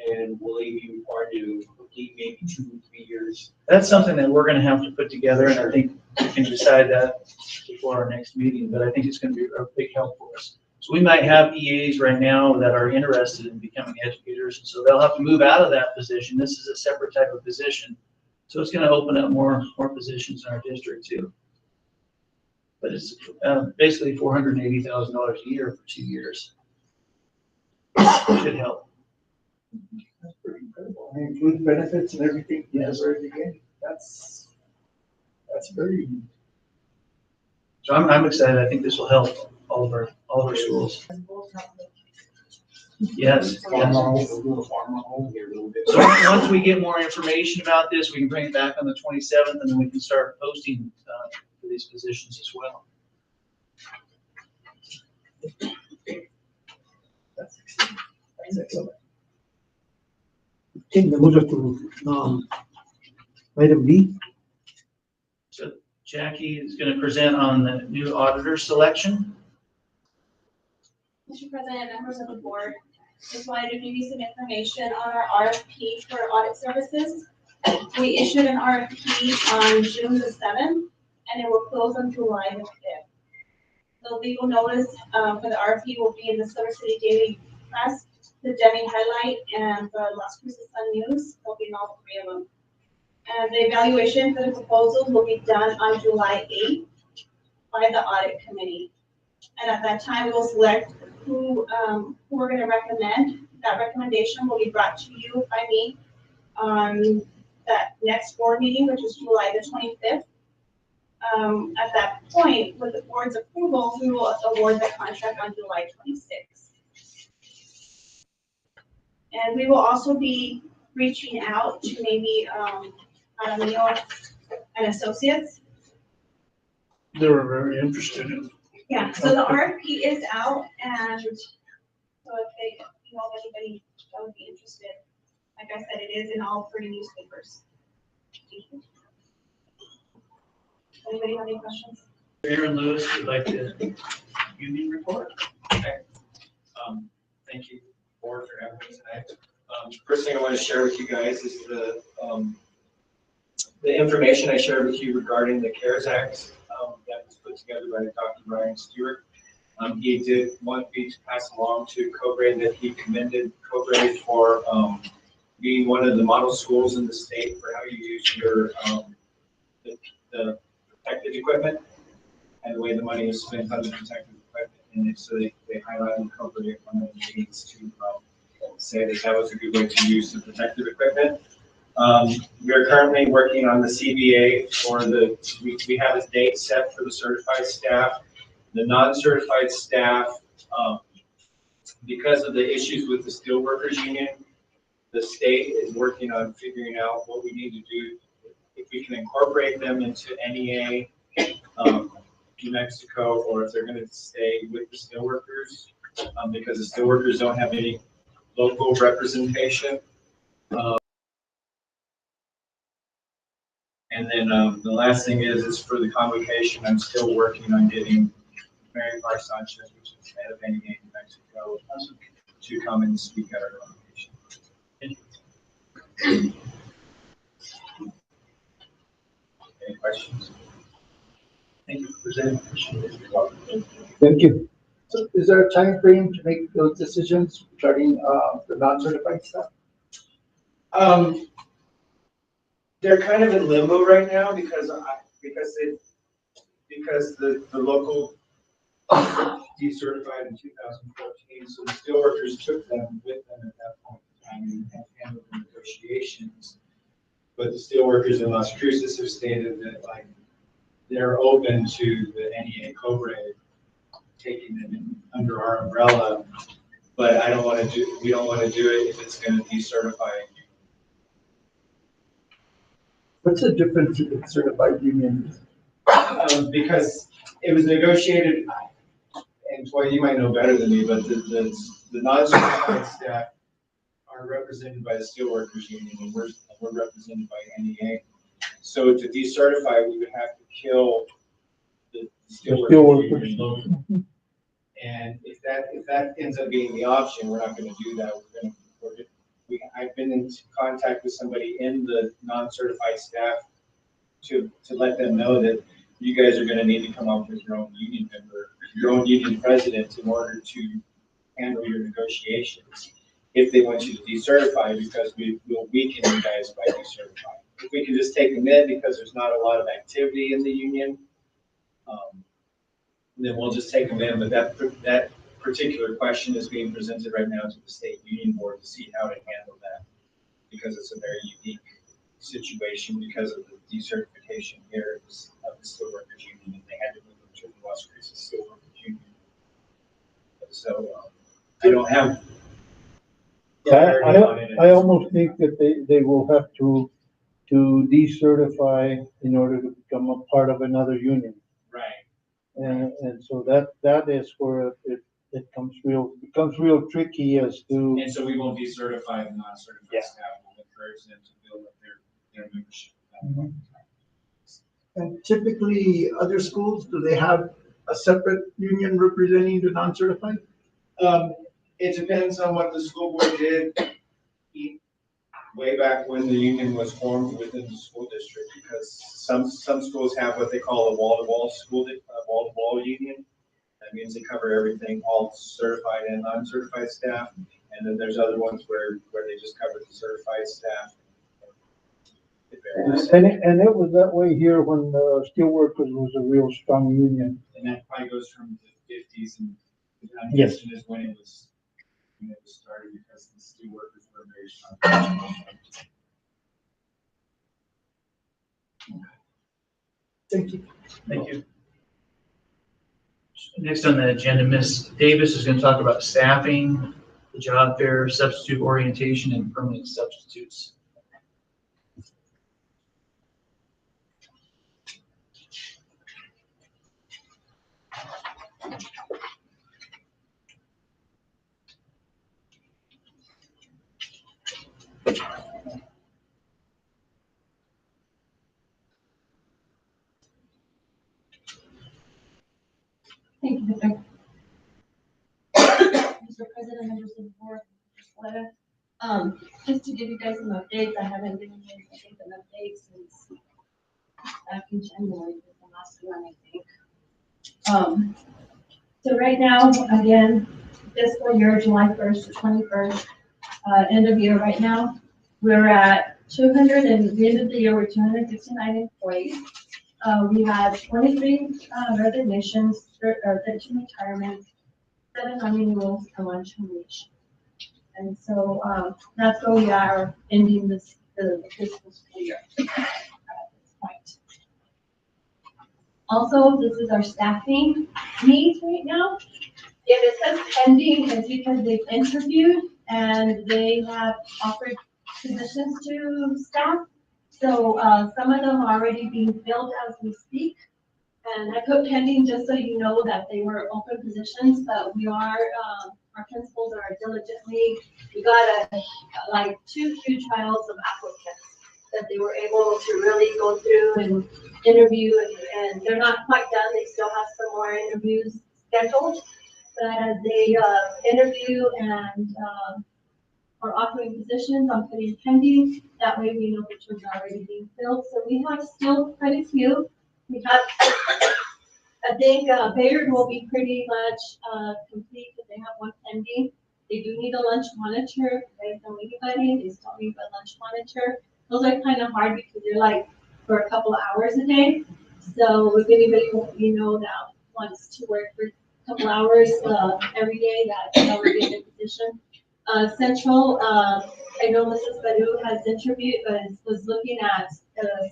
and will they be required to complete maybe 2 or 3 years? That's something that we're going to have to put together, and I think we can decide that before our next meeting, but I think it's going to be a big help for us. So we might have EAs right now that are interested in becoming educators, and so they'll have to move out of that position. This is a separate type of position. So it's going to open up more positions in our district too. But it's basically $480,000 a year for 2 years. Should help. That's pretty incredible. I include benefits and everything. Yes. Right again. That's very. So I'm excited. I think this will help all of our schools. Yes. So once we get more information about this, we can bring it back on the 27th, and then we can start posting for these positions as well. That's excellent. Okay, then we'll just do item B. So Jackie is going to present on the new auditor selection. Mr. President, members of the board, just wanted to give you some information on our RFP for audit services. We issued an RFP on June the 7th, and it will close on July the 5th. The legal notice for the RFP will be in the Silver City Daily Press, the Deming Highlight, and the Las Cruces Sun News. They'll be in all 3 of them. And the evaluation for the proposals will be done on July 8th by the audit committee. And at that time, we'll select who we're going to recommend. That recommendation will be brought to you by me on that next board meeting, which is July the 25th. At that point, with the board's approval, we will award the contract on July 26th. And we will also be reaching out to maybe Adam Neal and Associates. They were very interested in. Yeah, so the RFP is out, and so if they know of anybody that would be interested, like I said, it is in all 3 newspapers. Thank you. Anybody have any questions? Aaron Lewis would like to union report. Okay. Thank you, board, for having me tonight. First thing I want to share with you guys is the information I shared with you regarding the CARES Act that was put together by Dr. Brian Stewart. He did want me to pass along to Cobre that he commended Cobre for being one of the model schools in the state for how you use your the protective equipment and the way the money is spent on the protective equipment. And so they highlighted Cobre at one of the meetings to say that that was a good way to use the protective equipment. We are currently working on the CBA for we have a date set for the certified staff. The non-certified staff, because of the issues with the steelworkers union, the state is working on figuring out what we need to do, if we can incorporate them into NEA, New Mexico, or if they're going to stay with the steelworkers, because the steelworkers don't have any local representation. And then the last thing is for the convocation, I'm still working on getting Mary Clark Sanchez, which is head of NEA in Mexico, to come and speak at our convocation. Any questions? Thank you for presenting. Thank you. So is there a time frame to make those decisions regarding the non-certified stuff? They're kind of in limbo right now because the local decertified in 2014, so the steelworkers took them with them at that point in time and handled the negotiations. But the steelworkers in Las Cruces have stated that like they're open to the NEA Cobre taking them in under our umbrella, but we don't want to do it if it's going to decertify. What's the difference in certified unions? Because it was negotiated, and Toy, you might know better than me, but the non-certified staff are represented by the Steelworkers Union, and we're represented by NEA. So to decertify, we would have to kill the Steelworkers Union. And if that ends up being the option, we're not going to do that. I've been in contact with somebody in the non-certified staff to let them know that you guys are going to need to come up with your own union member, your own union president in order to handle your negotiations if they want you to decertify, because we will weaken you guys by decertifying. If we can just take them in because there's not a lot of activity in the union, then we'll just take them in. But that particular question is being presented right now to the state union board to see how to handle that, because it's a very unique situation because of the decertification here of the Steelworkers Union, and they had to move them to the Las Cruces Steelworkers Union. So I don't have clarity on it. I almost think that they will have to decertify in order to become a part of another union. Right. And so that is where it becomes real tricky as to. And so we won't decertify the non-certified staff. We'll encourage them to build up their membership. Mm-hmm. And typically, other schools, do they have a separate union representing the non-certified? It depends on what the school board did way back when the union was formed within the school district, because some schools have what they call a wall-to-wall wall-to-wall union. That means they cover everything, all certified and non-certified staff. And then there's other ones where they just cover the certified staff. And it was that way here when Steelworkers was a real strong union. And that probably goes from the 50s, and I'm Yes. guessing is when it was started, because the steelworkers were very strong. Thank you. Thank you. Next on the agenda, Ms. Davis is going to talk about staffing, the job fair, substitute orientation, and permanent substitutes. Thank you, Victor. Mr. President, members of the board, just to give you guys some updates, I haven't given you an update since back in January, the last one, I think. So right now, again, fiscal year July 1st to 21st, end of year right now, we're at 200, and the end of the year, we're 269 employees. We had 23 resignations, 13 retirements, 7 non-renewals, and 1 termination. And so that's where we are ending the fiscal school year at this point. Also, this is our staffing needs right now. If it says pending, it's because they've interviewed and they have offered positions to staff. So some of them are already being filled as we speak. And I put pending just so you know that they were open positions, but we are, our principals are diligently. We got like 2 huge piles of applicants that they were able to really go through and interview, and they're not quite done. They still have some more interviews scheduled. But as they interview and are offering positions, I'm putting pending. That way we know which ones are already being filled. So we have still quite a few. We have, I think Bayard will be pretty much complete because they have 1 pending. They do need a lunch monitor. If they don't know anybody, they still need a lunch monitor. Those are kind of hard because they're like for a couple of hours a day. So if anybody that wants to work for a couple hours every day, that would be a good position. Central, I know Mrs. Badu has interviewed, was looking at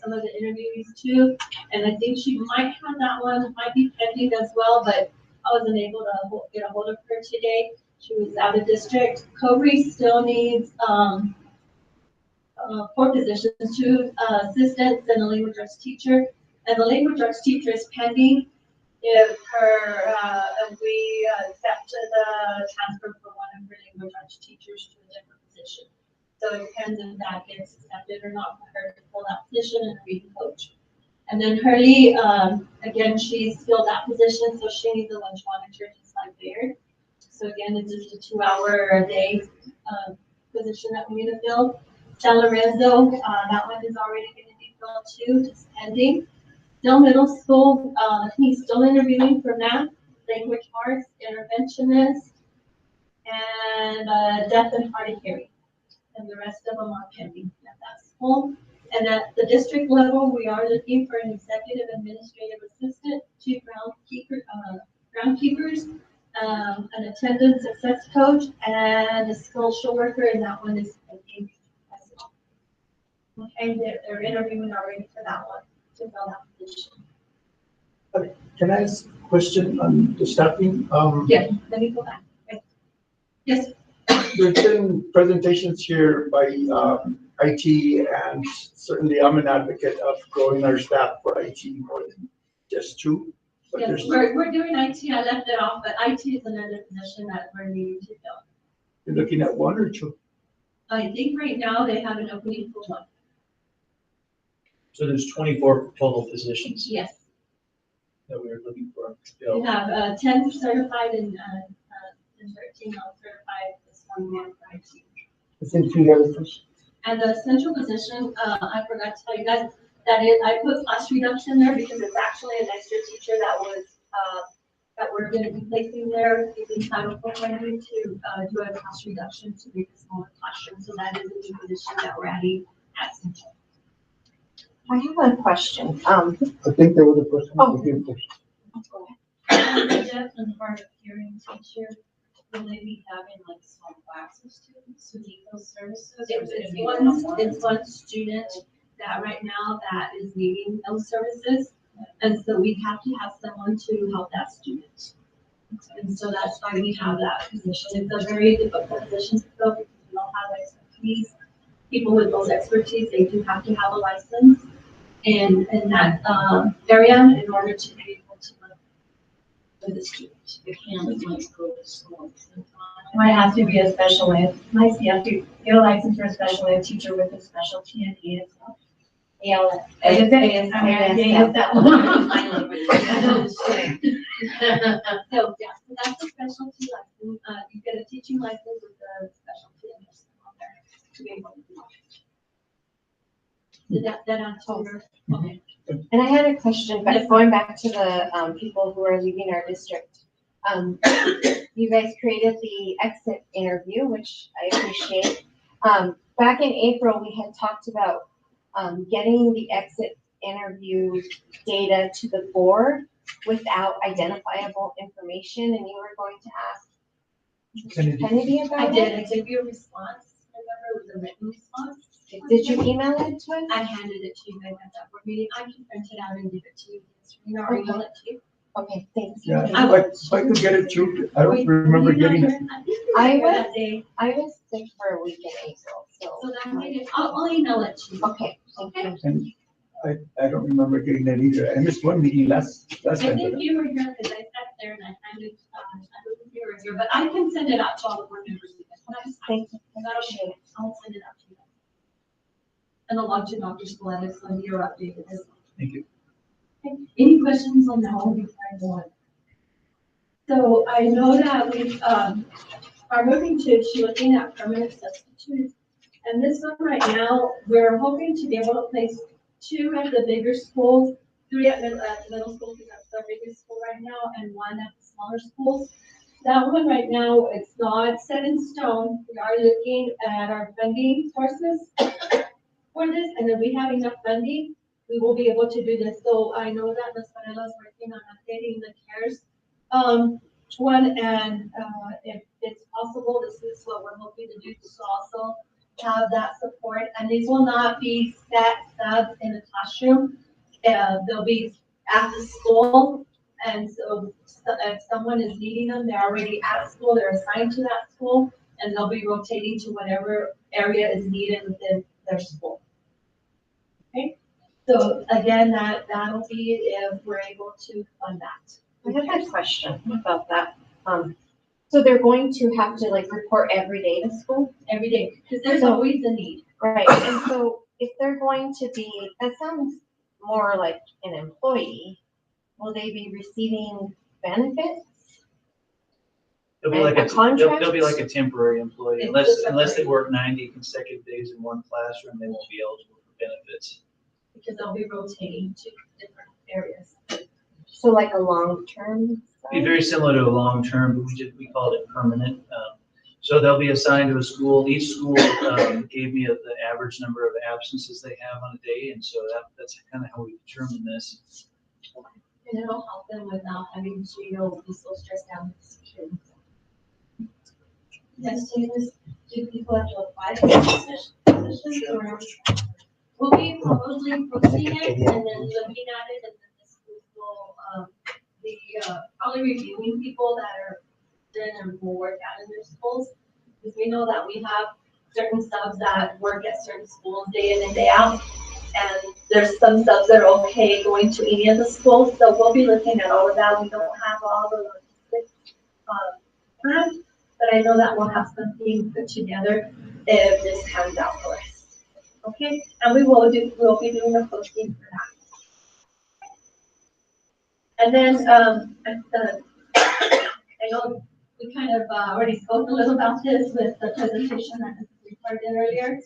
some of the interviewees too, and I think she might have that one, might be pending as well, but I wasn't able to get a hold of her today. She was out of district. Cobre still needs 4 positions, 2 assistants and a language arts teacher, and the language arts teacher is pending. If we accept the transfer for one of her language arts teachers to a different position. So it depends if that gets accepted or not for her to fill that position and reading coach. And then Hurley, again, she's filled that position, so she needs a lunch monitor just like Bayard. So again, it's just a 2-hour-a-day position that we need to fill. San Lorenzo, that one is already going to be filled too, just pending. Still middle school, he's still interviewing for math, language arts, interventionist, and deaf and hard of hearing. And the rest of them are pending at that school. And at the district level, we are looking for an executive administrative assistant, 2 groundkeepers, an attendance success coach, and a social worker, and that one is pending as well. Okay, they're interviewing already for that one. To fill that position. Okay. Can I ask a question on the staffing? Yeah, let me go back. Okay. Yes. There's been presentations here by IT, and certainly I'm an advocate of growing our staff for IT more than just 2. But Yes, we're doing IT. I left it off, but IT is another position that we're needing to fill. You're looking at 1 or 2? I think right now they have an opening for 1. So there's 24 total positions Yes. that we were looking for. We have 10 certified and 13 non-certified this 1 month for IT. I think 2 others. And the central position, I forgot to tell you guys, that is, I put class reduction there because it's actually an extra teacher that was, that we're going to be placing there using Title IV funding to do a class reduction to make a smaller classroom. So that is a new position that we're adding at central. I have a question. I think there was a question. Oh. The deaf and hard of hearing teacher, will they be having like small classes students who need those services? Or is it gonna be It's one student that right now that is needing those services. And so we have to have someone to help that student. And so that's why we have that position. It's a very difficult position to fill because we don't have expertise. People with those expertise, they do have to have a license in that area in order to be able to work with the student. They can't like go to school. Might have to be a special ed. Might have to get a license for a special ed teacher with a specialty in ESL. Yeah. Is it? I mean, I that one. So yeah, so that's a specialty license. You get a teaching license with a specialty in on there to be able to do it. Did that answer? Okay. And I had a question, but going back to the people who are leaving our district. You guys created the exit interview, which I appreciate. Back in April, we had talked about getting the exit interview data to the board without identifiable information, and you were going to ask Kennedy about it? I did. I gave you a response. Remember, it was a written response. Did you email it to us? I handed it to you guys at that board meeting. I can print it out and give it to you. Or email it to you. Okay, thanks. Yeah, if I could get it too. I don't remember getting it. I was sick for a week in April, so. So that made it, I'll email it to you. Okay, okay. And I don't remember getting that either. I missed one meeting last I time. think you were here because I sat there and I handed, I don't think you were here, but I can send it out to all the board members. Thank you. That'll be it. I'll send it out to you. And I'll log to Dr. Skoletics on your update as well. Thank you. Okay. Any questions on that one before I go on? So I know that we are moving to looking at permanent substitutes. And this one right now, we're hoping to be able to place 2 at the bigger schools, 3 at middle school, because that's the biggest school right now, and 1 at the smaller schools. That one right now, it's not set in stone. We are looking at our funding sources for this, and if we have enough funding, we will be able to do this. So I know that Ms. Varela is working on updating the CARES one, and if it's possible, this is what we're hoping to do to also have that support. And these will not be set subs in the classroom. They'll be at the school, and so if someone is needing them, they're already at school, they're assigned to that school, and they'll be rotating to whatever area is needed within their school. Okay, so again, that'll be if we're able to fund that. I have a question about that. So they're going to have to like report every day to school? Every day, because there's always a need. Right, and so if they're going to be, that sounds more like an employee, will they be receiving benefits? They'll be And like a contract? they'll be like a temporary employee, unless they work 90 consecutive days in one classroom, they won't be eligible for benefits. Because they'll be rotating to different areas. So like a long-term? Be very similar to a long-term, but we called it permanent. So they'll be assigned to a school. Each school gave me the average number of absences they have on a day, and so that's kind of how we determine this. And it'll help them without having to, be so stressed out with security. Yes, do people have to apply for this position, or? We'll be probably posting it and then looking at it, and then the schools will, be, probably reviewing people that are doing and will work out in their schools. Because we know that we have certain subs that work at certain schools day in and day out. And there's some subs that are okay going to any of the schools. So we'll be looking at all of that. We don't have all the logistics planned, but I know that we'll have something put together if this comes out for us. Okay, and we'll be doing the posting for that. And then I know we kind of already spoke a little about this with the presentation that we did earlier.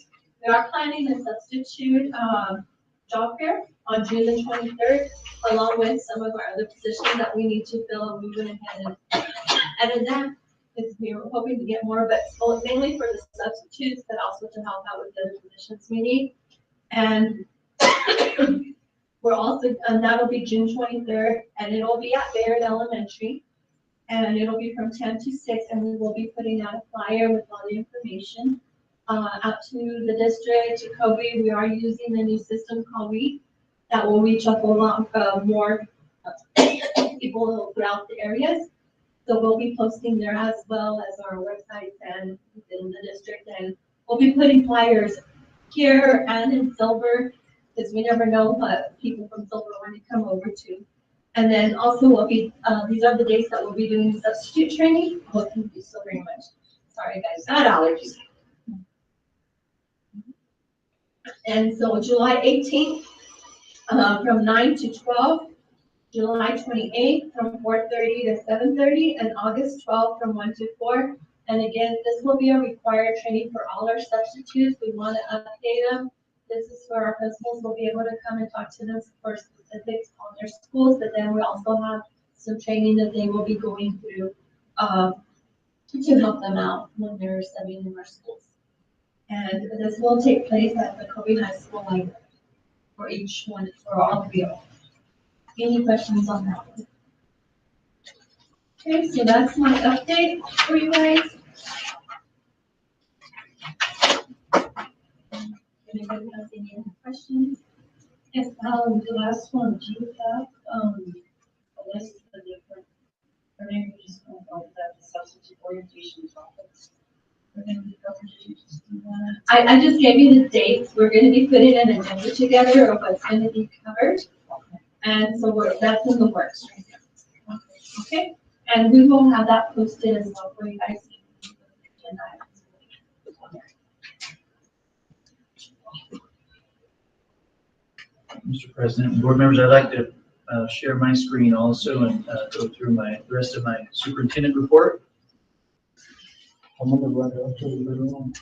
We are planning a substitute job fair on June the 23rd, along with some of our other positions that we need to fill, and we went ahead and in that, we were hoping to get more, but mainly for the substitutes, but also to help out with the other positions we need. And we're also, that'll be June 23rd, and it'll be at Bayard Elementary, and it'll be from 10 to 6, and we will be putting out a flyer with all the information out to the district, to Cobre. We are using the new system called REAP that will reach up a lot more people throughout the areas. So we'll be posting there as well as our websites and within the district, and we'll be putting flyers here and in Silver, because we never know what people from Silver want to come over to. And then also we'll be, these are the days that we'll be doing substitute training. Oh, thank you so very much. Sorry guys, not allergies. And so July 18th, from 9 to 12, July 28th from 4:30 to 7:30, and August 12th from 1 to 4. And again, this will be a required training for all our substitutes. We want to update them. This is where our principals will be able to come and talk to them for specifics on their schools, but then we also have some training that they will be going through to help them out when they're studying in our schools. And this will take place at the Cobre High School library for each one, for all 3 of them. Any questions on that one? Okay, so that's my update for you guys. Anybody has any other questions? Yes, the last one, do you have a list of the different, or maybe we just going to go that the substitute orientation topics? We're going to be covering, you just do that? I just gave you the dates. We're going to be putting an agenda together of what's going to be covered. And so that's in the works right now. Okay, and we will have that posted as well for you guys. Mr. President, board members, I'd like to share my screen also and go through the rest of my superintendent report. I'm gonna run it up to the living room.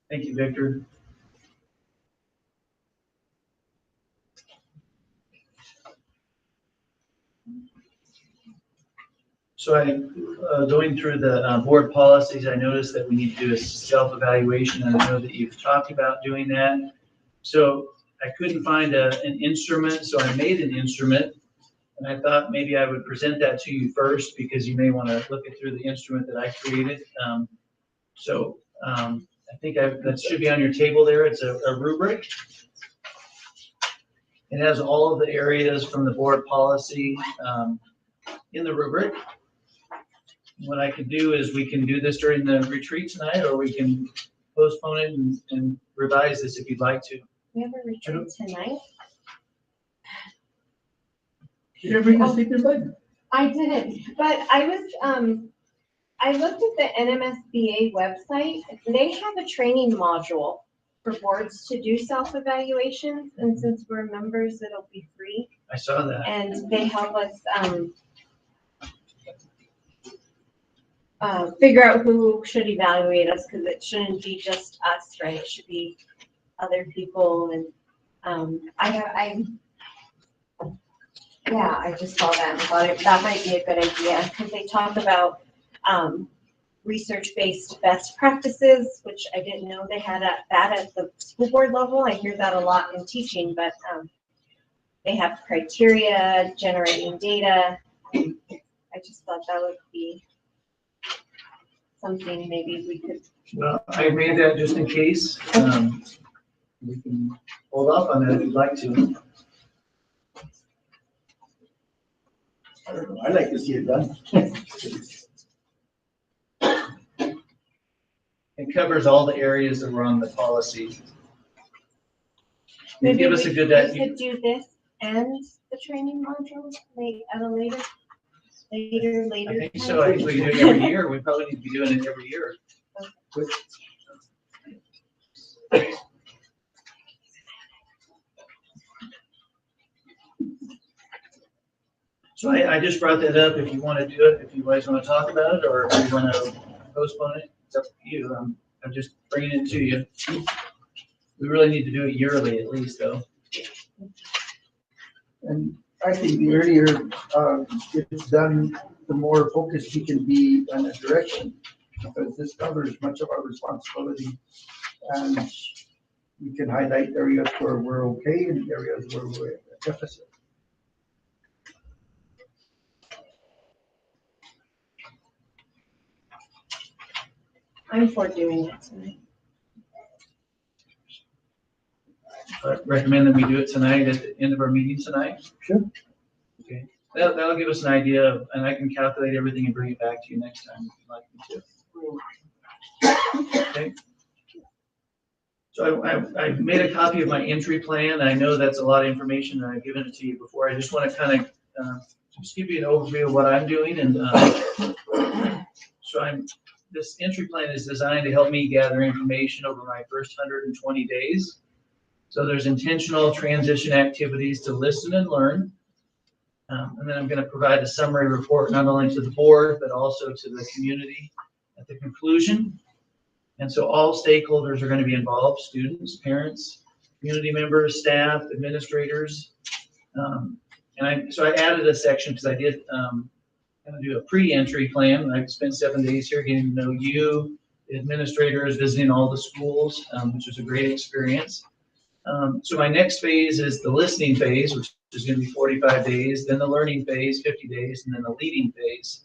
Thank you, Victor. So going through the board policies, I noticed that we need to do a self-evaluation, and I know that you've talked about doing that. So I couldn't find an instrument, so I made an instrument, and I thought maybe I would present that to you first because you may want to look it through the instrument that I created. I think that should be on your table there. It's a rubric. It has all of the areas from the board policy in the rubric. What I could do is we can do this during the retreat tonight, or we can postpone it and revise this if you'd like to. We have a retreat tonight. Did you bring a sleeping bag? I didn't, but I looked at the NMSBA website. They have a training module for boards to do self-evaluations, and since we're members, it'll be free. I saw that. And they help us figure out who should evaluate us, because it shouldn't be just us, right? It should be other people. And I just saw that and thought that might be a good idea, because they talk about research-based best practices, which I didn't know they had that at the school board level. I hear that a lot in teaching, but they have criteria, generating data. I just thought that would be something maybe we could. Well, I made that just in case. We can hold off on that if you'd like to. I don't know, I'd like to see it done. It covers all the areas that were on the policy. They give us a good We idea. could do this and the training module at a later I think time. so. I think we do it every year. We probably need to be doing it every year. So I just brought that up if you want to do it, if you guys want to talk about it, or if you want to postpone it, it's up to you. I'm just bringing it to you. We really need to do it yearly at least, though. And I think the earlier it's done, the more focused we can be on a direction, because this covers much of our responsibility. And we can highlight areas where we're okay and areas where we're at a deficit. I'm for doing it tonight. I recommend that we do it tonight at the end of our meeting tonight. Sure. Okay. That'll give us an idea of, and I can calculate everything and bring it back to you next time if you'd like me to. Okay. So I made a copy of my entry plan. I know that's a lot of information, and I've given it to you before. I just want to kind of just give you an overview of what I'm doing. And this entry plan is designed to help me gather information over my first 120 days. So there's intentional transition activities to listen and learn. And then I'm going to provide a summary report not only to the board, but also to the community at the conclusion. And so all stakeholders are going to be involved: students, parents, community members, staff, administrators. So I added a section because I did kind of do a pre-entry plan. I spent 7 days here getting to know you, the administrators, visiting all the schools, which was a great experience. So my next phase is the listening phase, which is going to be 45 days, then the learning phase, 50 days, and then the leading phase.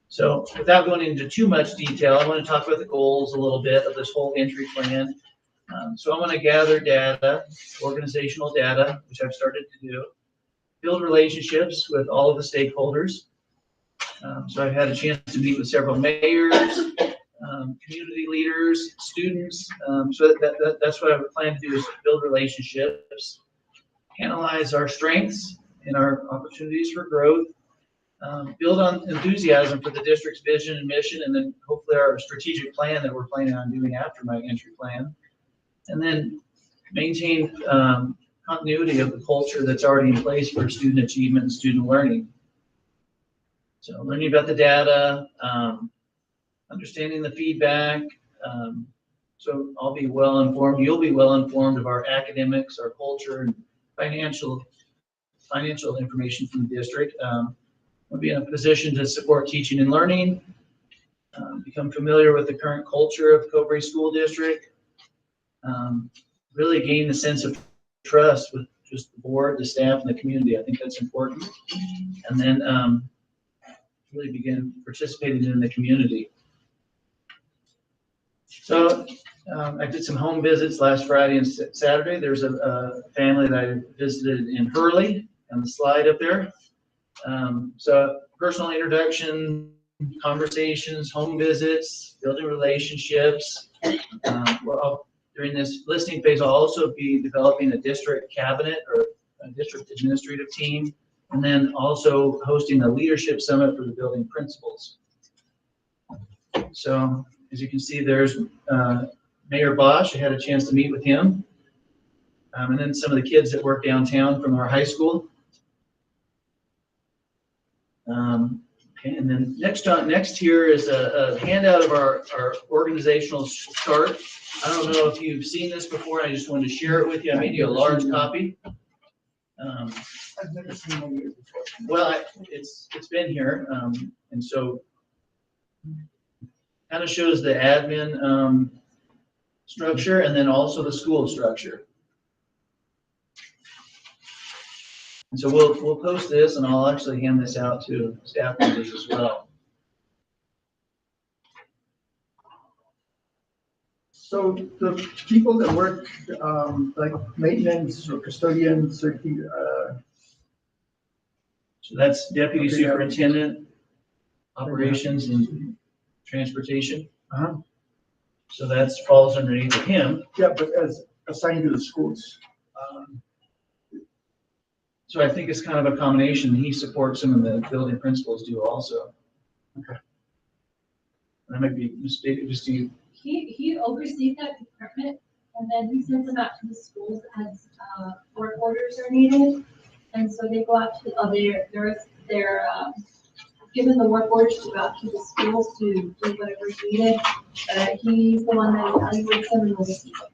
So without going into too much detail, I want to talk about the goals a little bit of this whole entry plan. So I'm going to gather data, organizational data, which I've started to do, build relationships with all of the stakeholders, So I've had a chance to meet with several mayors, community leaders, students. So that's what I would plan to do, is build relationships, analyze our strengths and our opportunities for growth, build on enthusiasm for the district's vision and mission, and then hopefully our strategic plan that we're planning on doing after my entry plan, and then maintain continuity of the culture that's already in place for student achievement and student learning. So learning about the data, understanding the feedback. So I'll be well informed. You'll be well informed of our academics, our culture, and financial information from the district. We'll be in a position to support teaching and learning, become familiar with the current culture of Cobre School District, really gain the sense of trust with just the board, the staff, and the community. I think that's important. And then really begin participating in the community. So I did some home visits last Friday and Saturday. There's a family that I visited in Hurley on the slide up there. So personal introduction, conversations, home visits, building relationships. During this listening phase, I'll also be developing a district cabinet or a district administrative team, and then also hosting a leadership summit for the building principals. So as you can see, there's Mayor Bosch. I had a chance to meet with him. And then some of the kids that work downtown from our high school. Okay, and then next here is a handout of our organizational chart. I don't know if you've seen this before. I just wanted to share it with you. I made you a large copy. I've never seen one of these before. Well, it's been here, and so kind of shows the admin structure and then also the school structure. And so we'll post this, and I'll actually hand this out to staff members as well. So the people that work, like maintenance or custodians or, So that's deputy superintendent, operations and transportation. So that falls underneath of him. Yeah, but as assigned to the schools. So I think it's kind of a combination. He supports some of the building principals do also. Okay. I might be mistaken, just to you. He oversees that department, and then he sends them out to the schools as work orders are needed. And so they go out to, they're given the work orders to go out to the schools to do whatever is needed. He's the one that evaluates them and oversees them.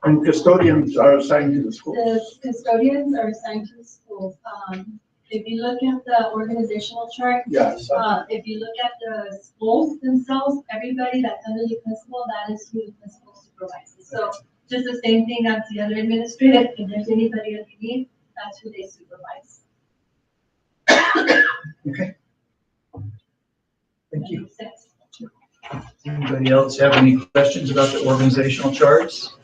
And custodians are assigned to the schools. The custodians are assigned to the schools. If you look at the organizational chart, Yes. if you look at the schools themselves, everybody that's under the principal, that is who the principal supervises. So just the same thing as the other administrative, if there's anybody underneath, that's who they supervise. Okay. Thank you. Anybody else have any questions about the organizational charts?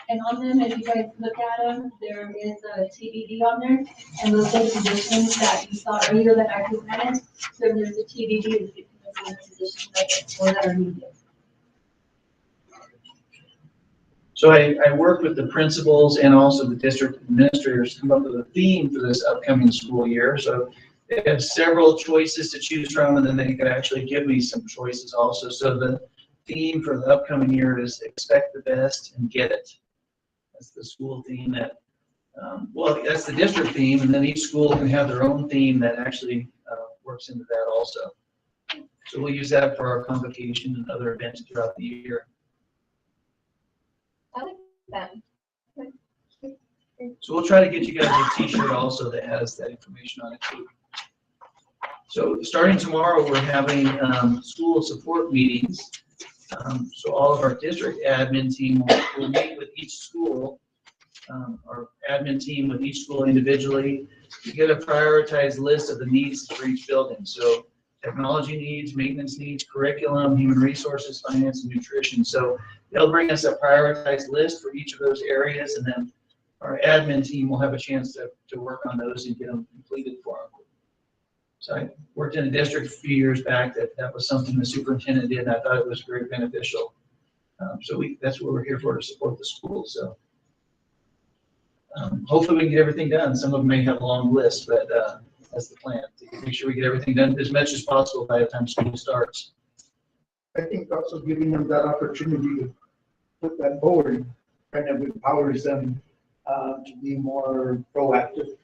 And on them, if you guys look at them, there is a TBD on there, and those are the positions that you saw earlier that I presented. So there's a TBD, the positions that are needed. So I worked with the principals and also the district administrators to come up with a theme for this upcoming school year. So they have several choices to choose from, and then they could actually give me some choices also. So the theme for the upcoming year is expect the best and get it. That's the school theme that, well, that's the district theme, and then each school can have their own theme that actually works into that also. So we'll use that for our convocation and other events throughout the year. I like that. So we'll try to get you guys a t-shirt also that has that information on it too. So starting tomorrow, we're having school support meetings. So all of our district admin team will meet with each school, our admin team with each school individually, to get a prioritized list of the needs for each building. So technology needs, maintenance needs, curriculum, human resources, finance, and nutrition. So they'll bring us a prioritized list for each of those areas, and then our admin team will have a chance to work on those and get them completed for them. So I worked in a district a few years back that was something the superintendent did, and I thought it was very beneficial. So that's what we're here for, to support the schools. So hopefully we can get everything done. Some of them may have a long list, but that's the plan, to make sure we get everything done as much as possible by the time school starts. I think also giving them that opportunity to put that forward kind of empowers them to be more proactive,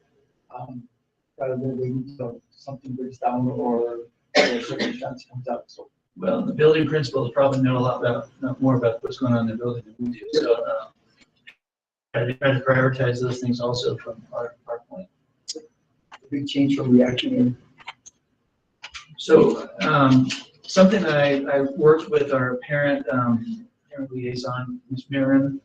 rather than waiting until something breaks down or a circumstance comes up. So, well, the building principals probably know a lot more about what's going on in the building than we do. So I try to prioritize those things also from our point. Big change from reaction. So something that I worked with our parent liaison, Ms. Marin,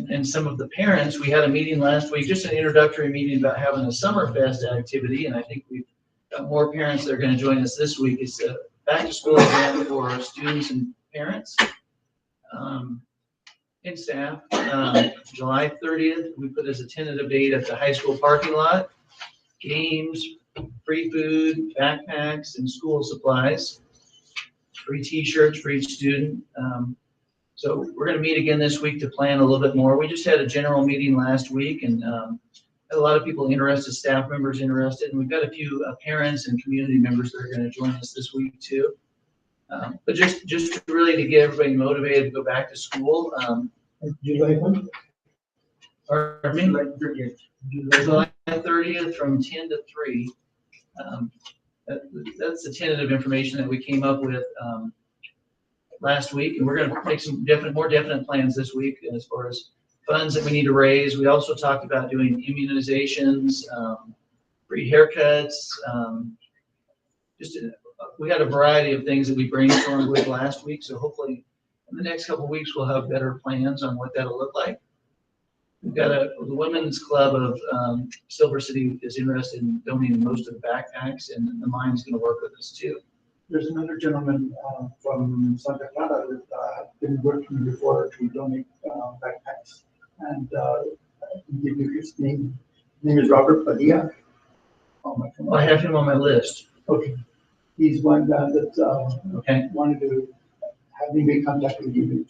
and some of the parents. We had a meeting last week, just an introductory meeting about having a Summerfest activity, and I think we've got more parents that are going to join us this week. It's a back to school event for students and parents and staff. July 30th, we put as a tentative date at the high school parking lot. Games, free food, backpacks, and school supplies. Free t-shirts for each student. So we're going to meet again this week to plan a little bit more. We just had a general meeting last week, and had a lot of people interested, staff members interested, and we've got a few parents and community members that are going to join us this week too. But just really to get everybody motivated to go back to school. July 1? July 30th from 10 to 3. That's the tentative information that we came up with last week, and we're going to make some more definite plans this week as far as funds that we need to raise. We also talked about doing immunizations, free haircuts. We had a variety of things that we brainstormed with last week, so hopefully in the next couple of weeks we'll have better plans on what that'll look like. We've got the Women's Club of Silver City is interested in donating most of the backpacks, and the mine's going to work with us too. There's another gentleman from Santa Clara that I've been working before to donate backpacks, and I can give you his name. His name is Robert Padilla. I have him on my list. Okay. He's one that wanted to have me make contact with you.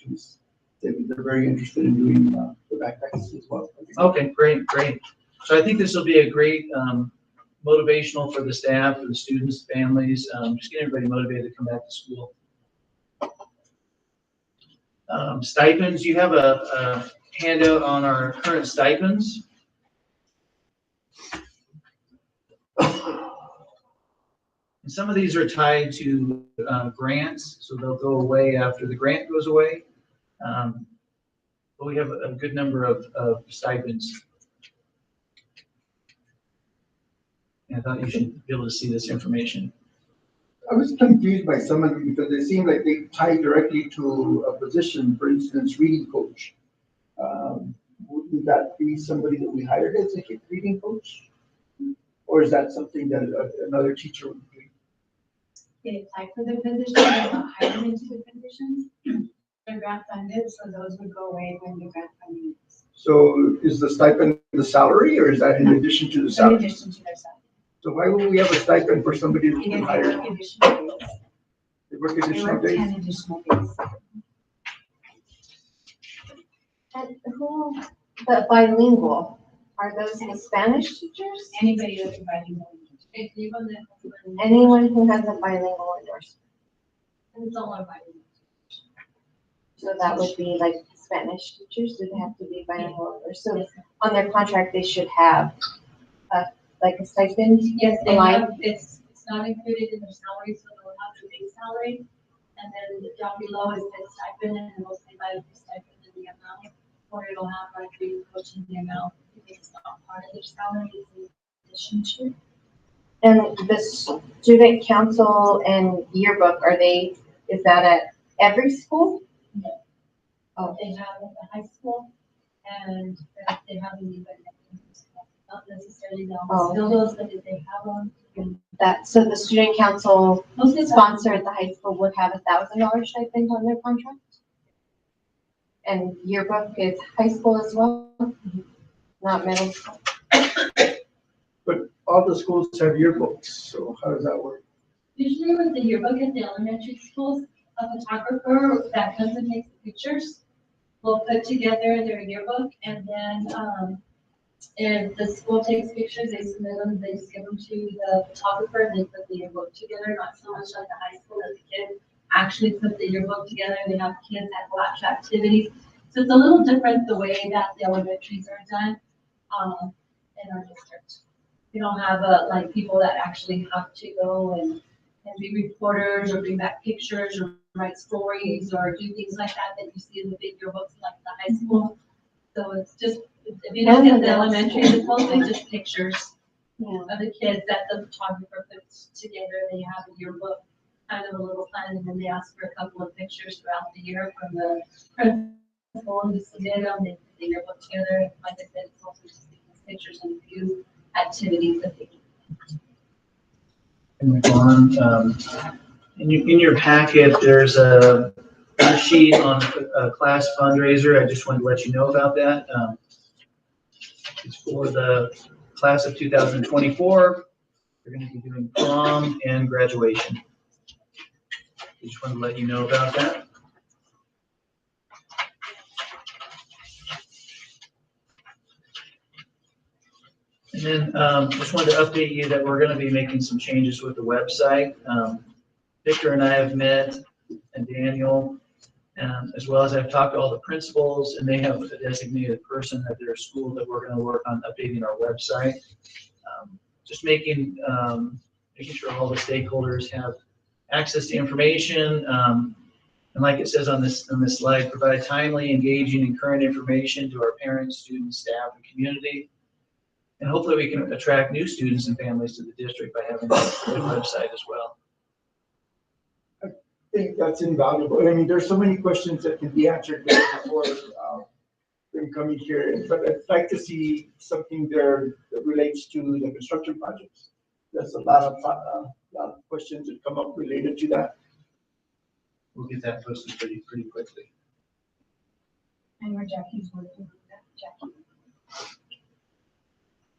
They're very interested in doing the backpacks as well. Okay, great. So I think this will be a great motivational for the staff, for the students, families, just get everybody motivated to come back to school. Stipends, you have a handout on our current stipends. And some of these are tied to grants, so they'll go away after the grant goes away. But we have a good number of stipends. And I thought you should be able to see this information. I was confused by some of them because they seem like they tie directly to a position, for instance, reading coach. Wouldn't that be somebody that we hired as a reading coach? Or is that something that another teacher would do? They apply for the position, they're not hired into the positions. They're grant funded, so those would go away when the grant funding is. So is the stipend the salary, or is that in addition to the In salary? addition to their salary. So why would we have a stipend for somebody who's been hired? They work additional days. They work They additional work days? 10 additional days. And the bilingual, are those the Spanish teachers? Anybody that's bilingual. Anyone who has a bilingual endorsement. And it's all our bilingual. So that would be like Spanish teachers, do they have to be bilingual? Or so on their contract, they should have like a stipend? Yes, they line? have, it's not included in their salary, so they'll have the base salary. And then down below is the stipend, and we'll say by the stipend and the amount, or it'll have like the coaching the amount, if it's not part of their salary, it's in addition to. And the student council and yearbook, is that at every school? No. Oh. They have at the high school, and they have in the not necessarily the still those, but if they have them. So the student council sponsor at the high school would have $1,000 stipend on their contract? And yearbook is high school as well, not middle school. But all the schools have yearbooks, so how does that work? Usually with the yearbook at the elementary schools, a photographer that comes and takes pictures will put together their yearbook, and then, if the school takes pictures, they submit them, they just give them to the photographer, and they put the yearbook together, not so much like the high school that the kid actually put the yearbook together, they have kids that go out to activities. So it's a little different the way that the elementaries are done, in our district. We don't have, like people that actually have to go and be reporters or bring back pictures or write stories or do things like that you see in the big yearbooks like the high school. So it's just, if you look at the elementary, it's mostly just pictures of the kids that the photographer puts together. They have a yearbook, kind of a little plan, and then they ask for a couple of pictures throughout the year from the principal and just submit them. They put the yearbook together. Like I said, it's also just pictures and a few activities that they do. And we've gone, in your packet, there's a sheet on a class fundraiser. I just wanted to let you know about that. It's for the class of 2024. We're going to be doing prom and graduation. Just wanted to let you know about that. And then just wanted to update you that we're going to be making some changes with the website. Victor and I have met, and Daniel, as well as I've talked to all the principals, and they have a designated person at their school that we're going to work on updating our website. Just making sure all the stakeholders have access to information. And like it says on this slide, provide timely, engaging, and current information to our parents, students, staff, and community. And hopefully we can attract new students and families to the district by having a good website as well. I think that's invaluable. I mean, there's so many questions that can be answered before them coming here, but I'd like to see something there that relates to the construction projects. There's a lot of questions that come up related to that. We'll get that posted pretty quickly. And where Jackie's working on that, Jackie.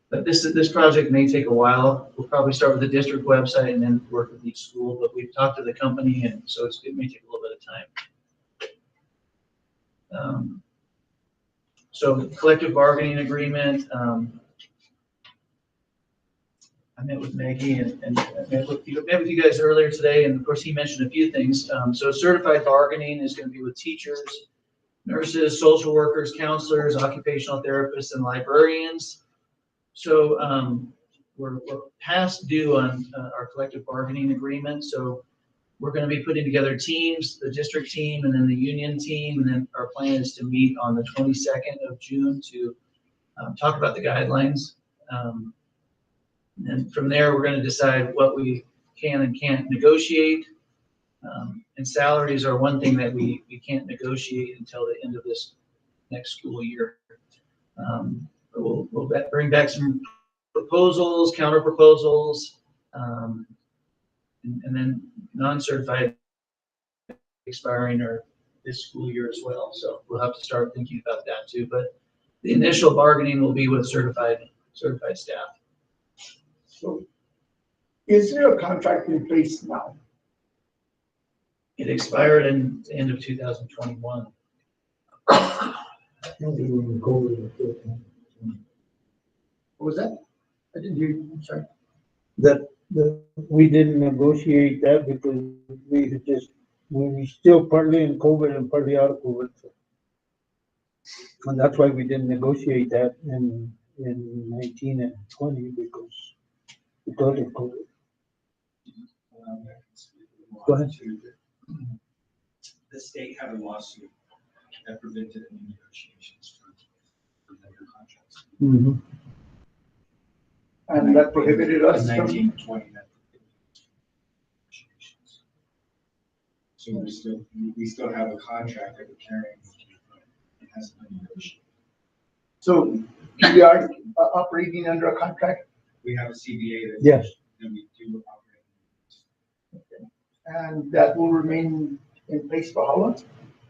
But this project may take a while. We'll probably start with the district website and then work with each school, but we've talked to the company, and so it may take a little bit of time. So collective bargaining agreement, I met with Maggie and met with you guys earlier today, and of course he mentioned a few things. So certified bargaining is going to be with teachers, nurses, social workers, counselors, occupational therapists, and librarians. So we're past due on our collective bargaining agreement. So we're going to be putting together teams, the district team and then the union team. And then our plan is to meet on the 22nd of June to talk about the guidelines. And from there, we're going to decide what we can and can't negotiate. And salaries are one thing that we can't negotiate until the end of this next school year. We'll bring back some proposals, counter proposals, and then non-certified expiring or this school year as well. So we'll have to start thinking about that too. But the initial bargaining will be with certified staff. So is there a contract in place now? It expired in the end of 2021. What was that? I didn't hear you, I'm sorry. That we didn't negotiate that because we still partly in COVID and partly out of COVID. So. And that's why we didn't negotiate that in 19 and 20 because of COVID. Go ahead. The state had a lawsuit that prevented any negotiations for labor contracts. Mm-hmm. And that prohibited us in from 1920. So we still have a contract that we're carrying. It hasn't been negotiated. So we are operating under a contract? We have a CBA that, yes. That we do operate. Okay. And that will remain in place for how long?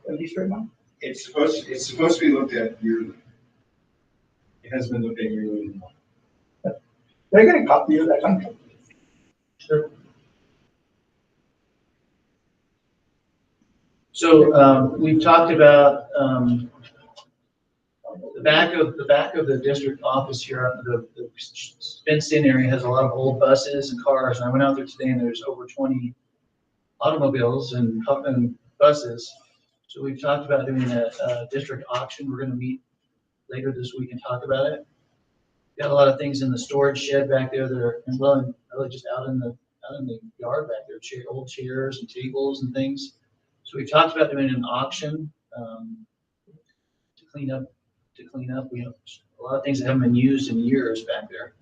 At least right now? It's supposed to be looked at yearly. It has been looked at yearly. Can I get a copy of that contract? Sure. So, we've talked about, the back of the district office here, the fenced-in area has a lot of old buses and cars. And I went out there today and there's over 20 automobiles and buses. So we've talked about doing a district auction. We're gonna meet later this week and talk about it. Got a lot of things in the storage shed back there that are, and well, really just out in the yard back there, old chairs and tables and things. So we talked about doing an auction, to clean up. We have a lot of things that haven't been used in years back there.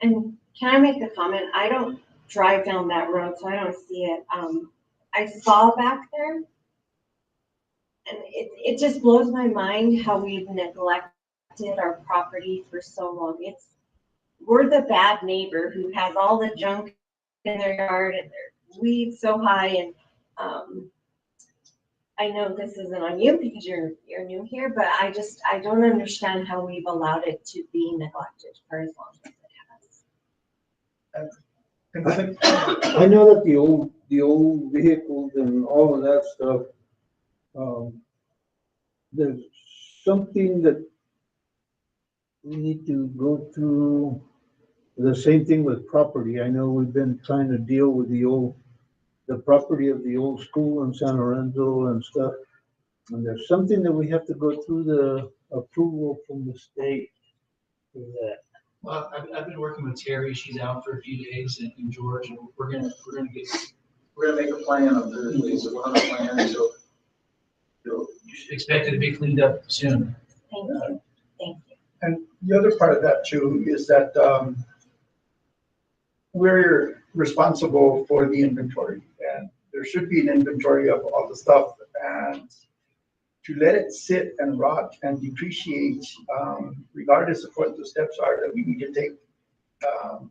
And can I make a comment? I don't drive down that road, so I don't see it. I saw back there, and it just blows my mind how we've neglected our property for so long. We're the bad neighbor who has all the junk in their yard and their weeds so high. And I know this isn't on you because you're new here, but I don't understand how we've allowed it to be neglected for as long as it has. I know that the old vehicles and all of that stuff, there's something that we need to go through. The same thing with property. I know we've been trying to deal with the property of the old school in San Lorenzo and stuff. And there's something that we have to go through the approval from the state for that. Well, I've been working with Terry. She's out for a few days in George, and we're gonna make a plan on Thursday. So we'll have a plan. So you should expect it to be cleaned up soon. Thank you. Thank you. And the other part of that too is that we're responsible for the inventory, and there should be an inventory of all the stuff, and to let it sit and rot and depreciate, regardless of what the steps are that we need to take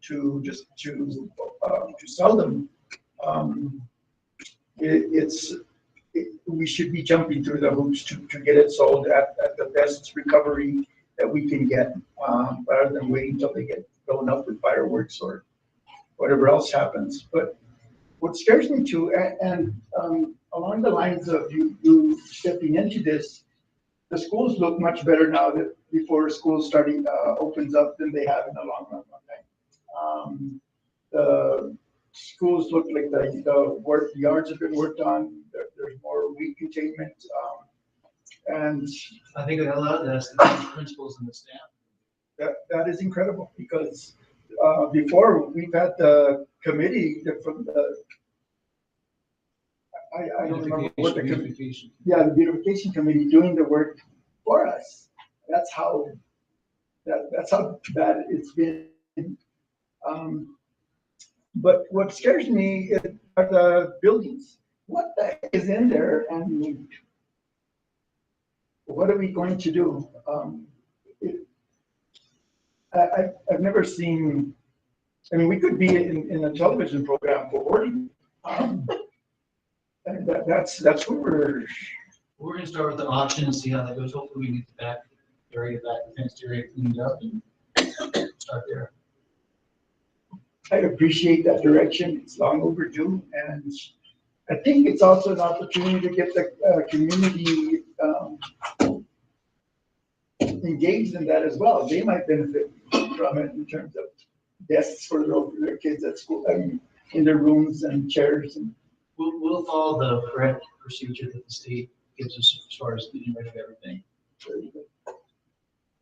to sell them, we should be jumping through the hoops to get it sold at the best recovery that we can get, rather than waiting until they get blown up with fireworks or whatever else happens. But what scares me too, and along the lines of you stepping into this, the schools look much better now that before school opens up than they have in a long time. The schools look like the yards have been worked on. There's more weed containment, and I think a lot of that's the principals and the staff. That is incredible, because before we've had the committee from the I don't remember what the beautification. Yeah, the beautification committee doing the work for us. That's how bad it's been. But what scares me are the buildings. What the heck is in there, and what are we going to do? I've never seen. I mean, we could be in a television program for hoarding. And that's where we're going to start with the auction and see how that goes. Hopefully, we can get the fenced area cleaned up and start there. I appreciate that direction. It's long overdue, and I think it's also an opportunity to get the community engaged in that as well. They might benefit from it in terms of desks for their kids at school, in their rooms and chairs. And we'll follow the correct procedure that the state gives us as far as getting rid of everything.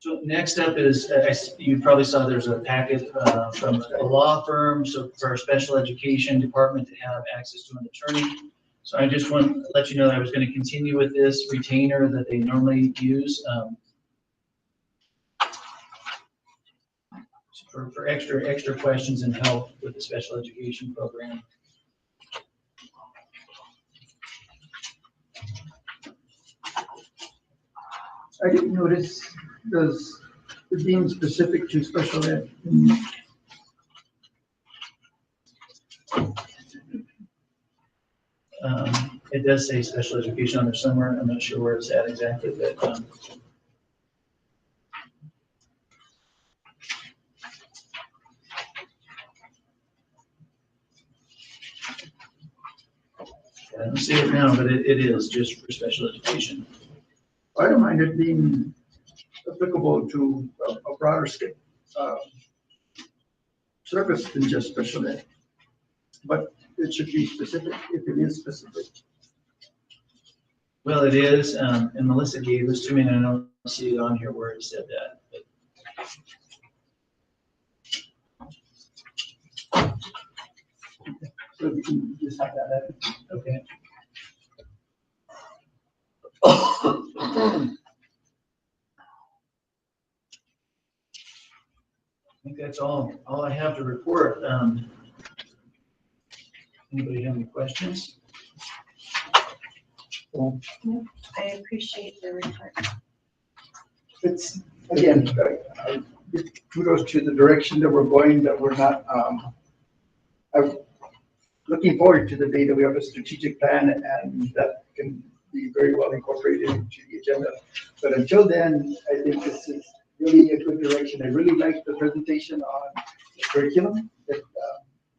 So next up is, you probably saw there's a packet from a law firm, so for our special education department to have access to an attorney. So I just want to let you know that I was going to continue with this retainer that they normally use for extra questions and help with the special education program. I didn't notice those being specific to special ed. It does say special education on there somewhere. I'm not sure where it's at exactly, but, I don't see it now, but it is just for special education. I don't mind it being applicable to a broader scale, service than just special ed. But it should be specific if it is specific. Well, it is, and Melissa gave this to me, and I don't see it on here where it said that. But So we can just have that. okay. I think that's all I have to report. Anybody have any questions? I appreciate the report. It's, again, kudos to the direction that we're going, that we're not, I'm looking forward to the day that we have a strategic plan and that can be very well incorporated into the agenda. But until then, I think this is really a good direction. I really like the presentation on the curriculum that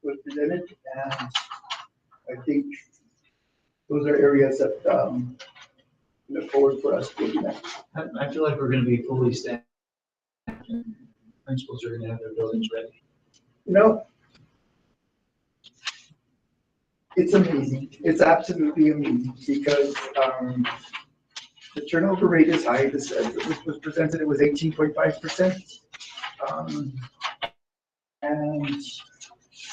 was presented, and I think those are areas that look forward for us looking at. I feel like we're going to be fully staffed. Principals are going to have their buildings ready. You know, it's amazing. It's absolutely amazing because the turnover rate is high. This was presented, it was 18.5%. And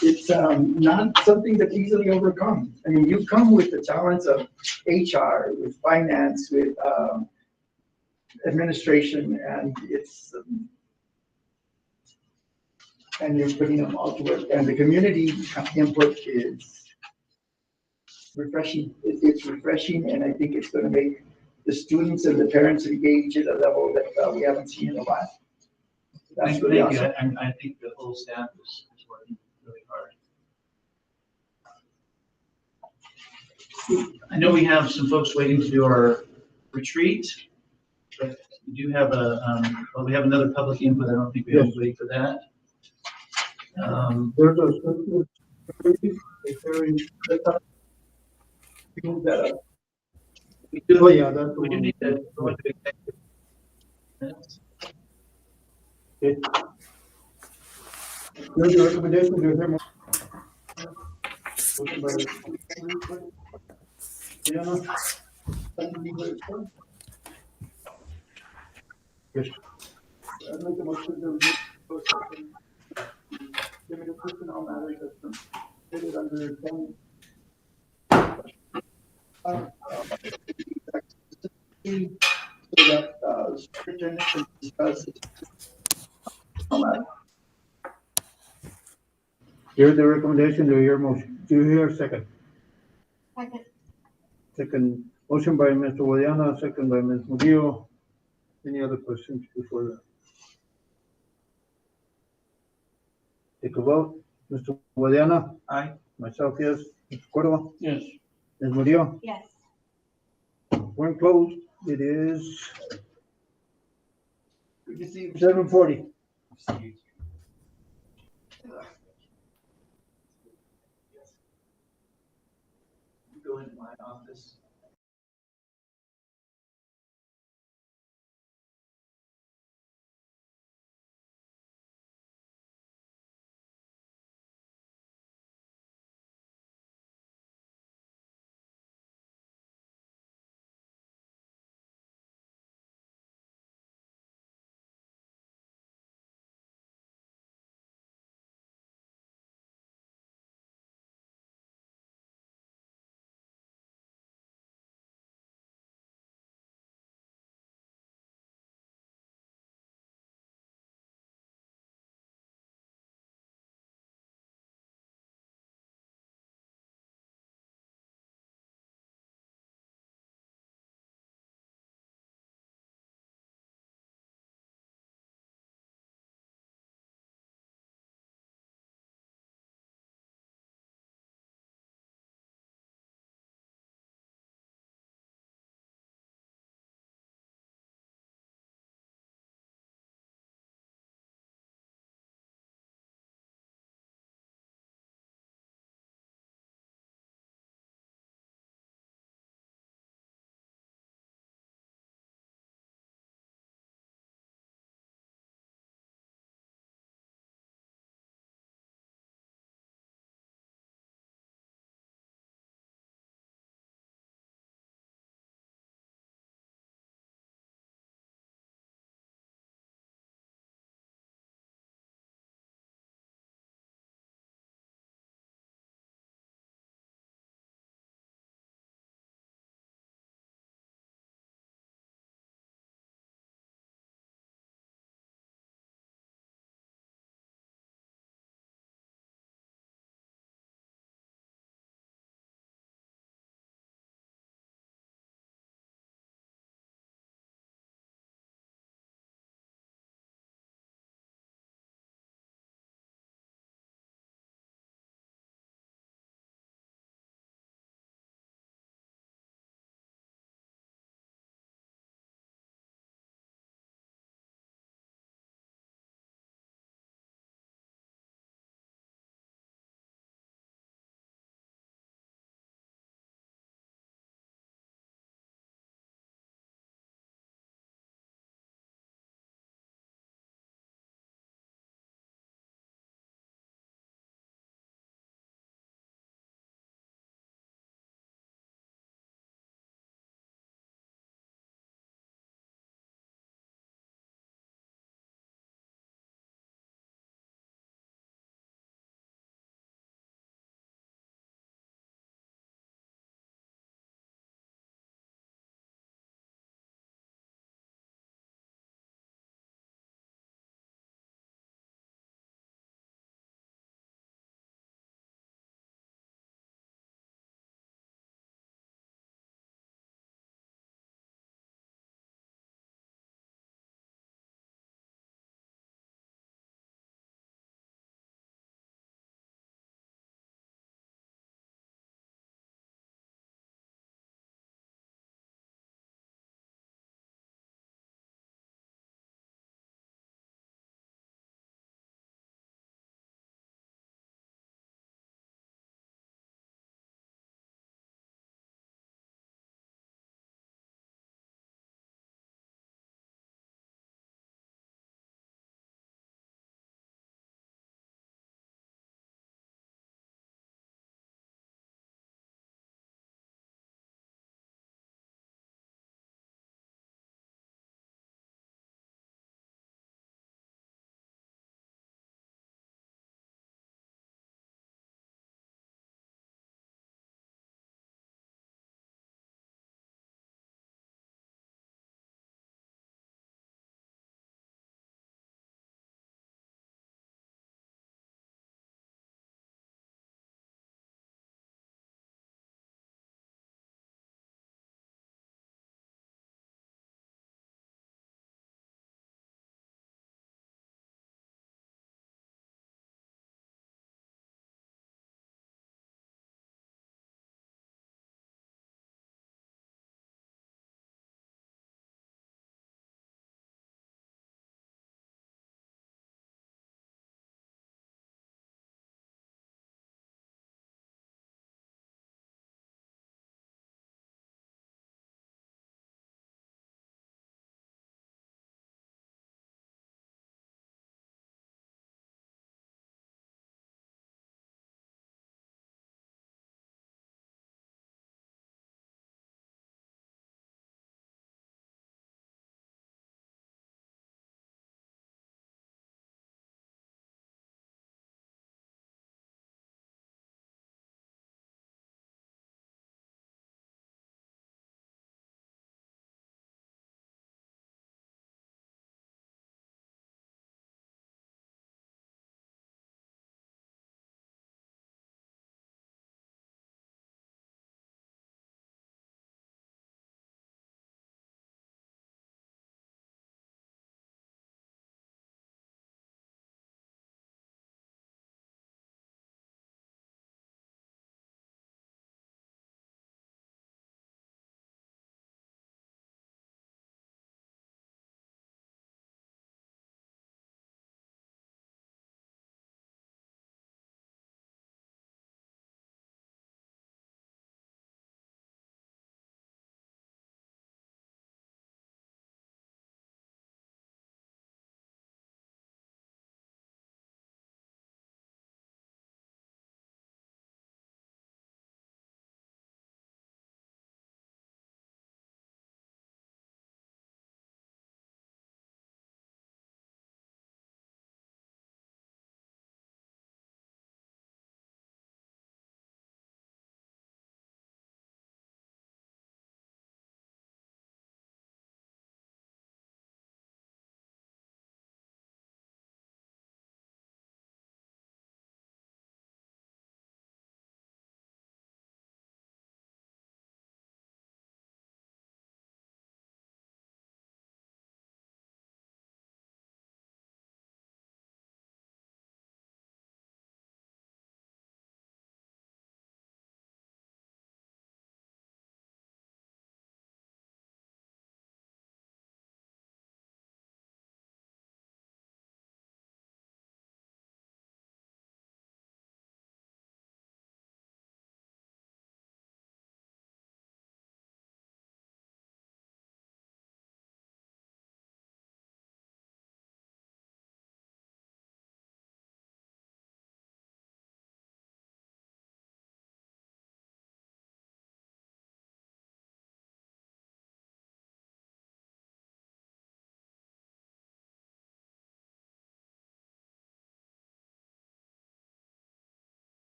it's not something that's easily overcome. I mean, you come with the talents of HR, with finance, with administration, and it's and you're putting them all to work. And the community input is refreshing. It's refreshing, and I think it's going to make the students and the parents engage at a level that we haven't seen in a while. That's really awesome. I think the whole staff is working really hard. I know we have some folks waiting to do our retreat, but we do have well, we have another public input. I don't think we have anybody for that. We do need to go into executive minutes. Okay. Here's the recommendation, do you hear more? Yes. I'd make a motion to review limited personnel matters as stated under 10. So that superintendent can discuss it. Here's the recommendation, do you hear motion? Do you hear a second? Second. Second, motion by Mr. Guadiana, second by Ms. Murillo. Any other questions before that? Take a vote. Mr. Guadiana? Aye. Myself, yes. Mr. Cordova? Yes. Ms. Murillo? Yes. We're closed. It is 7:40. Go into my office.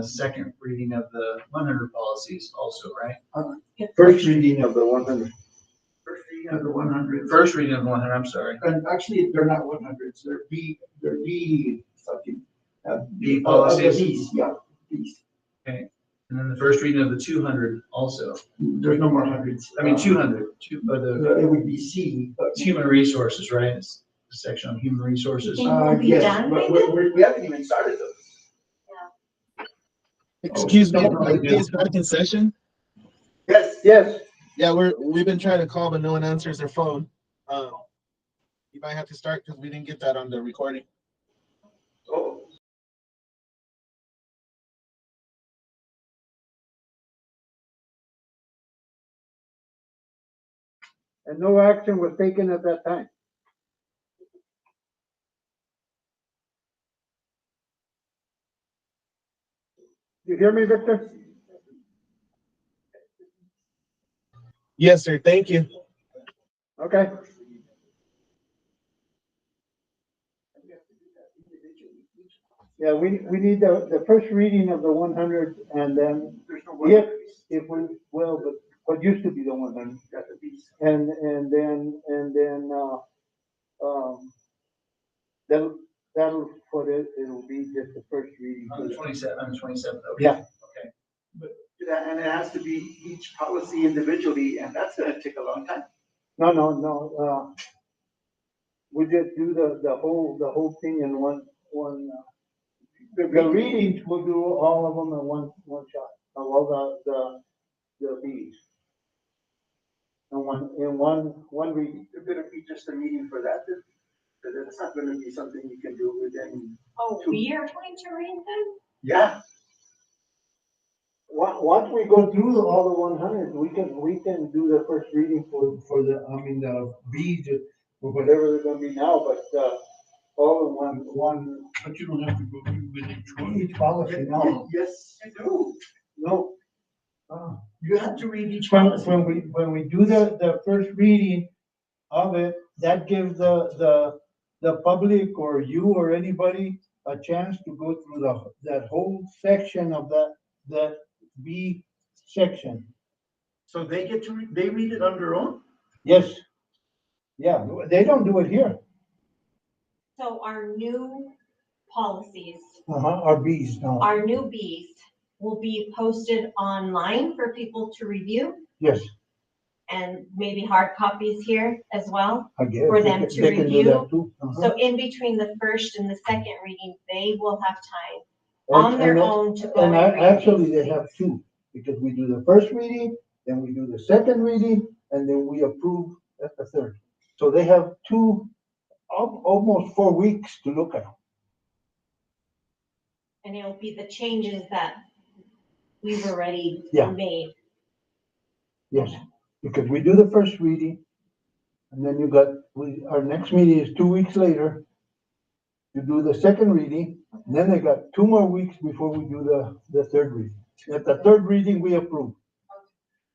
second reading of the 100 policies also, right? First reading of the 100. First reading of the 100. First reading of the 100, I'm sorry. And actually, they're not 100s, they're B something. B policies? Bs, yeah, Bs. Okay, and then the first reading of the 200 also. There's no more hundreds. I mean, 200, It would be C, but. it's human resources, right? It's the section on human resources. You think we'll be Yes, done but by then? we haven't even started those. Excuse me, Oh, is back in session? Yes. Yes, Yeah, we've been trying to call, but no one answers their phone. You might have to start because we didn't get that on the recording. Oh. and no action was taken at that time. You hear me, Victor? Yes, sir. Thank you. Okay. Yeah, we need the first reading of the 100 and then if we, well, but what used to be the 100. And then, that'll put it, it'll be just the first reading. On the 27th, okay. Yeah. Okay. But, and it has to be each policy individually, and that's gonna take a long time. No, we just do the whole thing in one, the readings, we'll do all of them in one shot, of all the Bs. In one reading. It's gonna be just a meeting for that, because it's not gonna be something you can do within. Oh, we are going to read them? Yeah. Once we go through all the 100, we can do the first reading for the, the Bs, or whatever they're gonna be now, but, all in one. But you don't have to go through with each one. Each policy, no. Yes, you do. No. You have to read each When policy. we do the first reading of it, that gives the public or you or anybody a chance to go through that whole section of that B section. So they get to, they read it on their own? Yes. Yeah, they don't do it here. So our new policies, Our Bs now. our new Bs will be posted online for people to review Yes, and maybe hard copies here as well. I guess. For them They to can do review. that too. So in between the first and the second reading, they will have time And- on their and that- own to go And and read. actually, they have two, because we do the first reading, then we do the second reading, and then we approve at the third. So they have two, almost 4 weeks to look at. And it'll be the changes that we've already Yeah. made. Yes, because we do the first reading, and then our next meeting is 2 weeks later. You do the second reading, and then they got 2 more weeks before we do the third reading. At the third reading, we approve.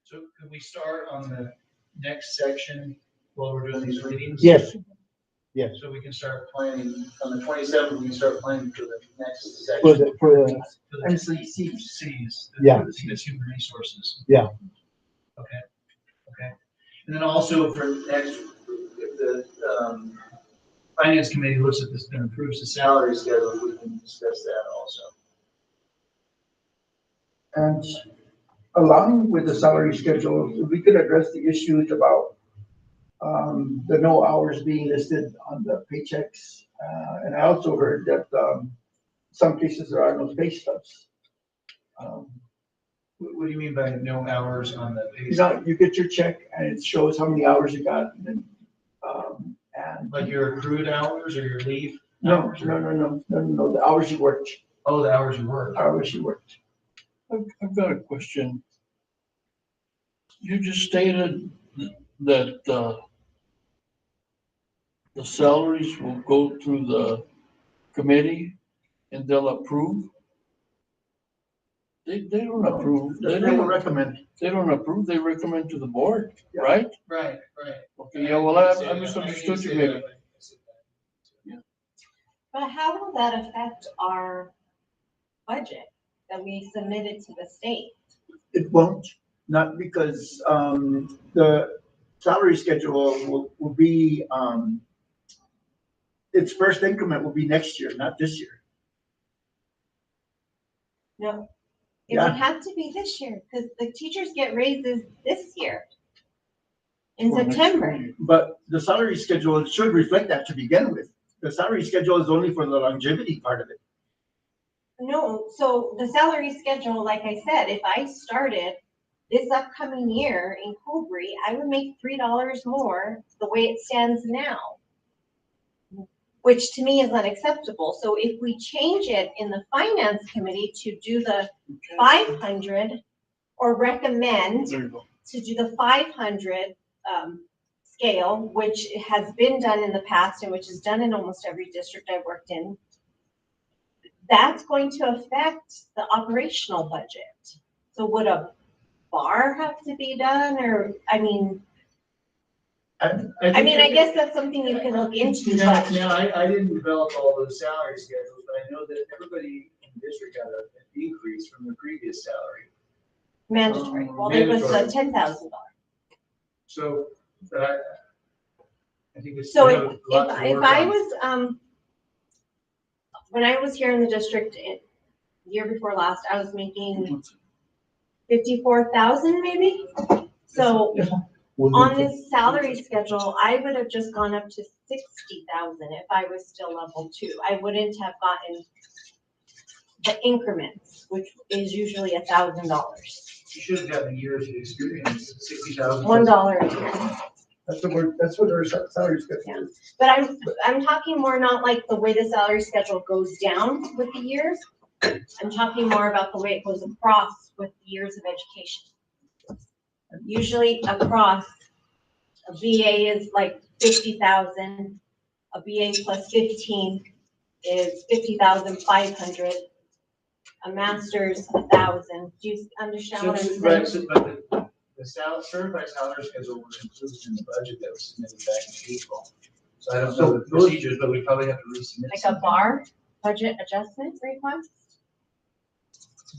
So could we start on the next section while we're doing these readings? Yes, yes. So we can start planning, on the 27th, we can start planning for the next section. For the MCCs. Yeah. The human resources. Yeah. Okay. And then also for next, if the, finance committee looks at this and approves the salary schedule, we can discuss that also. And along with the salary schedule, we could address the issues about the no hours being listed on the paychecks. And I also heard that some cases there are no pay stubs. What do you mean by no hours on the pay? You know, you get your check and it shows how many hours you got, and then, and. Like your accrued hours or your leave? No, hours or- no, the hours you worked. Oh, the hours you worked. Hours you worked. I've got a question. You just stated that, the salaries will go through the committee and they'll approve? They don't approve. They will recommend. They don't approve, they recommend to the board, right? Right. Okay, yeah, well, I misunderstood you maybe. But how will that affect our budget? that we submitted to the state. It won't, not because, the salary schedule will be, its first increment will be next year, not this year. No, it Yeah. would have to be this year, because the teachers get raises this year. In September. But the salary schedule should reflect that to begin with. The salary schedule is only for the longevity part of it. No, so the salary schedule, like I said, if I started this upcoming year in Cobre, I would make $3 more the way it stands now, which to me is unacceptable. So if we change it in the finance committee to do the 500 or recommend to do the 500 scale, which has been done in the past and which is done in almost every district I've worked in, that's going to affect the operational budget. So would a bar have to be done, or, I mean, I guess that's something you can look into, but. Now, I didn't develop all those salary schedules, but I know that everybody in the district got an increase from the previous salary. Mandatory, well, there was Mandatory. the $10,000. So, but I think it's. So we have a lot to if work I on. was, when I was here in the district, the year before last, I was making 54,000 maybe. So on this salary schedule, I would have just gone up to 60,000 if I was still level 2. I wouldn't have gotten the increments, which is usually $1,000. You should have gotten years of experience, 60,000. $1 a year. That's what our salary schedule is. But I'm talking more not like the way the salary schedule goes down with the years. I'm talking more about the way it goes across with the years of education. Usually across, a BA is like 50,000, a BA plus 15 is 50,500, a master's 1,000. Do you understand what I'm saying? Right, so, but the certified salary schedule was included in the budget that was submitted back in April. So I don't know the procedures, but we probably have to resubmit. Like a bar budget adjustment request?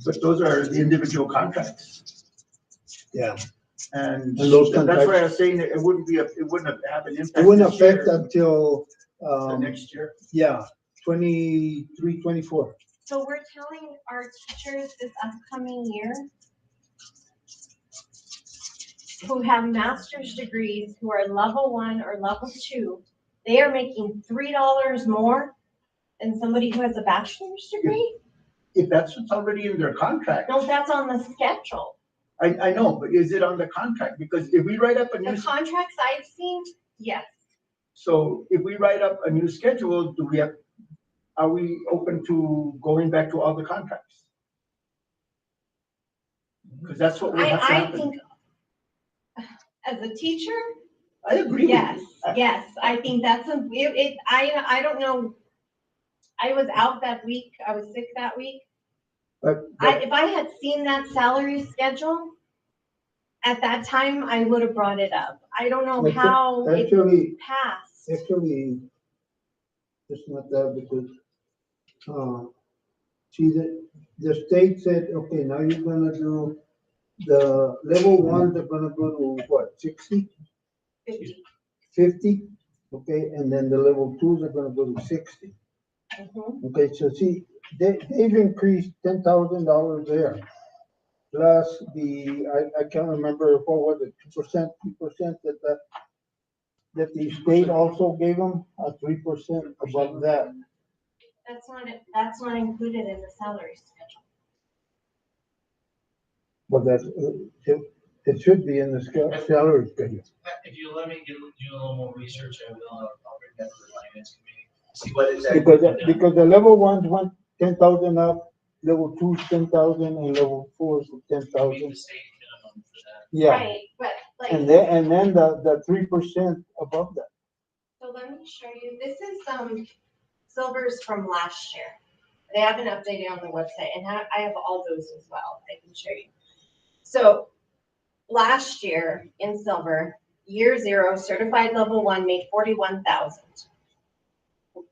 But those are the individual contracts. Yeah. And those that's contracts- why I was saying that it wouldn't have an impact. It wouldn't this year, affect until, the next year. yeah, 23, 24. So we're telling our teachers this upcoming year who have master's degrees, who are level 1 or level 2, they are making $3 more than somebody who has a bachelor's degree? If that's what's already in their contract. No, that's on the schedule. I know, but is it on the contract? Because if we write up a new, The contracts I've seen, yes. so if we write up a new schedule, are we open to going back to all the contracts? Because that's what we have to I happen. think, as a teacher, I agree with yes, you. yes, I think that's I don't know. I was out that week, I was sick that week. If I had seen that salary schedule at that time, I would have brought it up. I don't know how it passed. Actually, it's not that because, see, the state said, okay, now you're gonna do, the level 1s are gonna go to what, 60? 50. 50, okay, and then the level 2s are gonna go to 60. Okay, so see, they've increased $10,000 there. Plus I can't remember, what was it, 2% that the state also gave them, 3% above that. That's not included in the salary schedule. But it should be in the salary schedule. If you let me do a little more research, I will, I'll bring that to the finance committee. See what exactly. Because the level 1s went 10,000 up, level 2's 10,000, and level 4's 10,000. Yeah. Right, but like. And then the 3% above that. So let me show you, this is Silver's from last year. They haven't updated on the website, and I have all those as well, I can show you. So last year in Silver, year 0, certified level 1 made 41,000.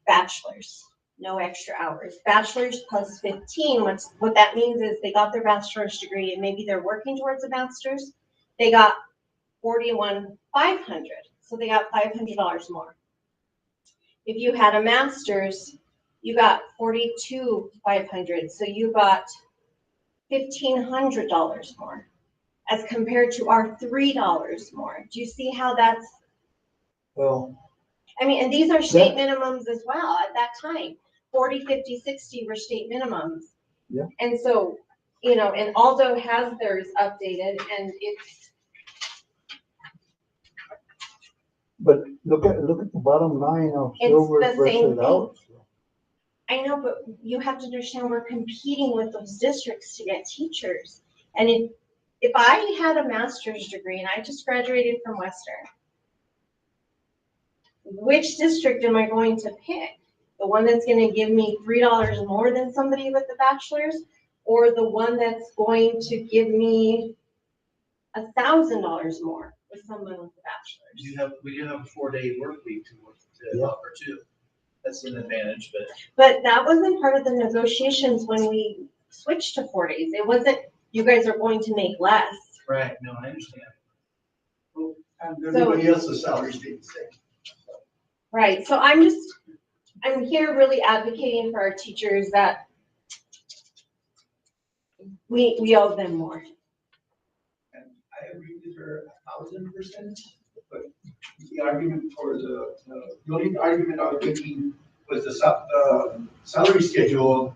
Bachelor's. no extra hours. Bachelor's plus 15, what that means is they got their bachelor's degree and maybe they're working towards a master's. They got 41,500, so they got $500 more. If you had a master's, you got 42,500, so you got $1,500 more as compared to our $3 more. Do you see how that's? Well, I mean, and these are state minimums as well at that time. 40, 50, 60 were state minimums. Yeah. And so, you know, and Aldo has theirs updated and it's. but look at the bottom line of It's silver the same versus thing. out. I know, but you have to understand we're competing with those districts to get teachers. And if I had a master's degree and I just graduated from Western, which district am I going to pick? The one that's going to give me $3 more than somebody with a bachelor's, or the one that's going to give me $1,000 more with someone with a bachelor's? We do have a 4-day work week to offer too. That's an advantage, But that wasn't part of the negotiations when we switched to 4 days. It wasn't, you guys are going to make less. right, no, I understand. And everybody else's salary stayed the same. Right, so I'm here really advocating for our teachers that we owe them more. And I agree with her 1,000%, but the argument for the only argument I was making was the salary schedule.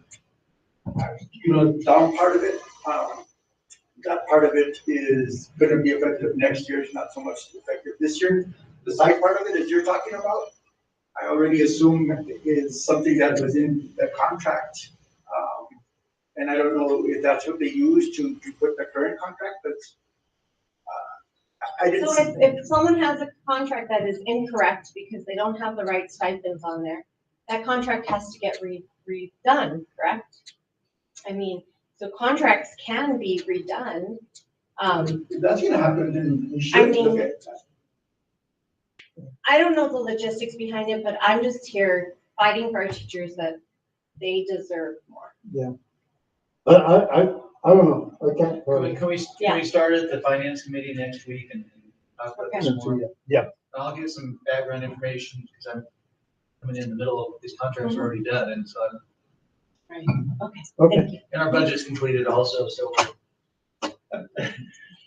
You know, down part of it, that part of it is gonna be effective next year, it's not so much effective this year. The side part of it, as you're talking about, I already assume is something that was in the contract. And I don't know if that's what they use to put the current contract, but I didn't. So if someone has a contract that is incorrect because they don't have the right stipends on there, that contract has to get redone, correct? I mean, so contracts can be redone. If that's gonna happen, then we should look at that. I don't know the logistics behind it, but I'm just here fighting for our teachers that they deserve more. Yeah. But I don't know, I can't. Can we start at the finance committee next week and talk about this more? Yeah. I'll get some background information because I'm coming in the middle of these contracts are already done, and so Right, okay. Okay. Thank you. and our budget's completed also, so.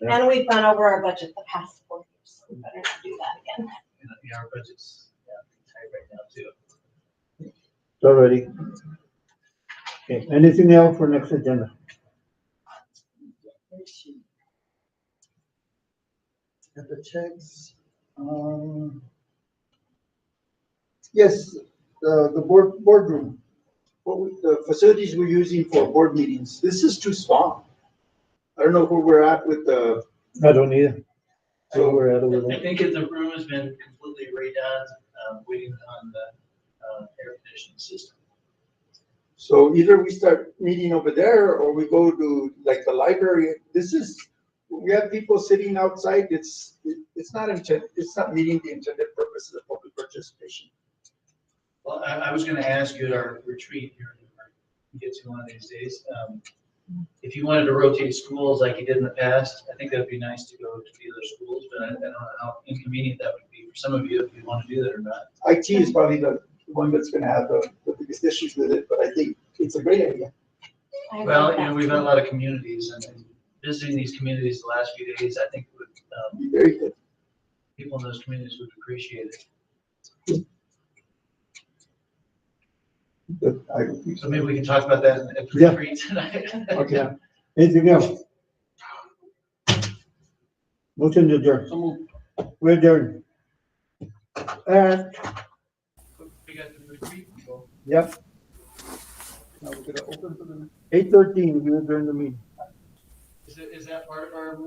And we've gone over our budget the past 4 years, so we better not do that again. Yeah, our budget's tight right now too. Already. Okay, anything else for next agenda? At the checks, yes, the boardroom, the facilities we're using for board meetings, this is too small. I don't know where we're at with the. I don't either. So we're at over I there. think if the room has been completely redone, waiting on the air conditioning system. So either we start meeting over there or we go to like the library. We have people sitting outside. It's not meeting the intended purpose of public participation. Well, I was gonna ask you at our retreat here, we get to one of these days, if you wanted to rotate schools like you did in the past, I think that'd be nice to go to the other schools, but I don't know how inconvenient that would be for some of you if you want to do that or not. IT is probably the one that's gonna have the biggest issues with it, but I think it's a great idea. Well, you know, we've had a lot of communities and visiting these communities the last few days, I think would, Very good. people in those communities would appreciate it. So maybe we can talk about that at the retreat tonight. Okay. Anything else? Motion to adjourn. We're adjourned. At, We got the retreat. yep. 8:13, we adjourn the meeting. Is that part of our,